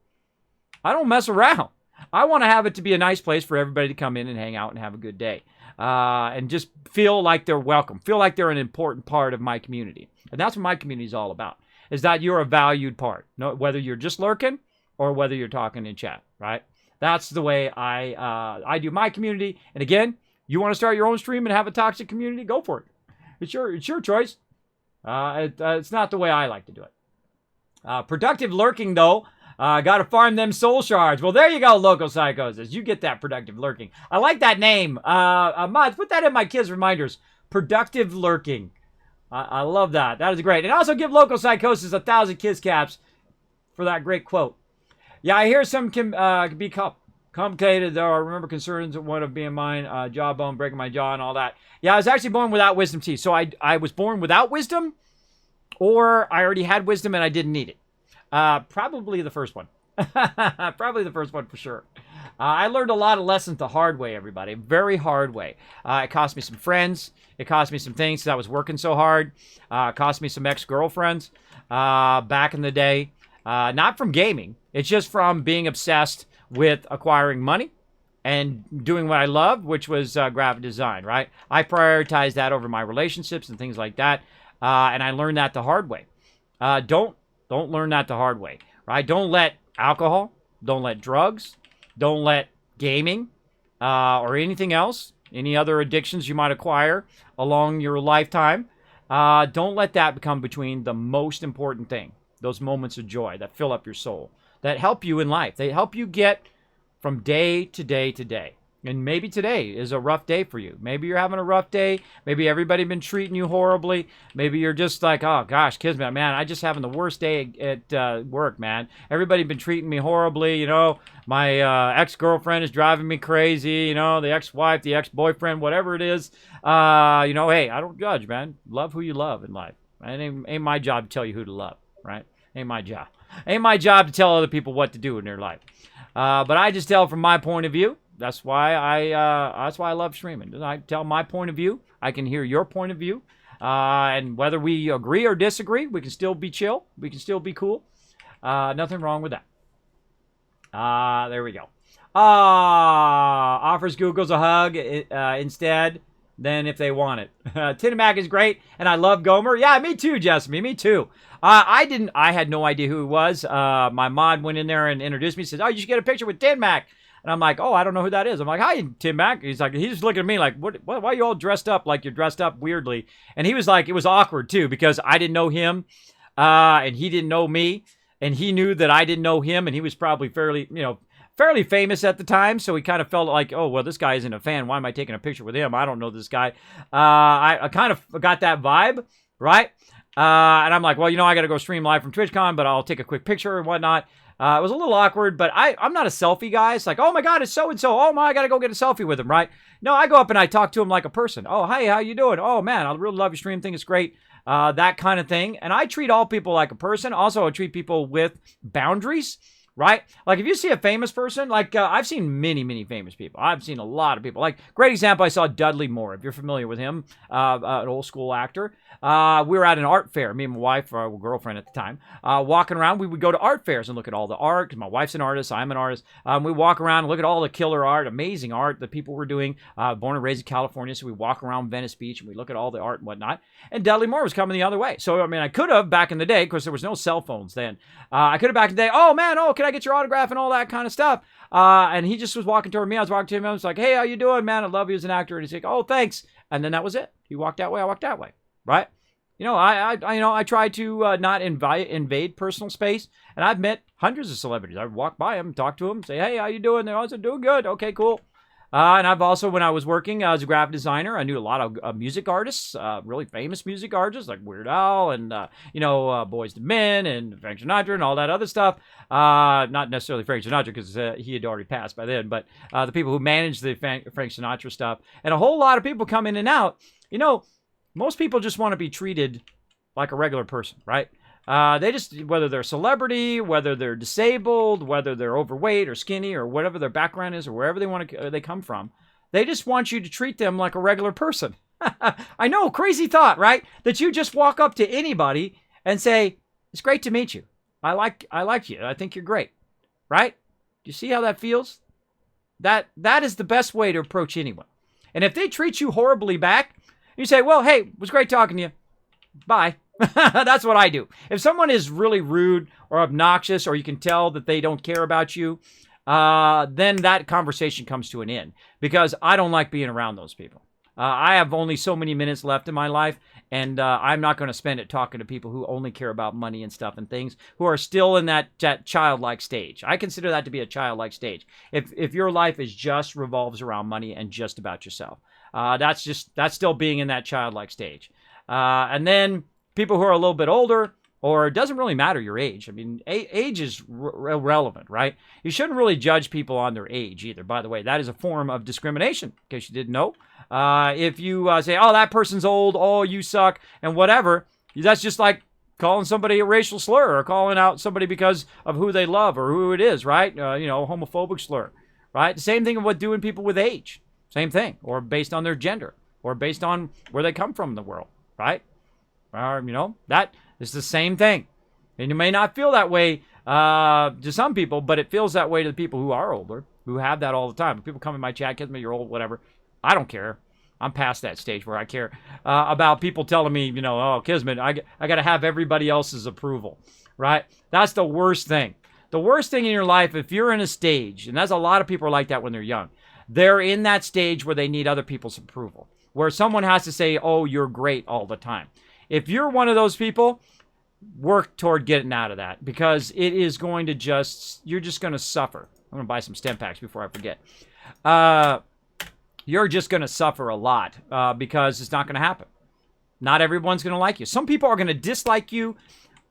I don't mess around. I want to have it to be a nice place for everybody to come in and hang out and have a good day. and just feel like they're welcome, feel like they're an important part of my community. And that's what my community is all about, is that you're a valued part, whether you're just lurking or whether you're talking in chat, right? That's the way I do my community. And again, you want to start your own stream and have a toxic community, go for it. It's your choice. It's not the way I like to do it. Productive lurking, though. Got to farm them soul shards. Well, there you go, Local Psychosis. You get that productive lurking. I like that name. Mods, put that in my kids' reminders. Productive lurking. I love that. That is great. And also give Local Psychosis 1,000 kiss caps for that great quote. Yeah, I hear some can be complicated, though. I remember concerns of one of being mine, jawbone, breaking my jaw, and all that. Yeah, I was actually born without wisdom teeth. So I was born without wisdom, or I already had wisdom and I didn't need it. Probably the first one. Probably the first one for sure. I learned a lot of lessons the hard way, everybody. Very hard way. It cost me some friends. It cost me some things because I was working so hard. It cost me some ex-girlfriends back in the day. Not from gaming. It's just from being obsessed with acquiring money and doing what I loved, which was graphic design, right? I prioritized that over my relationships and things like that. And I learned that the hard way. Don't learn that the hard way, right? Don't let alcohol, don't let drugs, don't let gaming or anything else, any other addictions you might acquire along your lifetime, don't let that become between the most important thing, those moments of joy that fill up your soul, that help you in life. They help you get from day to day to day. And maybe today is a rough day for you. Maybe you're having a rough day. Maybe everybody been treating you horribly. Maybe you're just like, oh gosh, Kismet, man, I just having the worst day at work, man. Everybody been treating me horribly. You know, my ex-girlfriend is driving me crazy. You know, the ex-wife, the ex-boyfriend, whatever it is. You know, hey, I don't judge, man. Love who you love in life. It ain't my job to tell you who to love, right? Ain't my job. Ain't my job to tell other people what to do in their life. But I just tell from my point of view. That's why I love streaming. I tell my point of view. I can hear your point of view. And whether we agree or disagree, we can still be chill. We can still be cool. Nothing wrong with that. There we go. Offers Google's a hug instead than if they want it. Tinamac is great, and I love Gomer. Yeah, me too, Jessamy. Me too. I had no idea who he was. My mod went in there and introduced me. Said, "Oh, you should get a picture with Tinamac." And I'm like, oh, I don't know who that is. I'm like, hi, Tim Mack. He's just looking at me like, what, why are you all dressed up like you're dressed up weirdly? And he was like, it was awkward too, because I didn't know him, and he didn't know me, and he knew that I didn't know him, and he was probably fairly famous at the time. So he kind of felt like, oh, well, this guy isn't a fan. Why am I taking a picture with him? I don't know this guy. I kind of got that vibe, right? And I'm like, well, I got to go stream live from TwitchCon, but I'll take a quick picture and whatnot. It was a little awkward, but I'm not a selfie guy. It's like, oh my God, it's so-and-so. Oh my, I got to go get a selfie with him, right? No, I go up and I talk to him like a person. Oh, hey, how you doing? Oh man, I really love your stream. Think it's great. That kind of thing. And I treat all people like a person. Also, I treat people with boundaries, right? Like if you see a famous person, like I've seen many famous people. I've seen a lot of people. Like great example, I saw Dudley Moore, if you're familiar with him, an old school actor. We were at an art fair, me and my wife, our girlfriend at the time, walking around. We would go to art fairs and look at all the art, because my wife's an artist, I'm an artist. We walk around and look at all the killer art, amazing art that people were doing. Born and raised in California, so we walk around Venice Beach and we look at all the art and whatnot. And Dudley Moore was coming the other way. So, I mean, I could have back in the day, because there was no cell phones then. I could have back in the day, oh man, can I get your autograph and all that kind of stuff? And he just was walking toward me. I was walking to him. I was like, hey, how you doing, man? I love you as an actor. And he's like, oh, thanks. And then that was it. He walked that way. I walked that way. Right? I try to not invade personal space. And I've met hundreds of celebrities. I walk by them, talk to them, say, hey, how you doing? They're also doing good. Okay, cool. And I've also, when I was working as a graphic designer, I knew a lot of music artists, really famous music artists like Weird Al and, Boyz II Men and Frank Sinatra and all that other stuff. Not necessarily Frank Sinatra because he had already passed by then, but the people who managed the Frank Sinatra stuff. And a whole lot of people come in and out. Most people just want to be treated like a regular person, right? They just, whether they're a celebrity, whether they're disabled, whether they're overweight or skinny or whatever their background is or wherever they come from, they just want you to treat them like a regular person. I know, crazy thought, right? That you just walk up to anybody and say, it's great to meet you. I like you. I think you're great, right? Do you see how that feels? That is the best way to approach anyone. And if they treat you horribly back, you say, well, hey, it was great talking to you. Bye. That's what I do. If someone is really rude or obnoxious, or you can tell that they don't care about you, then that conversation comes to an end, because I don't like being around those people. I have only so many minutes left in my life, and I'm not going to spend it talking to people who only care about money and stuff and things, who are still in that childlike stage. I consider that to be a childlike stage. If your life is just revolves around money and just about yourself, that's still being in that childlike stage. And then people who are a little bit older, or it doesn't really matter your age. I mean, age is irrelevant, right? You shouldn't really judge people on their age either. By the way, that is a form of discrimination, in case you didn't know. If you say, oh, that person's old, oh, you suck, and whatever, that's just like calling somebody a racial slur, or calling out somebody because of who they love or who it is, right? Homophobic slur, right? The same thing with doing people with age. Same thing, or based on their gender, or based on where they come from in the world, right? That is the same thing. And you may not feel that way to some people, but it feels that way to the people who are older, who have that all the time. If people come in my chat, Kismet, you're old, whatever. I don't care. I'm past that stage where I care about people telling me, oh, Kismet, I got to have everybody else's approval, right? That's the worst thing. The worst thing in your life, if you're in a stage, and there's a lot of people are like that when they're young, they're in that stage where they need other people's approval, where someone has to say, oh, you're great all the time. If you're one of those people, work toward getting out of that, because it is going to you're just going to suffer. I'm going to buy some stem packs before I forget. You're just going to suffer a lot because it's not going to happen. Not everyone's going to like you. Some people are going to dislike you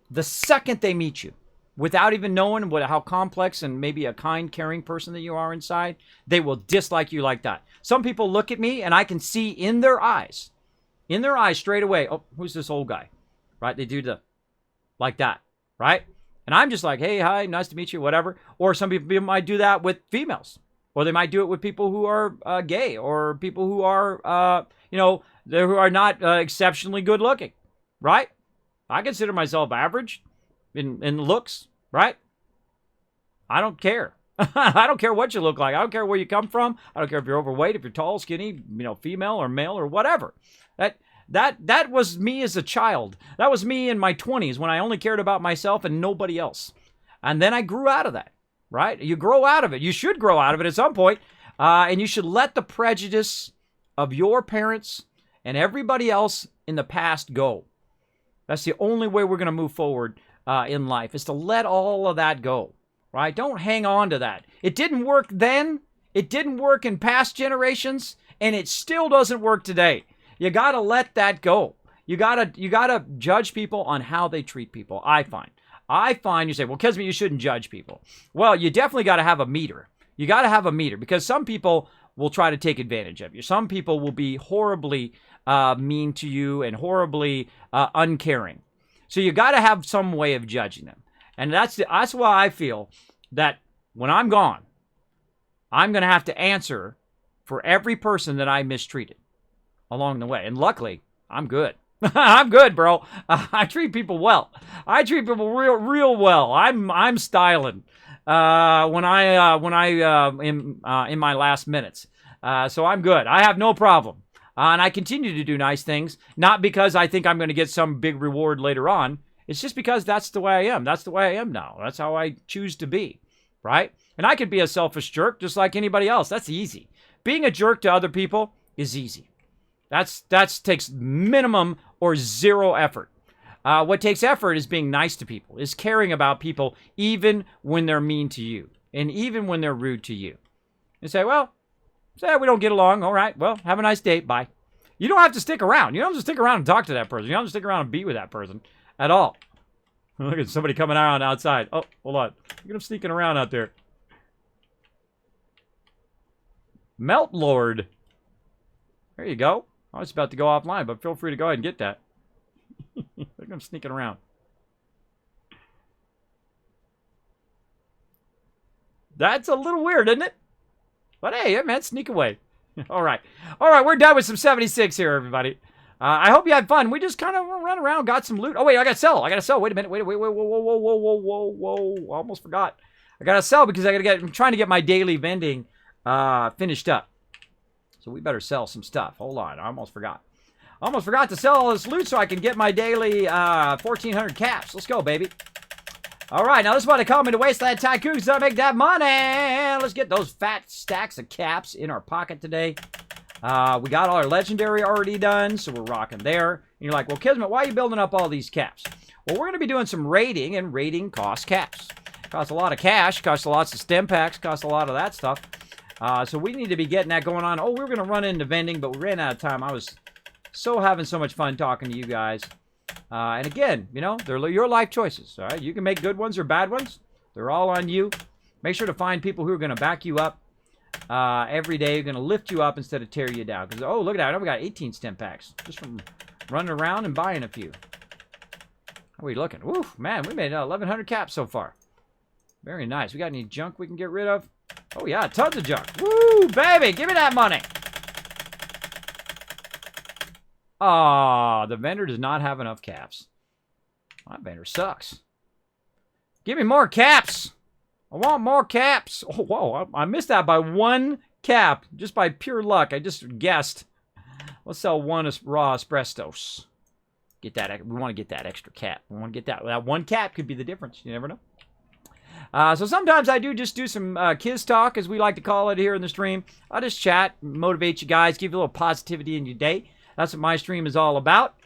the second they meet you, without even knowing how complex and maybe a kind, caring person that you are inside. They will dislike you like that. Some people look at me and I can see in their eyes straight away, oh, who's this old guy, right? They do like that, right? And I'm just like, hey, hi, nice to meet you, whatever. Or some people might do that with females, or they might do it with people who are gay, or people who are, who are not exceptionally good looking, right? I consider myself average in looks, right? I don't care. I don't care what you look like. I don't care where you come from. I don't care if you're overweight, if you're tall, skinny, female or male or whatever. That was me as a child. That was me in my 20s when I only cared about myself and nobody else. And then I grew out of that, right? You grow out of it. You should grow out of it at some point. And you should let the prejudice of your parents and everybody else in the past go. That's the only way we're going to move forward in life, is to let all of that go, right? Don't hang on to that. It didn't work then. It didn't work in past generations, and it still doesn't work today. You got to let that go. You got to judge people on how they treat people, I find you say, well, Kismet, you shouldn't judge people. Well, you definitely got to have a meter. You got to have a meter, because some people will try to take advantage of you. Some people will be horribly mean to you and horribly uncaring. So you got to have some way of judging them. And that's why I feel that when I'm gone, I'm going to have to answer for every person that I mistreated along the way. And luckily, I'm good. I'm good, bro. I treat people well. I treat people real well. I'm styling when I in my last minutes. So I'm good. I have no problem. And I continue to do nice things, not because I think I'm going to get some big reward later on. It's just because that's the way I am. That's the way I am now. That's how I choose to be, right? And I could be a selfish jerk just like anybody else. That's easy. Being a jerk to other people is easy. That takes minimum or zero effort. What takes effort is being nice to people, is caring about people even when they're mean to you and even when they're rude to you. You say, well, we don't get along. All right, well, have a nice day. Bye. You don't have to stick around. You don't have to stick around and talk to that person. You don't have to stick around and be with that person at all. Look at somebody coming out outside. Oh, hold on. Look at him sneaking around out there. Melt Lord. There you go. I was about to go offline, but feel free to go ahead and get that. Look at him sneaking around. That's a little weird, isn't it? But hey, man, sneak away. All right. We're done with some 76 here, everybody. I hope you had fun. We just kind of run around, got some loot. Oh, wait, I got to sell. Wait a minute. Wait, whoa. I almost forgot. I got to sell because I'm trying to get my daily vending finished up. So So we better sell some stuff. Hold on, I almost forgot. Almost forgot to sell all this loot so I can get my daily 1,400 caps. Let's go, baby. All right, now this is what I call me to Wasteland Tycoon so I make that money. Let's get those fat stacks of caps in our pocket today. We got all our legendary already done, so we're rocking there. And you're like, well, Kismet, why are you building up all these caps? Well, we're going to be doing some raiding, and raiding costs caps. Costs a lot of cash, costs lots of stem packs, costs a lot of that stuff. So we need to be getting that going on. Oh, we were going to run into vending, but we ran out of time. I was having so much fun talking to you guys. And again, you know, they're your life choices, all right? You can make good ones or bad ones. They're all on you. Make sure to find people who are going to back you up every day. You're going to lift you up instead of tear you down. Because, oh, look at that. I know we got 18 stem packs just from running around and buying a few. How are we looking? Oof, man, we made 1,100 caps so far. Very nice. We got any junk we can get rid of? Oh, yeah, tons of junk. Woo, baby, give me that money. Ah, the vendor does not have enough caps. My vendor sucks. Give me more caps. I want more caps. Oh, whoa, I missed that by 1 cap. Just by pure luck. I just guessed. Let's sell 1 raw espressos. Get that. We want to get that extra cap. We want to get that. That 1 cap could be the difference. You never know. So sometimes I do just do some Kiz talk, as we like to call it here in the stream. I'll just chat, motivate you guys, give you a little positivity in your day. That's what my stream is all about.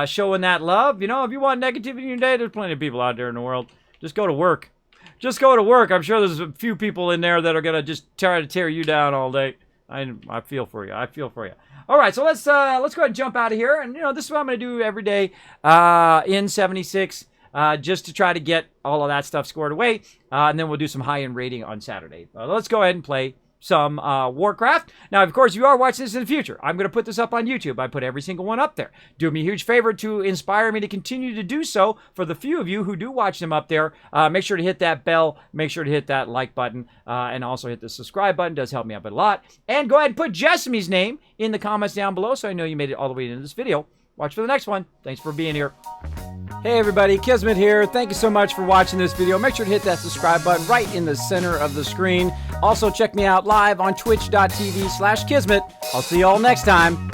Showing that love. You know, if you want negativity in your day, there's plenty of people out there in the world. Just go to work. Just go to work. I'm sure there's a few people in there that are going to just try to tear you down all day. I feel for you. I feel for you. All right, so let's go ahead and jump out of here. And, you know, this is what I'm going to do every day in 76, just to try to get all of that stuff scored away. And then we'll do some high-end rating on Saturday. Let's go ahead and play some Warcraft. Now, of course, you are watching this in the future. I'm going to put this up on YouTube. I put every single one up there. Do me a huge favor to inspire me to continue to do so. For the few of you who do watch them up there, make sure to hit that bell. Make sure to hit that like button. And also hit the subscribe button. It does help me out a lot. And go ahead and put Jessamy's name in the comments down below so I know you made it all the way into this video. Watch for the next one. Thanks for being here. Hey everybody, Kismet here. Thank you so much for watching this video. Make sure to hit that subscribe button right in the center of the screen. Also check me out live on twitch.tv/Kismet. I'll see you all next time.